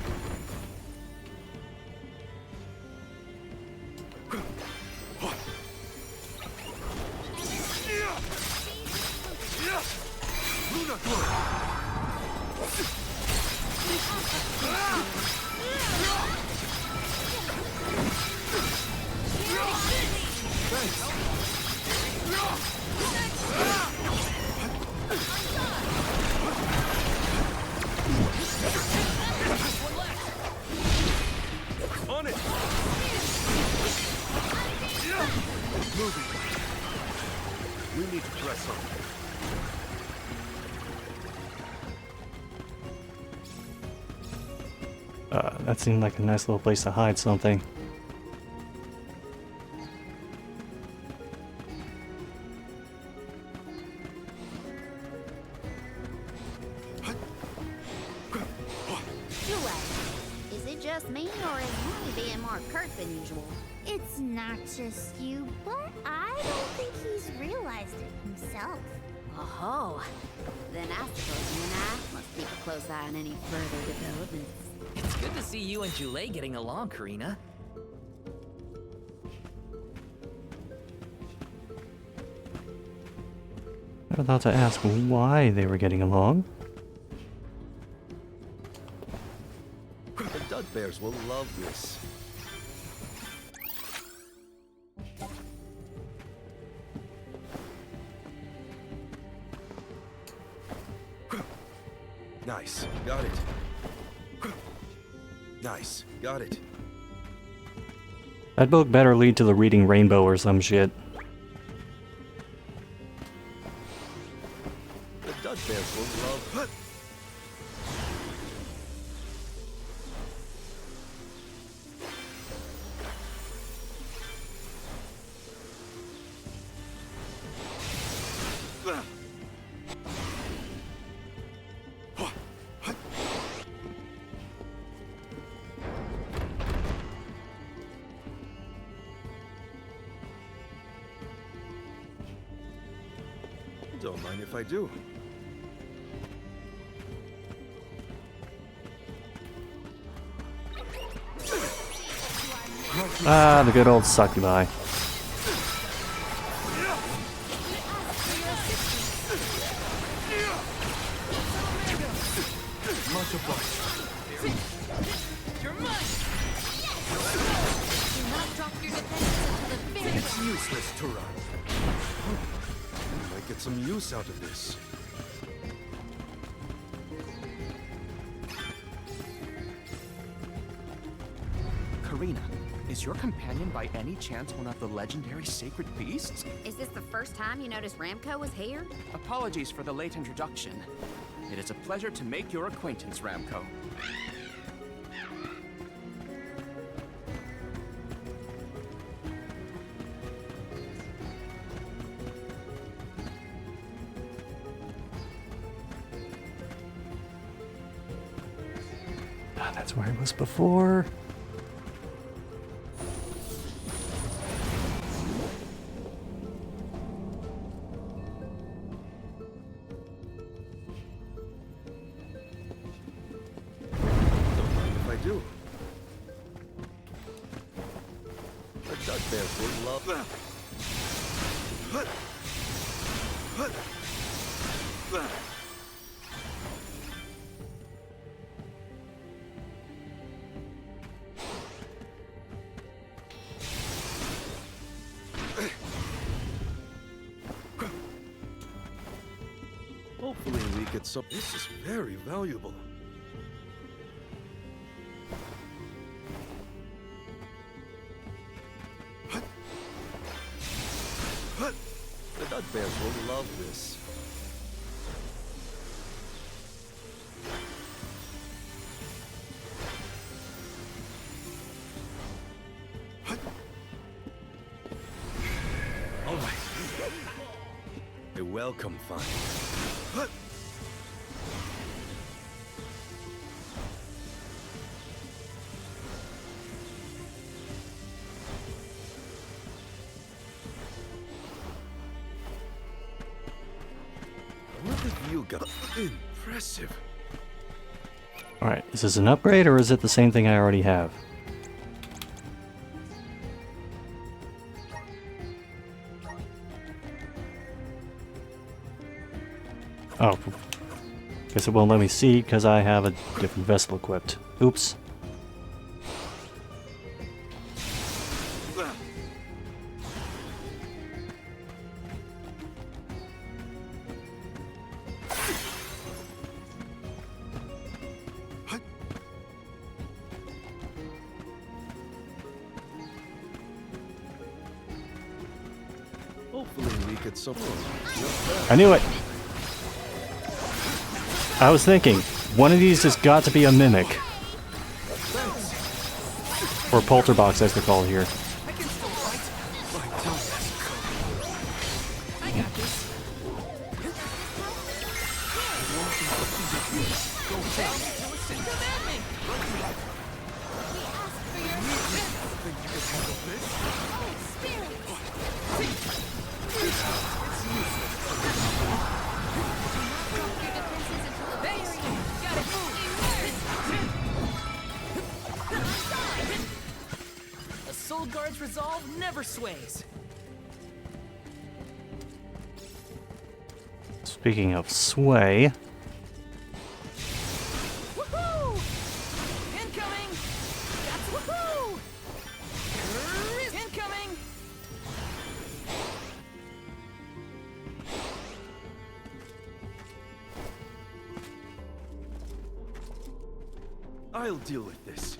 On it! Moving. We need to press on. That seemed like a nice little place to hide something. Is it just me, or is he being more curt than usual? It's not just you, but I don't think he's realized it himself. Oh, then I suppose you and I must keep a close eye on any further developments. It's good to see you and Jule getting along, Karina. I thought to ask why they were getting along. The dud bears will love this. Nice. Got it. Nice. Got it. That book better lead to the reading rainbow or some shit. The dud bears will love. Don't mind if I do. Ah, the good old succubi. Much obliged. You're mine! Do not drop your defenses until the very It's useless to run. Might get some use out of this. Karina, is your companion by any chance one of the legendary sacred beasts? Is this the first time you noticed Ramco was here? Apologies for the late introduction. It is a pleasure to make your acquaintance, Ramco. That's where I was before. If I do, the bugbears will love. Hopefully we get some. This is very valuable. The bugbears will love this. All right. A welcome find. What have you got? Impressive. Alright, is this an upgrade or is it the same thing I already have? Oh. Guess it won't let me see because I have a different vessel equipped. Oops. Hopefully we get some. I knew it! I was thinking, one of these has got to be a mimic. Or polterbox as they're called here. A Soul Guard's resolve never sways. Speaking of sway, Woohoo! Incoming! That's woohoo! Incoming! I'll deal with this.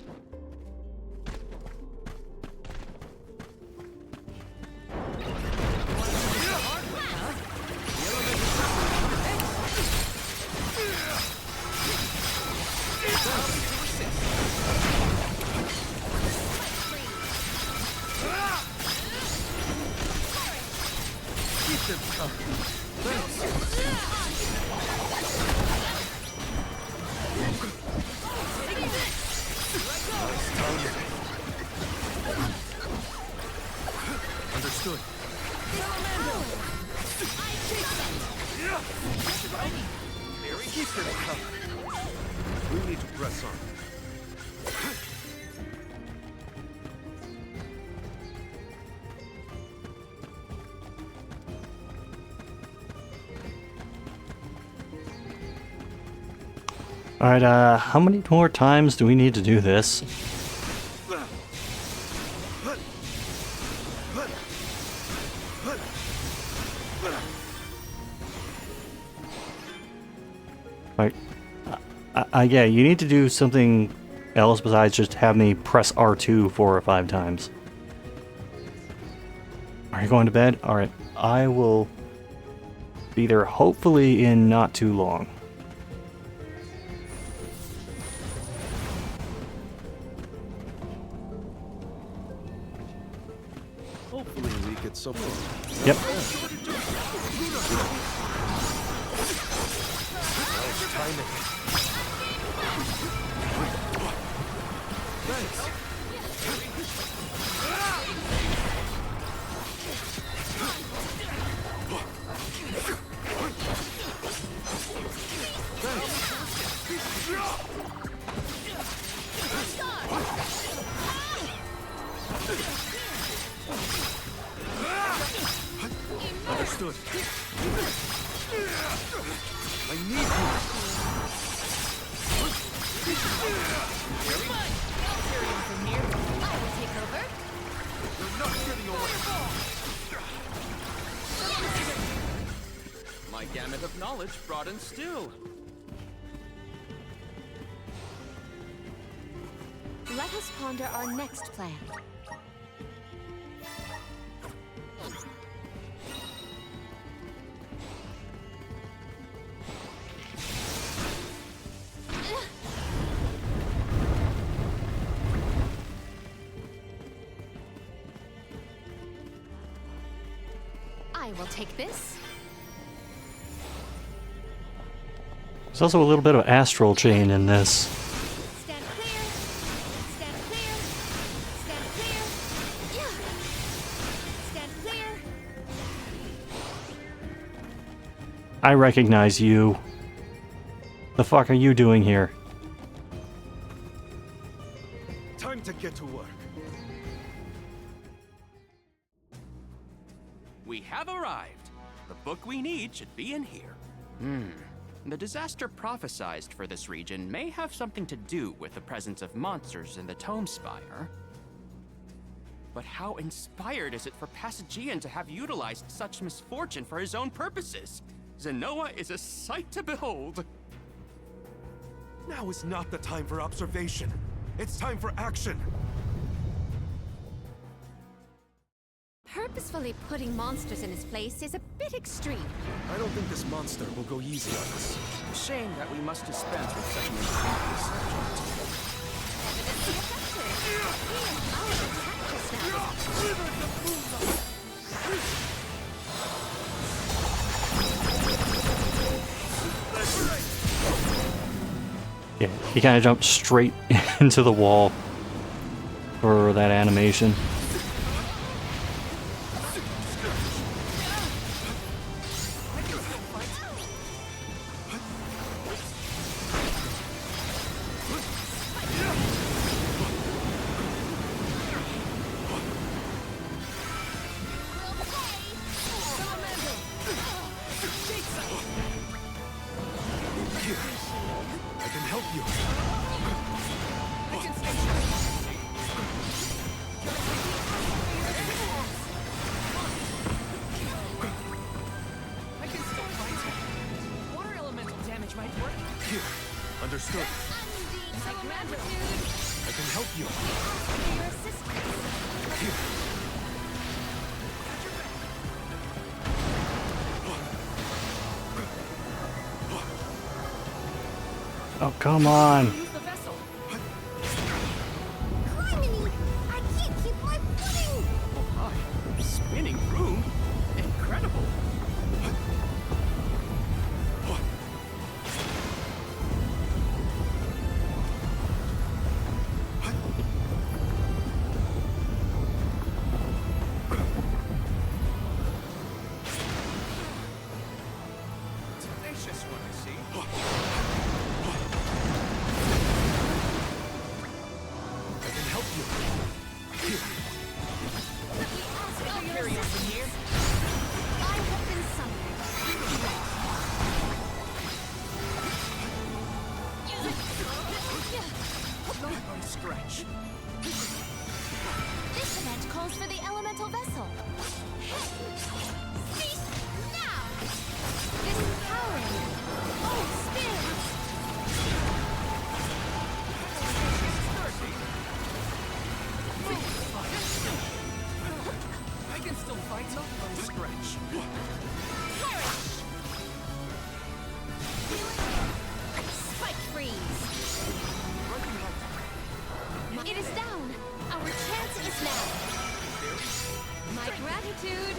Keep them coming. Understood. Keep them coming. We need to press on. alright, how many more times do we need to do this? Like, yeah, you need to do something else besides just have me press R2 4 or 5 times. Are you going to bed? Alright, I will be there hopefully in not too long. Hopefully we get some. Yep. Understood. I need you. From here, I will take over. You're not getting away. My gamut of knowledge broadens still. Let us ponder our next plan. I will take this. There's also a little bit of astral chain in this. Stand clear. Stand clear. Stand clear. Yeah. Stand clear. I recognize you. The fuck are you doing here? Time to get to work. We have arrived. The book we need should be in here. The disaster prophesized for this region may have something to do with the presence of monsters in the Tome Spire. But how inspired is it for Passagian to have utilized such misfortune for his own purposes? Zenoa is a sight to behold. Now is not the time for observation. It's time for action. Purposefully putting monsters in his place is a bit extreme. I don't think this monster will go easy on us. Shame that we must dispense with such an important subject. Evidently effective. He is our Yeah, he kind of jumped straight into the wall for that animation. I can help you. I can still fight. Water elemental damage might work. Here. Understood. My gratitude. I can help you. For your assistance. Here. Oh, come on. Use the vessel. Criminy! I can't keep my footing! Oh my, spinning room? Incredible. Tenacious one, I see. I can help you. Here. I have been summoned. One scratch. This event calls for the elemental vessel. Cease now! Disempowering all spirits. I can still fight. One scratch. Spike freeze. It is down. Our chance is now. My gratitude.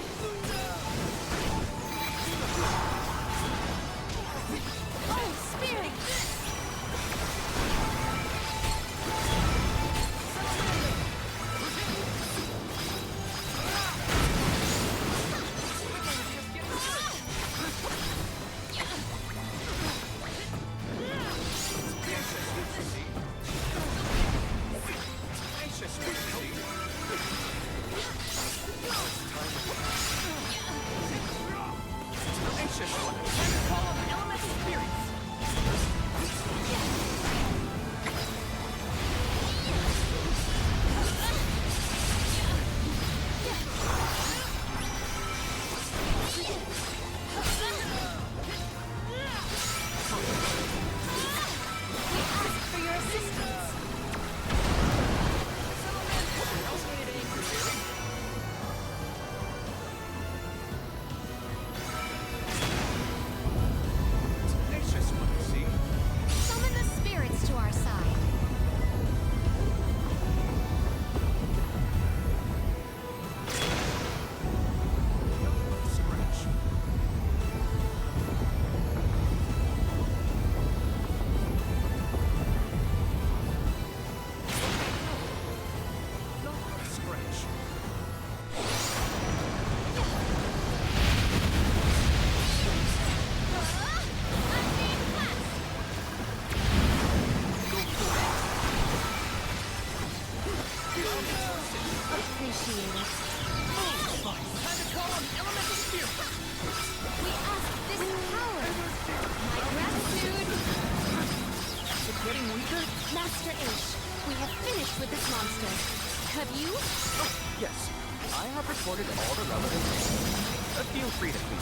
Yes, I have recorded all the relevant things. Feel free to tweet.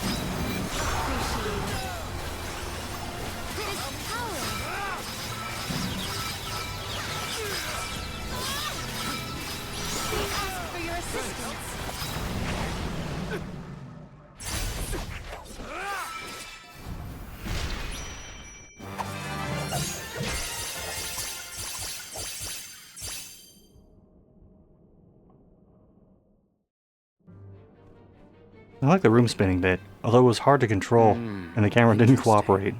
Appreciate it. This power. We ask for your assistance. I like the room spinning bit, although it was hard to control, and the camera didn't cooperate.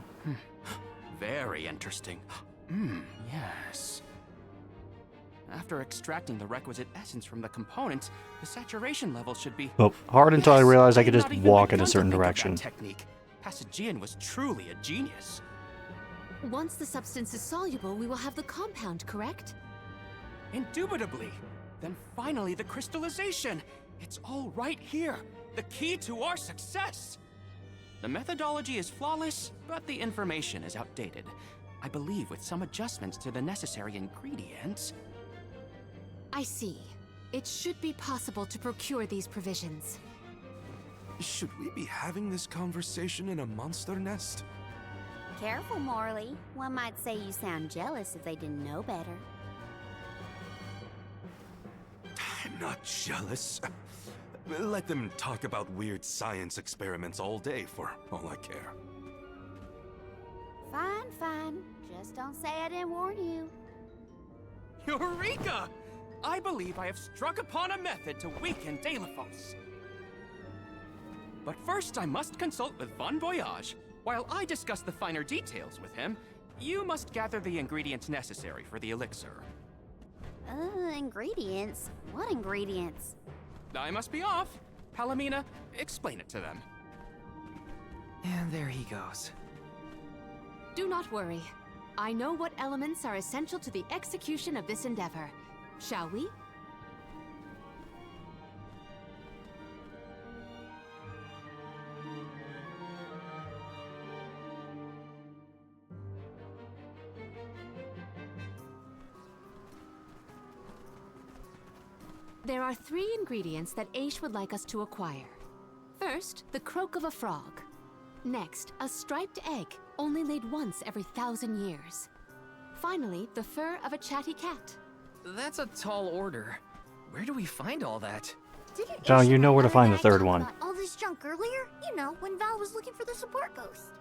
Very interesting. Yes. After extracting the requisite essence from the components, the saturation level should be... Well, hard until I realized I could just Not even walk in a begun to certain think of that direction. Technique. Passagian was truly a genius. Once the substance is soluble, we will have the compound, correct? Indubitably. Then finally the crystallization. It's all right here. The key to our success. The methodology is flawless, but the information is outdated. I believe with some adjustments to the necessary ingredients... I see. It should be possible to procure these provisions. Should we be having this conversation in a monster nest? Careful, Morley. One might say you sound jealous if they didn't know better. I'm not jealous. Let them talk about weird science experiments all day for all I care. Fine, fine. Just don't say I didn't warn you. Eureka! I believe I have struck upon a method to weaken Deilephos. But first I must consult with Bon Voyage. While I discuss the finer details with him, you must gather the ingredients necessary for the elixir. Ingredients? What ingredients? I must be off. Palomina, explain it to them. And there he goes. Do not worry. I know what elements are essential to the execution of this endeavor. Shall we? There are 3 ingredients that Aish would like us to acquire. First, the croak of a frog. Next, a striped egg, only laid once every 1,000 years. Finally, the fur of a chatty cat. That's a tall order. Where do we find all that? Didn't Now Ace you know where to and find the I third talk one. about all this junk earlier? You know, when Val was looking for the support ghost.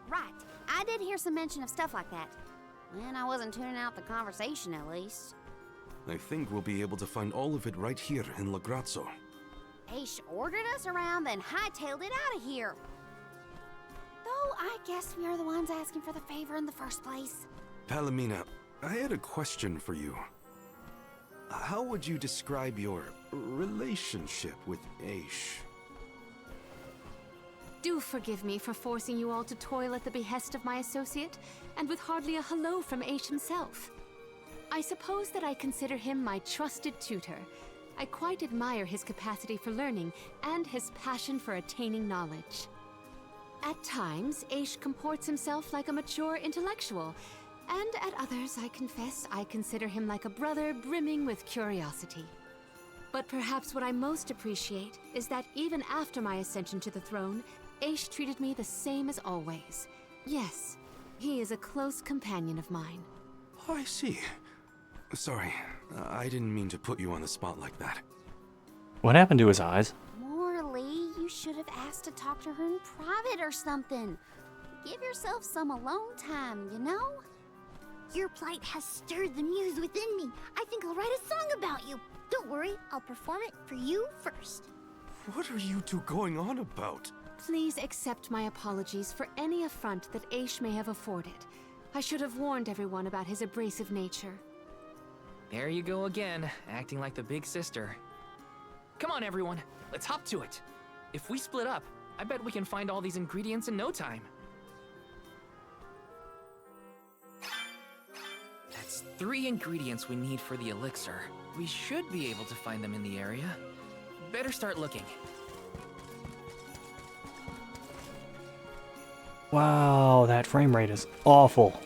Right. I did hear some mention of stuff like that. And I wasn't tuning out the conversation, at least. I think we'll be able to find all of it right here in Lagrazzo. Aish ordered us around, then hightailed it out of here. Though I guess we are the ones asking for the favor in the first place. Palomina, I had a question for you. How would you describe your relationship with Aish? Do forgive me for forcing you all to toil at the behest of my associate, and with hardly a hello from Aish himself. I suppose that I consider him my trusted tutor. I quite admire his capacity for learning and his passion for attaining knowledge. At times, Aish comports himself like a mature intellectual, and at others, I confess, I consider him like a brother brimming with curiosity. But perhaps what I most appreciate is that even after my ascension to the throne, Aish treated me the same as always. Yes, he is a close companion of mine. Oh, I see. Sorry, I didn't mean to put you on the spot like that. What happened to his eyes? Morley, you should have asked to talk to her in private or something. Give yourself some alone time, you know? Your plight has stirred the muse within me. I think I'll write a song about you. Don't worry, I'll perform it for you first. What are you two going on about? Please accept my apologies for any affront that Aish may have afforded. I should have warned everyone about his abrasive nature. There you go again, acting like the big sister. Come on, everyone, let's hop to it. If we split up, I bet we can find all these ingredients in no time. That's 3 ingredients we need for the elixir. We should be able to find them in the area. Better start looking. Wow, that frame rate is awful.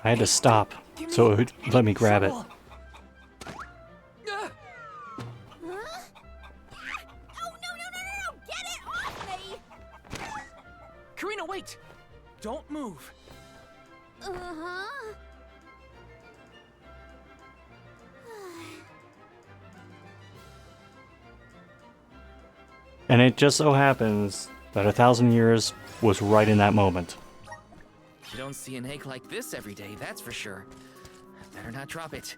I had to stop so it would let me grab it. Huh? Oh, no! Get it off me! Karina, wait! Don't move. Uh-huh. And it just so happens that 1,000 years was right in that moment. You don't see an egg like this every day, that's for sure. Better not drop it.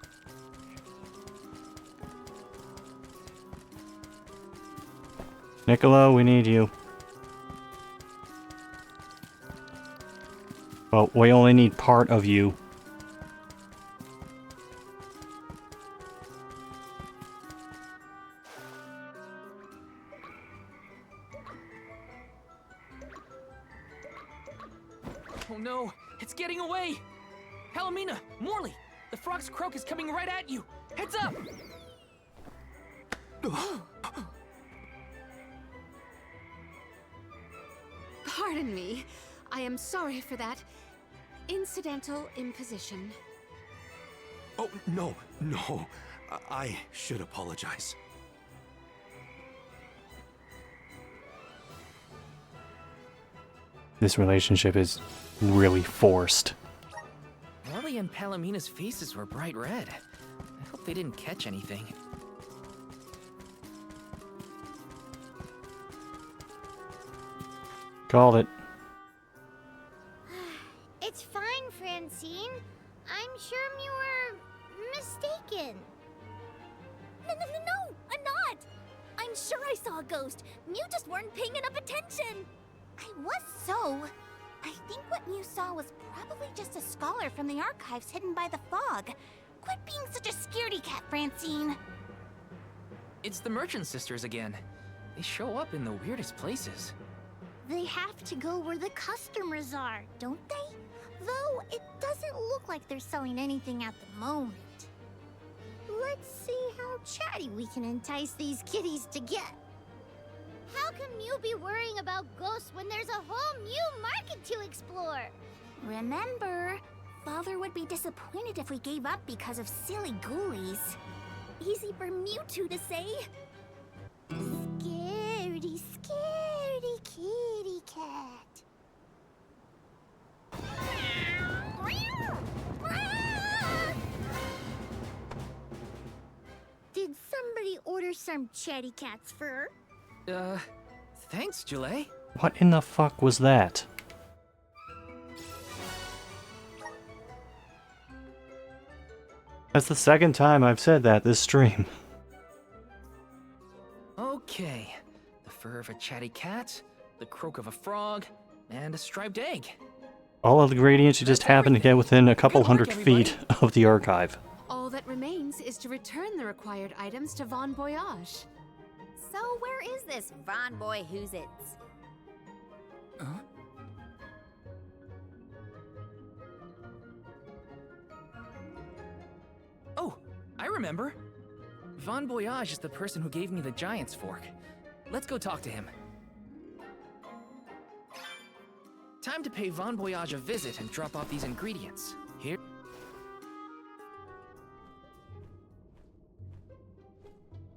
Niccolo, we need you. Well, we only need part of you. Oh no, it's getting away! Palomina, Morley, the frog's croak is coming right at you! Heads up! Pardon me. I am sorry for that incidental imposition. Oh, no. I should apologize. This relationship is really forced. Morley and Palomina's faces were bright red. I hope they didn't catch anything. Called it. It's fine, Francine. I'm sure you were mistaken. No, I'm not. I'm sure I saw a ghost. You just weren't paying enough attention. I was so. I think what you saw was probably just a scholar from the archives hidden by the fog. Quit being such a scaredy cat, Francine. It's the Merchant Sisters again. They show up in the weirdest places. They have to go where the customers are, don't they? Though it doesn't look like they're selling anything at the moment. Let's see how chatty we can entice these kitties to get. How can you be worrying about ghosts when there's a whole new market to explore? Remember, Father would be disappointed if we gave up because of silly ghoulies. Easy for Mewtwo to say. Scaredy kitty cat. Did somebody order some chatty cat's fur? Thanks, Julie. What in the fuck was that? That's the second time I've said that this stream. Okay. The fur of a chatty cat, the croak of a frog, and a striped egg. All of the gradients you just happen to get within a couple hundred feet of the archive. All that remains is to return the required items to Von Voyage. So where is this Von Boy Who's-Its? Huh? Oh, I remember. Von Voyage is the person who gave me the Giant's Fork. Let's go talk to him. Time to pay Von Voyage a visit and drop off these ingredients. Here.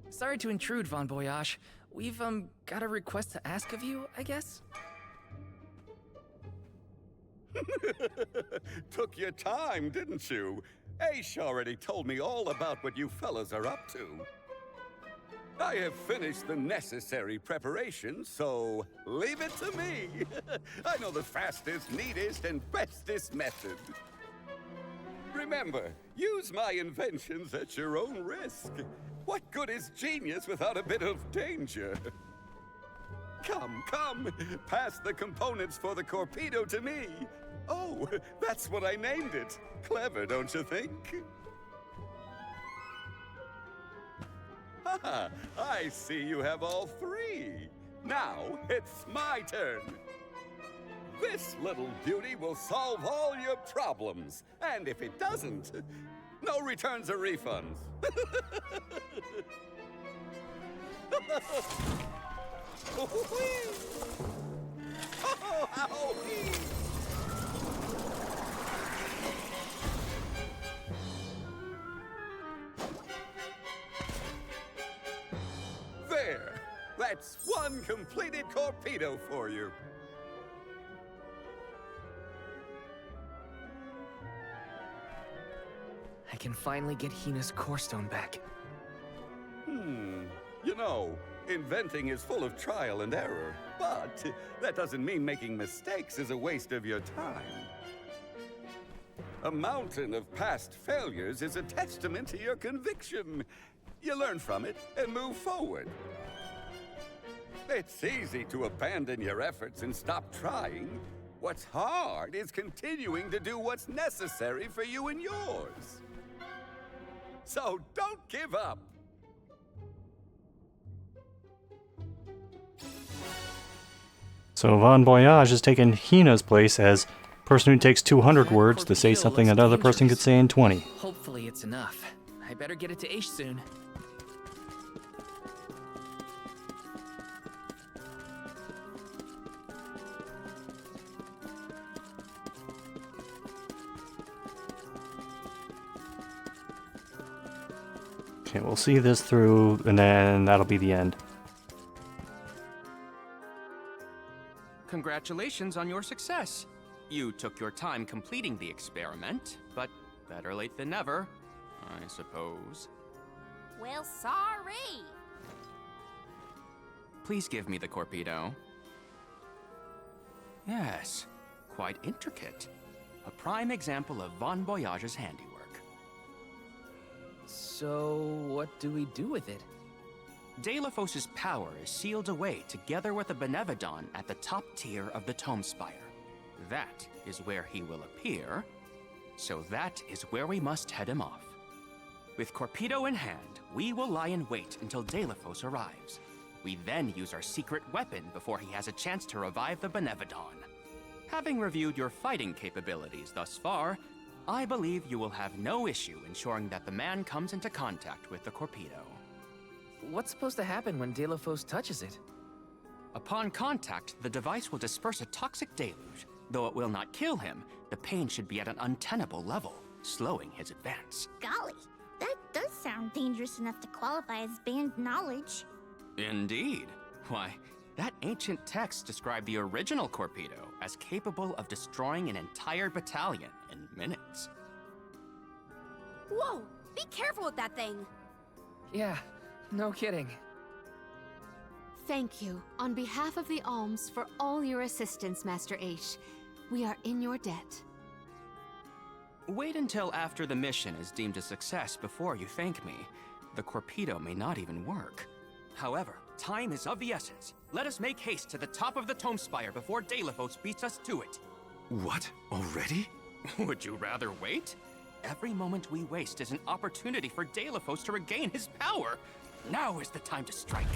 Sorry to intrude, Von Voyage. We've, got a request to ask of you, I guess? Took your time, didn't you? Ace already told me all about what you fellas are up to. I have finished the necessary preparation, so leave it to me. I know the fastest, neatest, and bestest method. Remember, use my inventions at your own risk. What good is genius without a bit of danger? Come, pass the components for the torpedo to me. Oh, that's what I named it. Clever, don't you think? Haha, I see you have all three. Now, it's my turn. This little beauty will solve all your problems. And if it doesn't, no returns or refunds. That's one completed torpedo for you. I can finally get Hina's core stone back. You know, inventing is full of trial and error, but that doesn't mean making mistakes is a waste of your time. A mountain of past failures is a testament to your conviction. You learn from it and move forward. It's easy to abandon your efforts and stop trying. What's hard is continuing to do what's necessary for you and yours. So don't give up. So Von Voyage has taken Hina's place as person who takes 200 words to say something another person could say in 20. Hopefully it's enough. I better get it to Aish soon. Okay, we'll see this through, and then that'll be the end. Congratulations on your success. You took your time completing the experiment, but better late than never, I suppose. Well, sorry. Please give me the torpedo. Yes, quite intricate. A prime example of Von Voyage's handiwork. So, what do we do with it? Delafos's power is sealed away together with the Benevodon at the top tier of the Tome Spire. That is where he will appear, so that is where we must head him off. With Torpedo in hand, we will lie in wait until Delafos arrives. We then use our secret weapon before he has a chance to revive the Benevodon. Having reviewed your fighting capabilities thus far, I believe you will have no issue ensuring that the man comes into contact with the Torpedo. What's supposed to happen when Delafos touches it? Upon contact, the device will disperse a toxic deluge. Though it will not kill him, the pain should be at an untenable level, slowing his advance. Golly, that does sound dangerous enough to qualify as banned knowledge. Indeed. Why, that ancient text described the original Torpedo as capable of destroying an entire battalion in minutes. Whoa! Be careful with that thing! Yeah, no kidding. Thank you, on behalf of the Alms, for all your assistance, Master Aish. We are in your debt. Wait until after the mission is deemed a success before you thank me. The Torpedo may not even work. However, time is of the essence. Let us make haste to the top of the Tome Spire before Delafos beats us to it. What? Already? Would you rather wait? Every moment we waste is an opportunity for Delafos to regain his power. Now is the time to strike.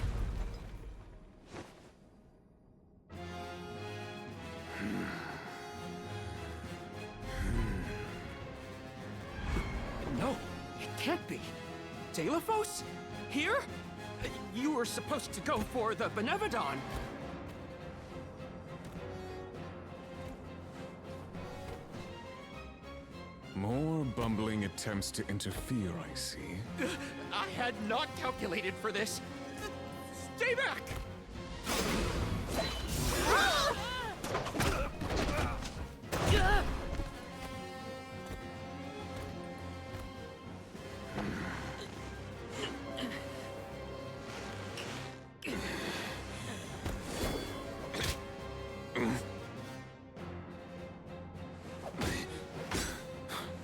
No, it can't be. Delafos? Here? You were supposed to go for the Benevodon. More bumbling attempts to interfere, I see. I had not calculated for this. Stay back!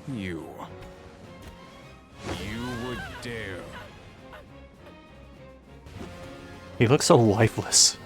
You would dare. He looks so lifeless.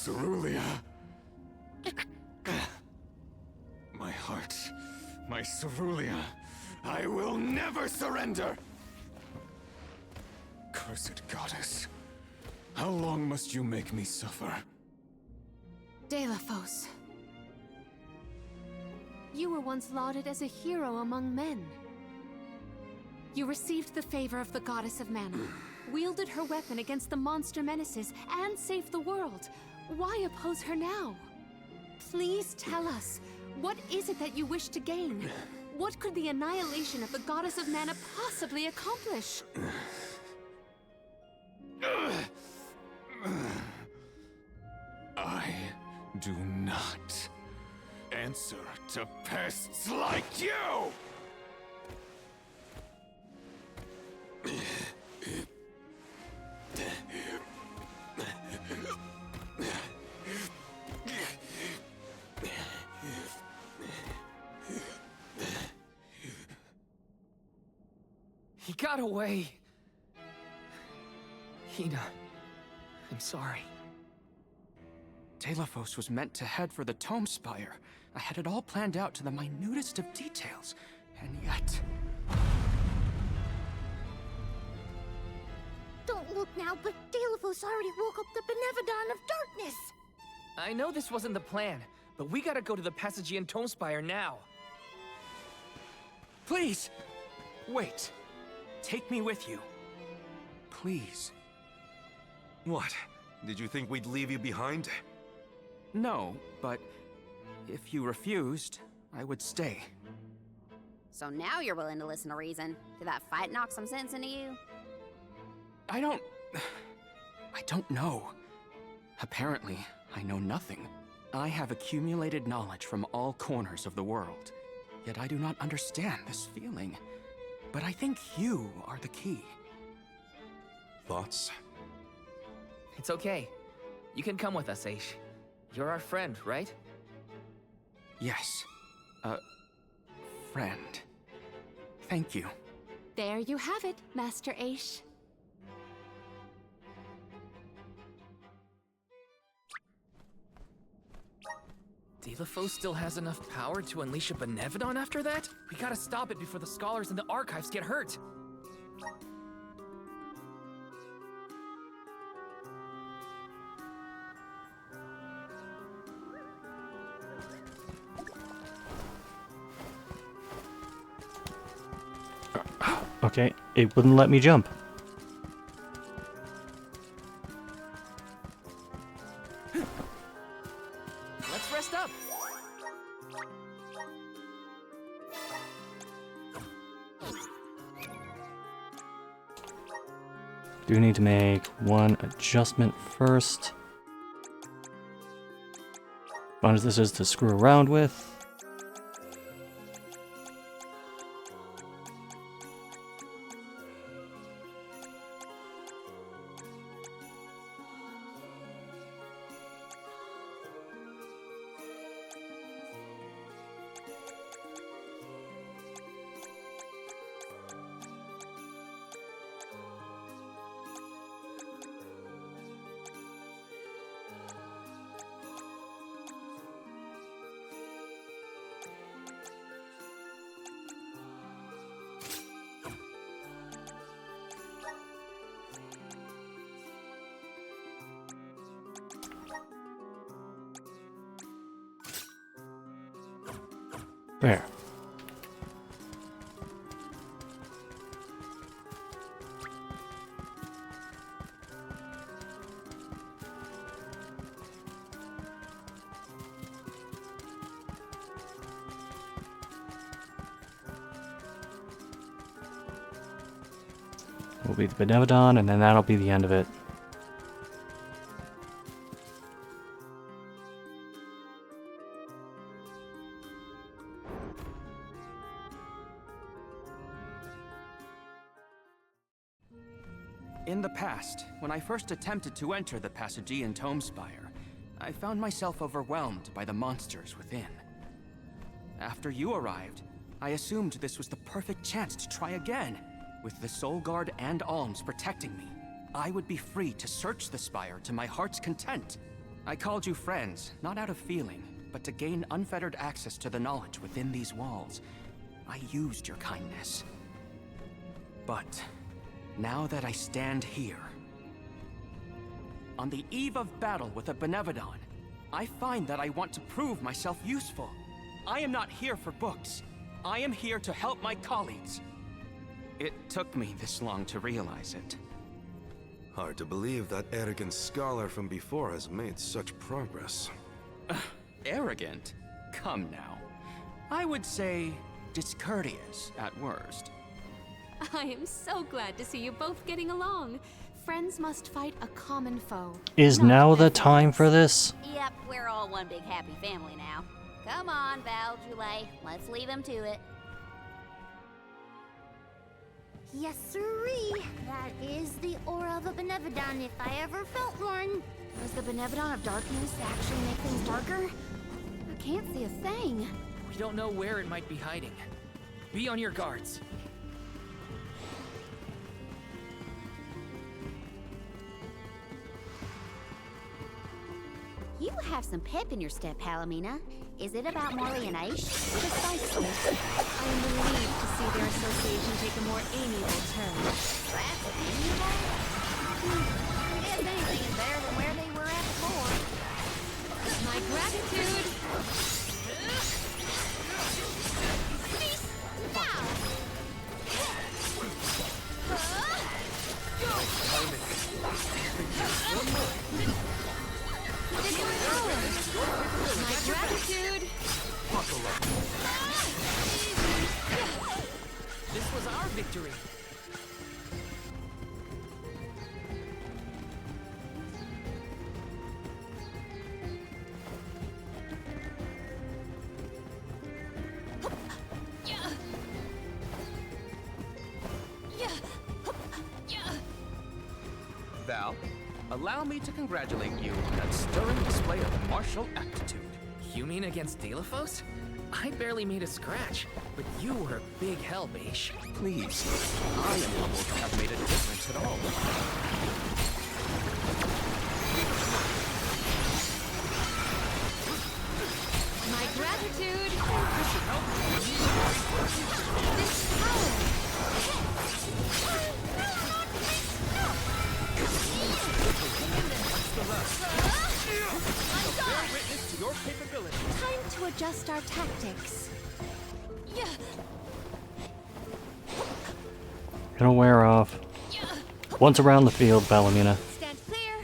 Cerulia. My heart, my Cerulia. I will never surrender! Cursed goddess. How long must you make me suffer? Delafos. You were once lauded as a hero among men. You received the favor of the goddess of mana, wielded her weapon against the monster menaces, and saved the world. Why oppose her now? Please tell us, what is it that you wish to gain? What could the annihilation of the goddess of mana possibly accomplish? I do not answer to pests like you! He got away. Hina, I'm sorry. Delafos was meant to head for the Tome Spire. I had it all planned out to the minutest of details, and yet... Don't look now, but Delafos already woke up the Benevodon of Darkness! I know this wasn't the plan, but we gotta go to the Passagean Tome Spire now. Please! Wait. Take me with you. Please. What? Did you think we'd leave you behind? No, but if you refused, I would stay. So now you're willing to listen to reason. Did that fight knock some sense into you? I don't know. Apparently, I know nothing. I have accumulated knowledge from all corners of the world. Yet I do not understand this feeling. But I think you are the key. Thoughts? It's okay. You can come with us, Aish. You're our friend, right? Yes. Friend. Thank you. There you have it, Master Aish. Delafos still has enough power to unleash a Benevodon after that? We gotta stop it before the scholars in the archives get hurt. Okay, it wouldn't let me jump. Let's rest up. Do need to make one adjustment first. Fun as this is to screw around with. There. Will be the Benevodon, and then that'll be the end of it. In the past, when I first attempted to enter the Passagean Tome Spire, I found myself overwhelmed by the monsters within. After you arrived, I assumed this was the perfect chance to try again. With the Soul Guard and Alms protecting me, I would be free to search the Spire to my heart's content. I called you friends, not out of feeling, but to gain unfettered access to the knowledge within these walls. I used your kindness. But now that I stand here, On the eve of battle with a Benevodon, I find that I want to prove myself useful. I am not here for books. I am here to help my colleagues. It took me this long to realize it. Hard to believe that arrogant scholar from before has made such progress. Arrogant? Come now. I would say discourteous at worst. I am so glad to see you both getting along. Friends must fight a common foe. Is now the time for this? Yep, we're all one big happy family now. Come on, Val, Julie, let's leave him to it. Yes, sirree. That is the aura of a Benevodon if I ever felt one. Does the Benevodon of Darkness actually make things darker? I can't see a thing. We don't know where it might be hiding. Be on your guards. You have some pep in your step, Palomina. Is it about Morley and Aish? Precisely. I am relieved to see their association take a more amiable turn. That's amiable? If anything is better than where they were at before. My gratitude! My gratitude! This was our victory. Val, allow me to congratulate you on that stirring display of martial aptitude. You mean against Delaphos? I barely made a scratch, but you were a big help, Aish. Please, I am humbled to have made a difference at all. My gratitude! This power! Bear witness to your capabilities. Time to adjust our tactics. It'll wear off. Once around the field, Palomina. Stand clear.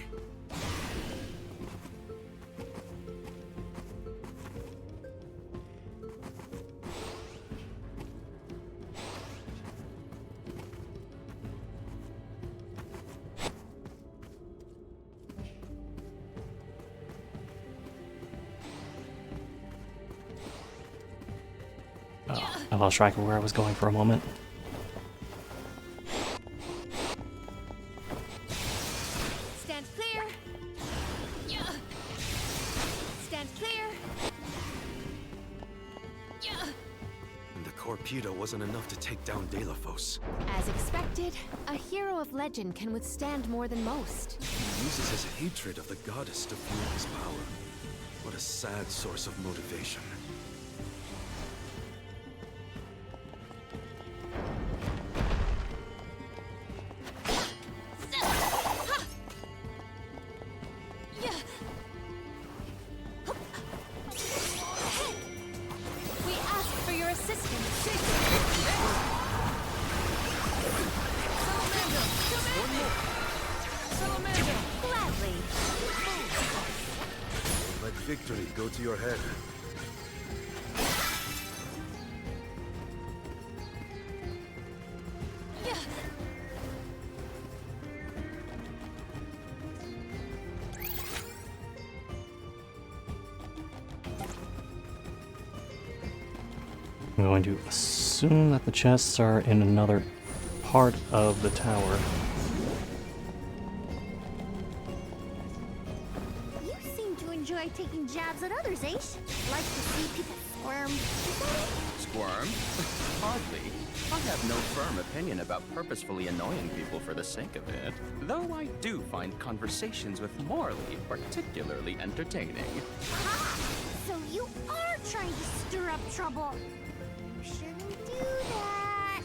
Oh, I lost track of where I was going for a moment. Stand clear. Stand clear. And the Corpedo wasn't enough to take down Delaphos. As expected, a hero of legend can withstand more than most. He uses his hatred of the goddess to fuel his power. What a sad source of motivation. We ask for your assistance. Gladly. Let victory go to your head. I'm going to assume that the chests are in another part of the tower. You seem to enjoy taking jabs at others, Aish. Like to see people squirm. Is that it? Squirm? Hardly. I have no firm opinion about purposefully annoying people for the sake of it. Though I do find conversations with Morley particularly entertaining. Ha! So you are trying to stir up trouble. You shouldn't do that.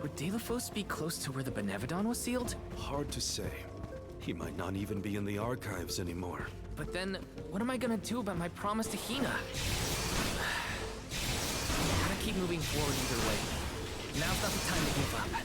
Would Deilophos be close to where the Benevodon was sealed? Hard to say. He might not even be in the archives anymore. But then, what am I gonna do about my promise to Hina? Gotta keep moving forward either way. Now's not the time to give up.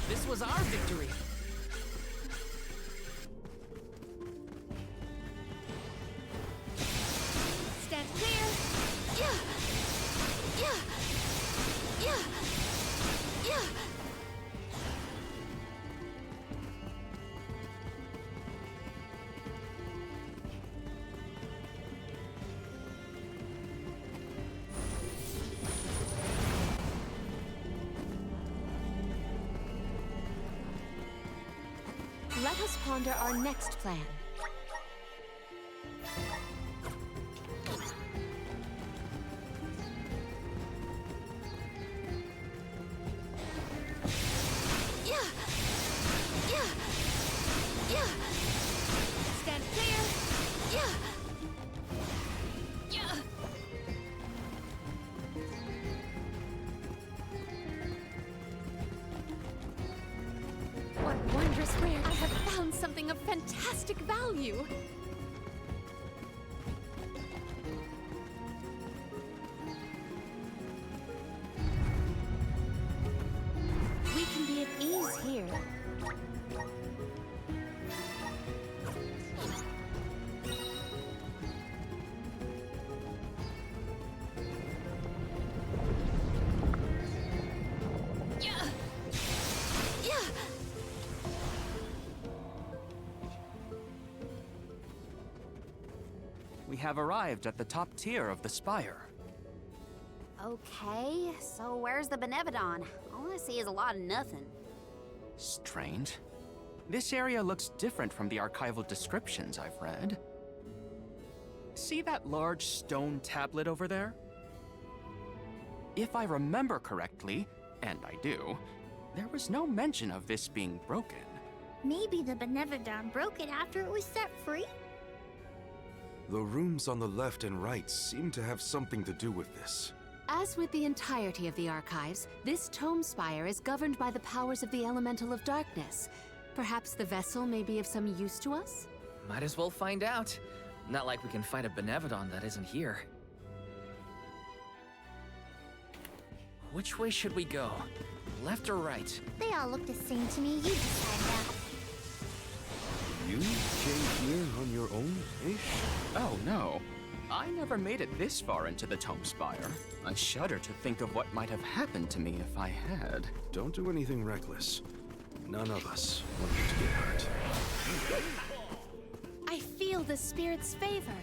This was our victory. Stand clear. Yeah. Yeah. Yeah. Yeah. Let us ponder our next plan. Yeah. Yeah. Yeah. Stand clear. Yeah. Yeah. What wondrous rare! I have found something of fantastic value! We can be at ease here. Yeah. Yeah. We have arrived at the top tier of the spire. Okay, so where's the Benevodon? All I see is a lot of nothing. Strange. This area looks different from the archival descriptions I've read. See that large stone tablet over there? If I remember correctly, and I do, there was no mention of this being broken. Maybe the Benevodon broke it after it was set free? The rooms on the left and right seem to have something to do with this. As with the entirety of the archives, this tome spire is governed by the powers of the Elemental of Darkness. Perhaps the vessel may be of some use to us? Might as well find out. Not like we can find a Benevodon that isn't here. Which way should we go? Left or right? They all look the same to me. You decide that. You came here on your own, Ish? Oh no. I never made it this far into the Tome Spire. I shudder to think of what might have happened to me if I had. Don't do anything reckless. None of us want you to get hurt. I feel the spirit's favor.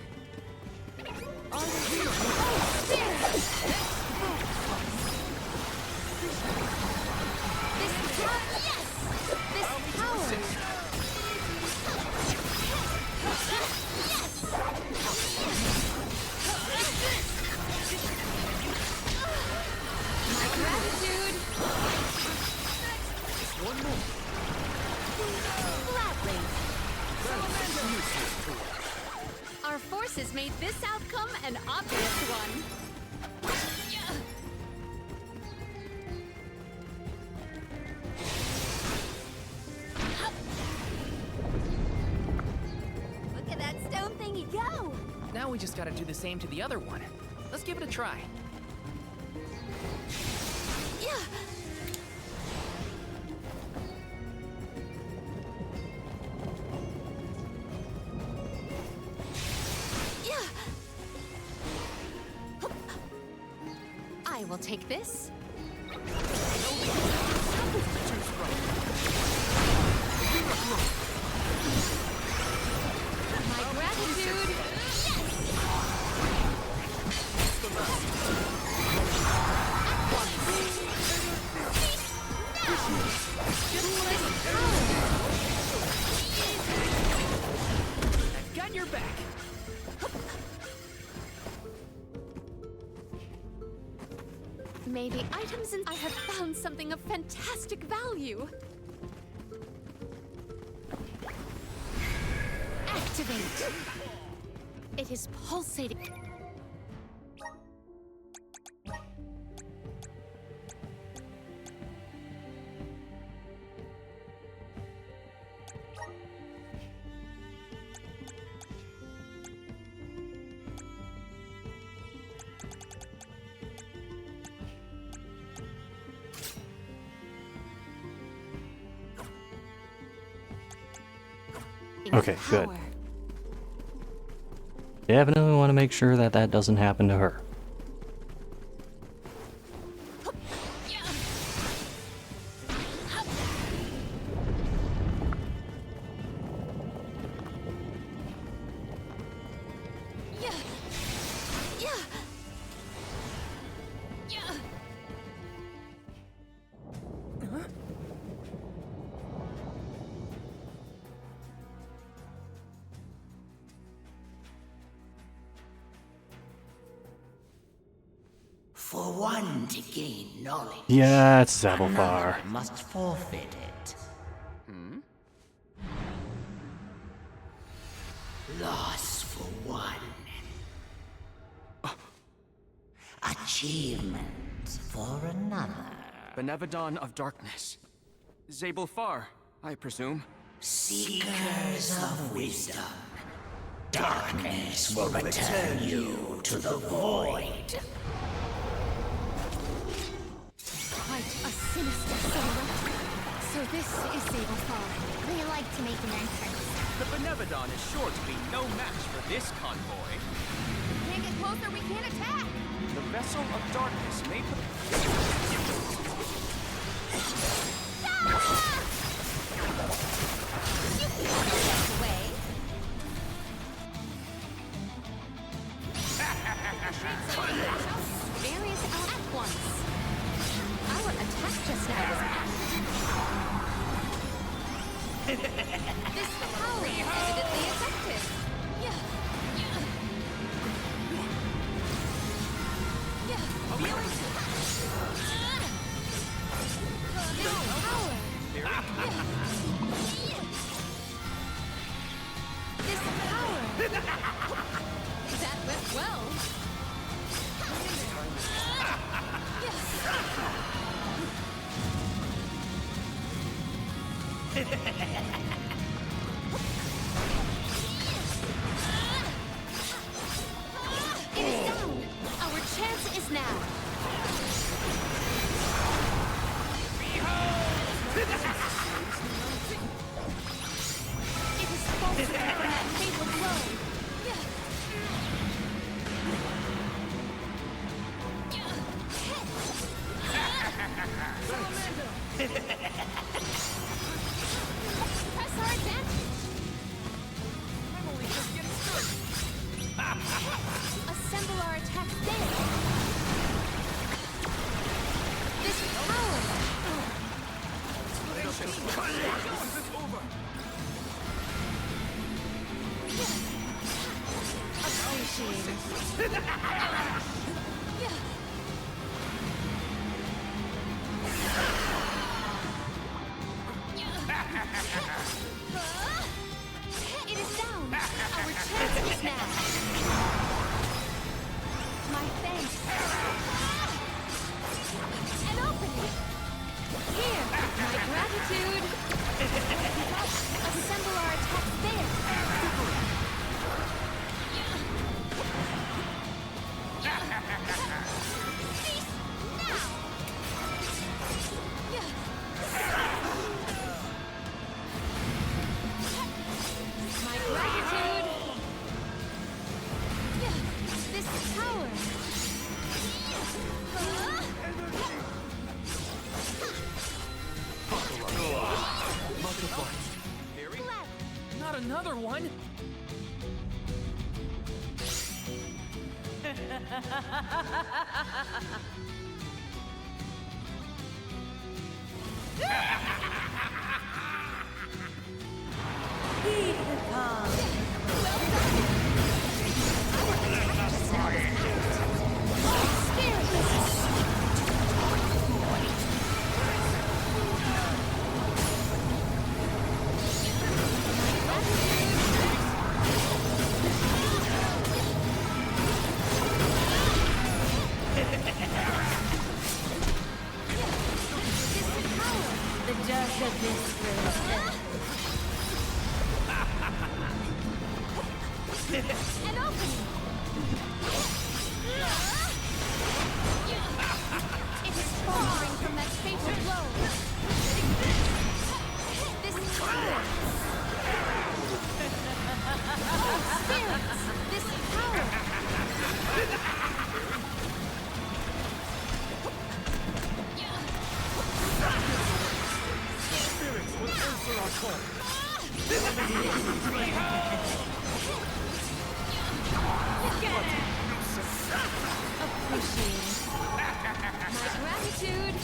Our forces made this outcome an obvious one. Look at that stone thingy go! Now we just gotta do the same to the other one. Let's give it a try. Yeah. I will take this. My gratitude. back. Maybe items and I have found something of fantastic value. Activate. It is pulsating. Okay, good. Definitely want to make sure that that doesn't happen to her. For one to gain knowledge, Yeah, it's Zabelfar. another must forfeit it. Loss for one. Achievement for another. Benevodon of Darkness. Zabelfar, I presume. Seekers of wisdom. Darkness will return you to the void. Quite a sinister silhouette. So this is Zabelfar. They like to make an entrance. The Benevodon is sure to be no match for this convoy. Can't get closer, we can't attack! The Vessel of Darkness made for Various out at once. Our attack just now was this power is evidently effective. This power. That went well. It is down. Our chance is now. It is false from that fatal blow. Press our advantage. I'm only just getting started. Assemble our attack there. This power. It's over. Appreciate it. It is down. Our chance is now. My thanks. An opening. Here, my gratitude. Assemble our attack there. Cease now. My gratitude. This power. Harry? Not another one. He who comes. Well done. this grows An opening! It is falling from that fatal blow. This power! Oh, spirits! This power! Spirits will answer our call. Appreciate my gratitude.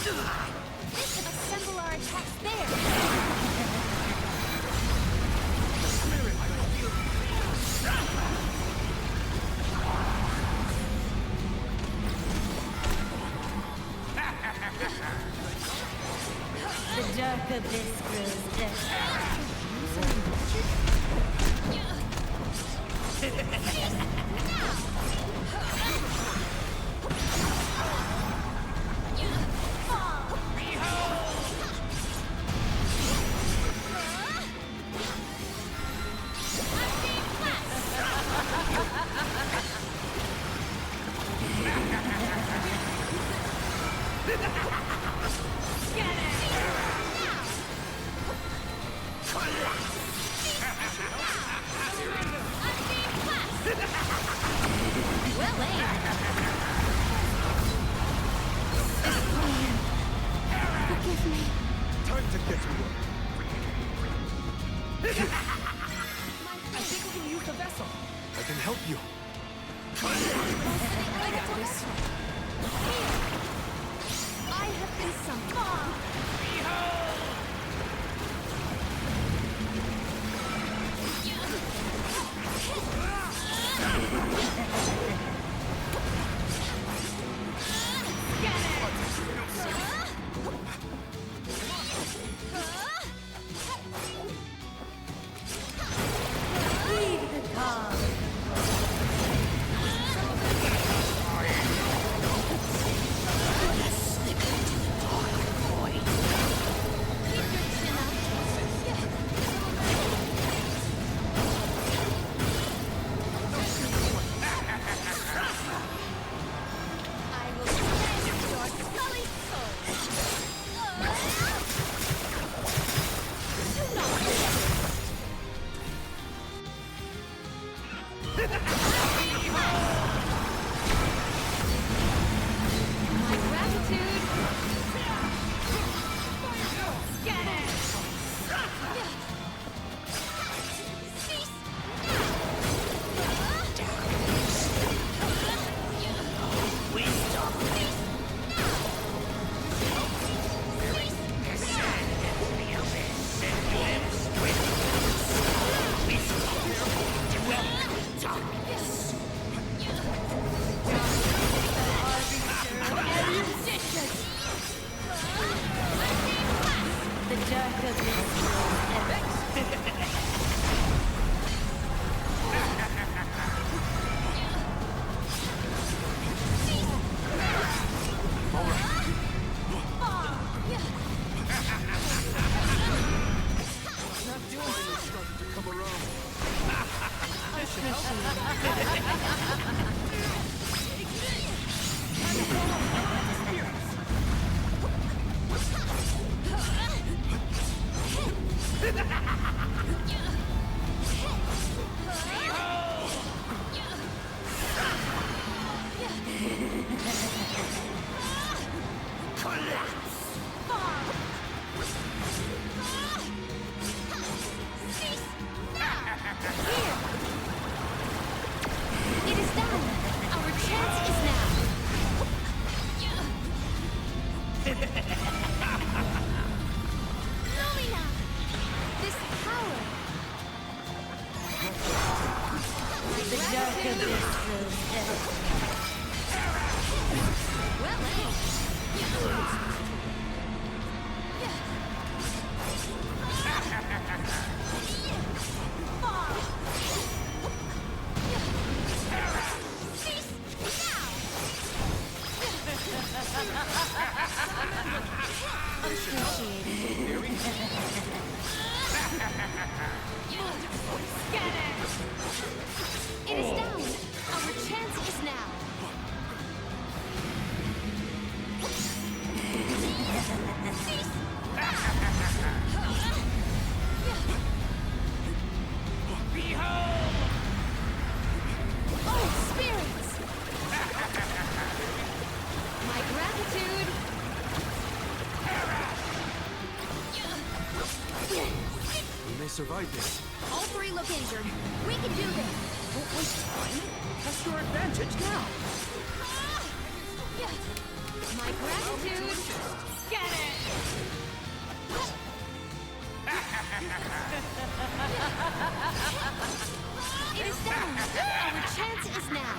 Assemble our attacks there. The dark abyss grows Forgive me. Time to get to work. I think we can use the vessel. I can help you. I got this. I have been summoned. Leave the calm. It is down. Our chance is now. Behold! Oh, spirits! My gratitude. We may survive this. All three look injured. We can do this. Don't waste time. Test your advantage now. My gratitude. Get it! It is down. Our chance is now.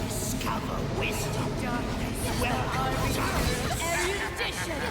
Discover wisdom. Welcome, darkness. Erudition.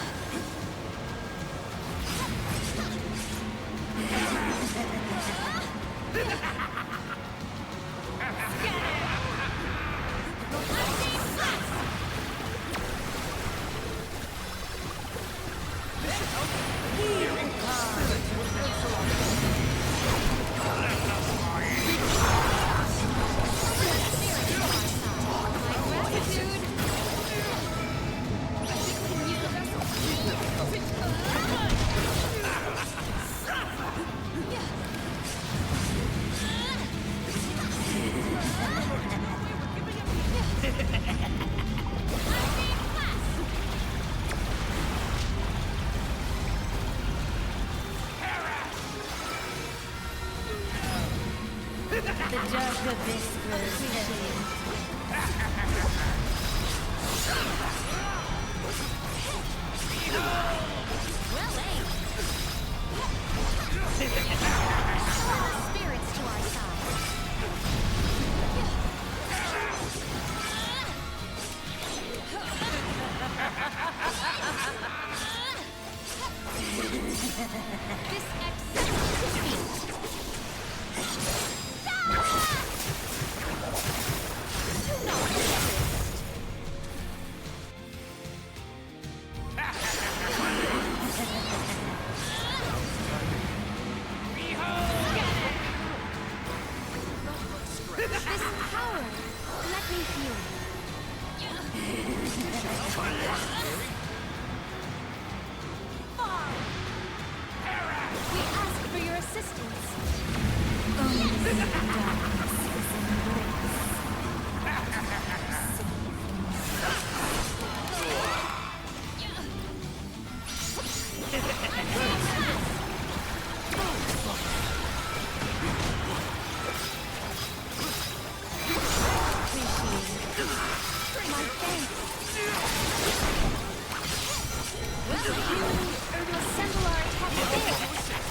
The dark abyss grows heavy. Well aimed. Spirits to our side. This accepts defeat. Do not resist. This power, let me feel we ask for your assistance. My thanks. Well, you assemble our attack again.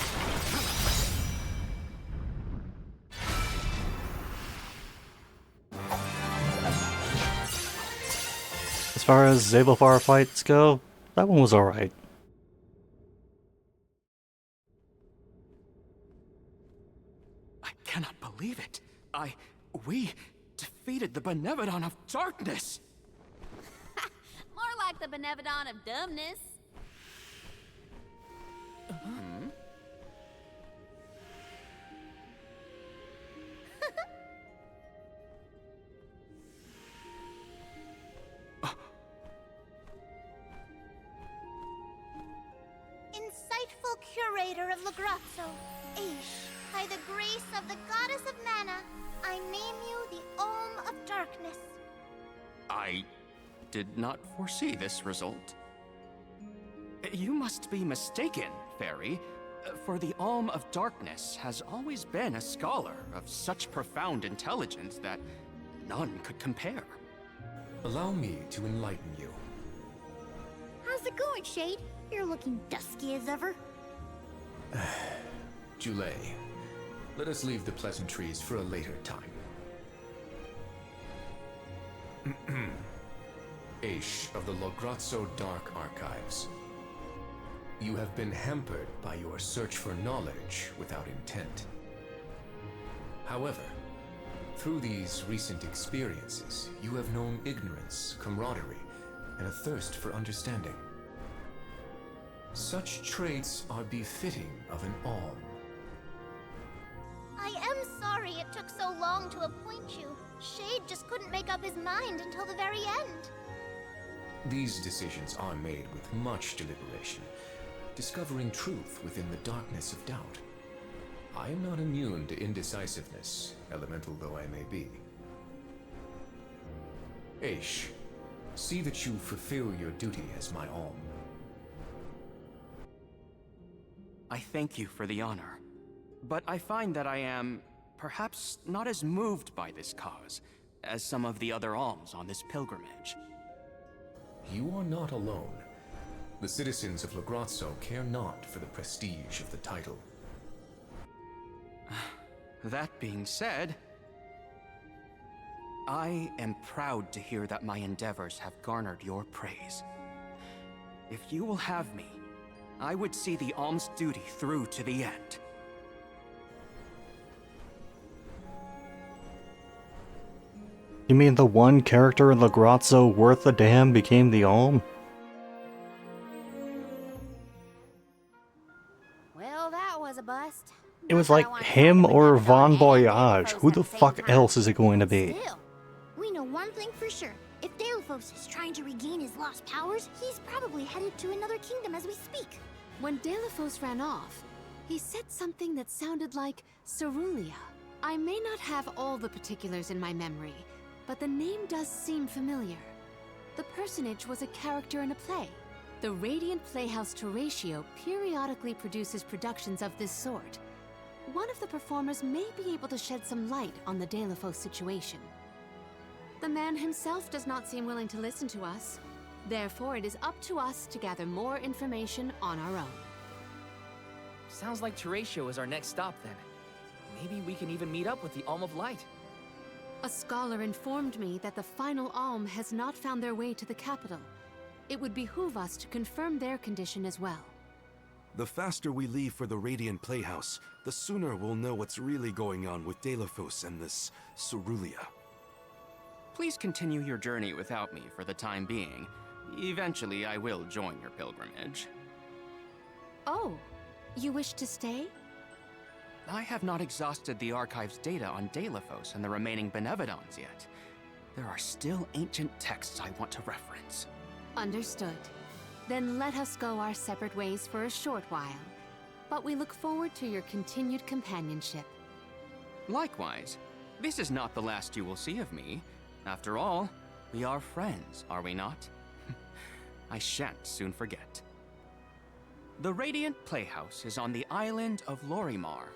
As far as Zabelfar fights go, that one was alright. I cannot believe it. We defeated the Benevodon of Darkness! More like the Benevodon of dumbness. Insightful curator of Lagrazzo, Aish, by the grace of the goddess of mana, I name you the Olm of Darkness. I did not foresee this result. You must be mistaken, Fairy, for the Alm of Darkness has always been a scholar of such profound intelligence that none could compare. Allow me to enlighten you. How's it going, Shade? You're looking dusky as ever. Jule, let us leave the pleasantries for a later time. Aish of the Lograzzo Dark Archives. You have been hampered by your search for knowledge without intent. However, through these recent experiences, you have known ignorance, camaraderie, and a thirst for understanding. Such traits are befitting of an Alm. I am sorry it took so long to appoint you. Shade just couldn't make up his mind until the very end. These decisions are made with much deliberation, discovering truth within the darkness of doubt. I am not immune to indecisiveness, elemental though I may be. Aish, see that you fulfill your duty as my Alm. I thank you for the honor, but I find that I am perhaps not as moved by this cause as some of the other alms on this pilgrimage. You are not alone. The citizens of Lograzzo care not for the prestige of the title. That being said, I am proud to hear that my endeavors have garnered your praise. If you will have me, I would see the alms duty through to the end. You mean the one character in Lograzzo worth a damn became the Alm? Well, that was a bust. It was like him or Von Voyage. Who the fuck else is it going to be? Still, we know one thing for sure. If Delaphos is trying to regain his lost powers, he's probably headed to another kingdom as we speak. When Delaphos ran off, he said something that sounded like Cerulia. I may not have all the particulars in my memory, but the name does seem familiar. The personage was a character in a play. The Radiant Playhouse Teratio periodically produces productions of this sort. One of the performers may be able to shed some light on the Delaphos situation. The man himself does not seem willing to listen to us. Therefore, it is up to us to gather more information on our own. Sounds like Teratio is our next stop then. Maybe we can even meet up with the Alm of Light. A scholar informed me that the final Alm has not found their way to the capital. It would behoove us to confirm their condition as well. The faster we leave for the Radiant Playhouse, the sooner we'll know what's really going on with Delaphos and this Cerulia. Please continue your journey without me for the time being. Eventually, I will join your pilgrimage. Oh, you wish to stay? I have not exhausted the archive's data on Delaphos and the remaining Benevodons yet. There are still ancient texts I want to reference. Understood. Then let us go our separate ways for a short while. But we look forward to your continued companionship. Likewise. This is not the last you will see of me. After all, we are friends, are we not? I shan't soon forget. The Radiant Playhouse is on the island of Lorimar.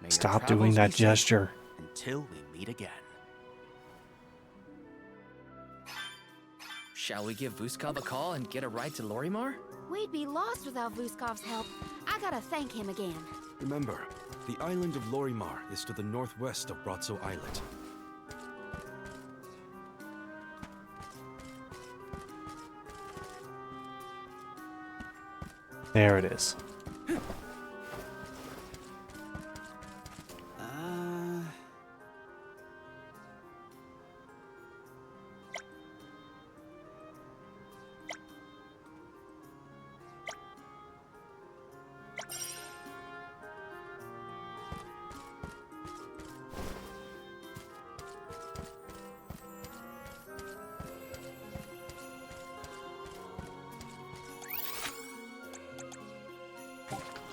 May your Stop travels doing that be safe gesture. until we meet again. Shall we give Vuskov a call and get a ride to Lorimar? We'd be lost without Vuskov's help. I gotta thank him again. Remember, the island of Lorimar is to the northwest of Brazzo Islet. There it is.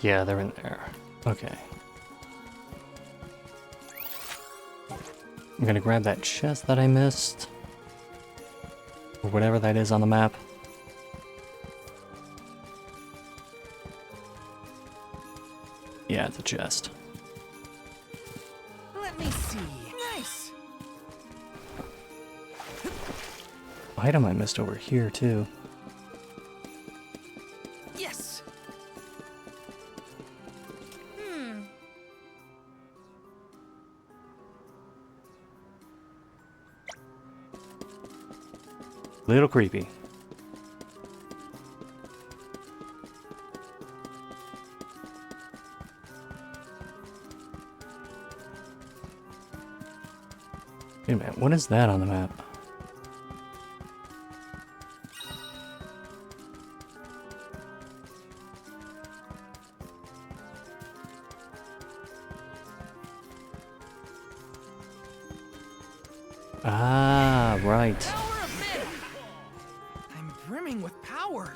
Yeah, they're in there. Okay. I'm gonna grab that chest that I missed. Or whatever that is on the map. Yeah, it's a chest. Let me see. Nice. Item I missed over here, too. Yes. Little creepy. Wait a minute, what is that on the map? Ah, right. Power of Mana! I'm brimming with power.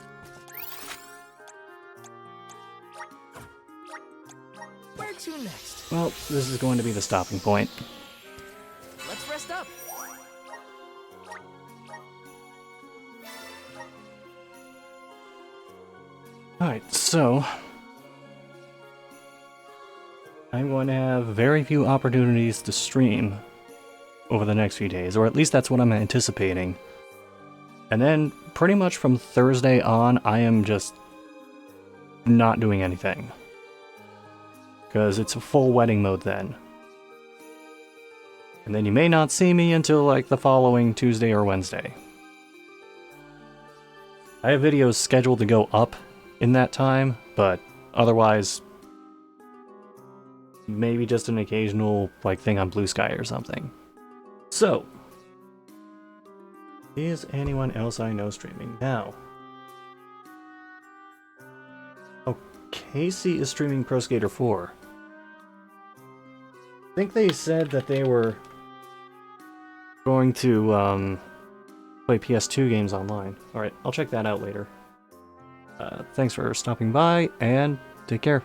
Where to next? Well, this is going to be the stopping point. Let's rest up. Alright, so I'm going to have very few opportunities to stream over the next few days, or at least that's what I'm anticipating. And then pretty much from Thursday on, I am just not doing anything. Because it's a full wedding mode then. And then you may not see me until like the following Tuesday or Wednesday. I have videos scheduled to go up in that time, but otherwise, maybe just an occasional like thing on Blue Sky or something. So, is anyone else I know streaming now? Oh, Casey is streaming Pro Skater 4. I think they said that they were going to play PS2 games online. Alright, I'll check that out later. Thanks for stopping by, and take care.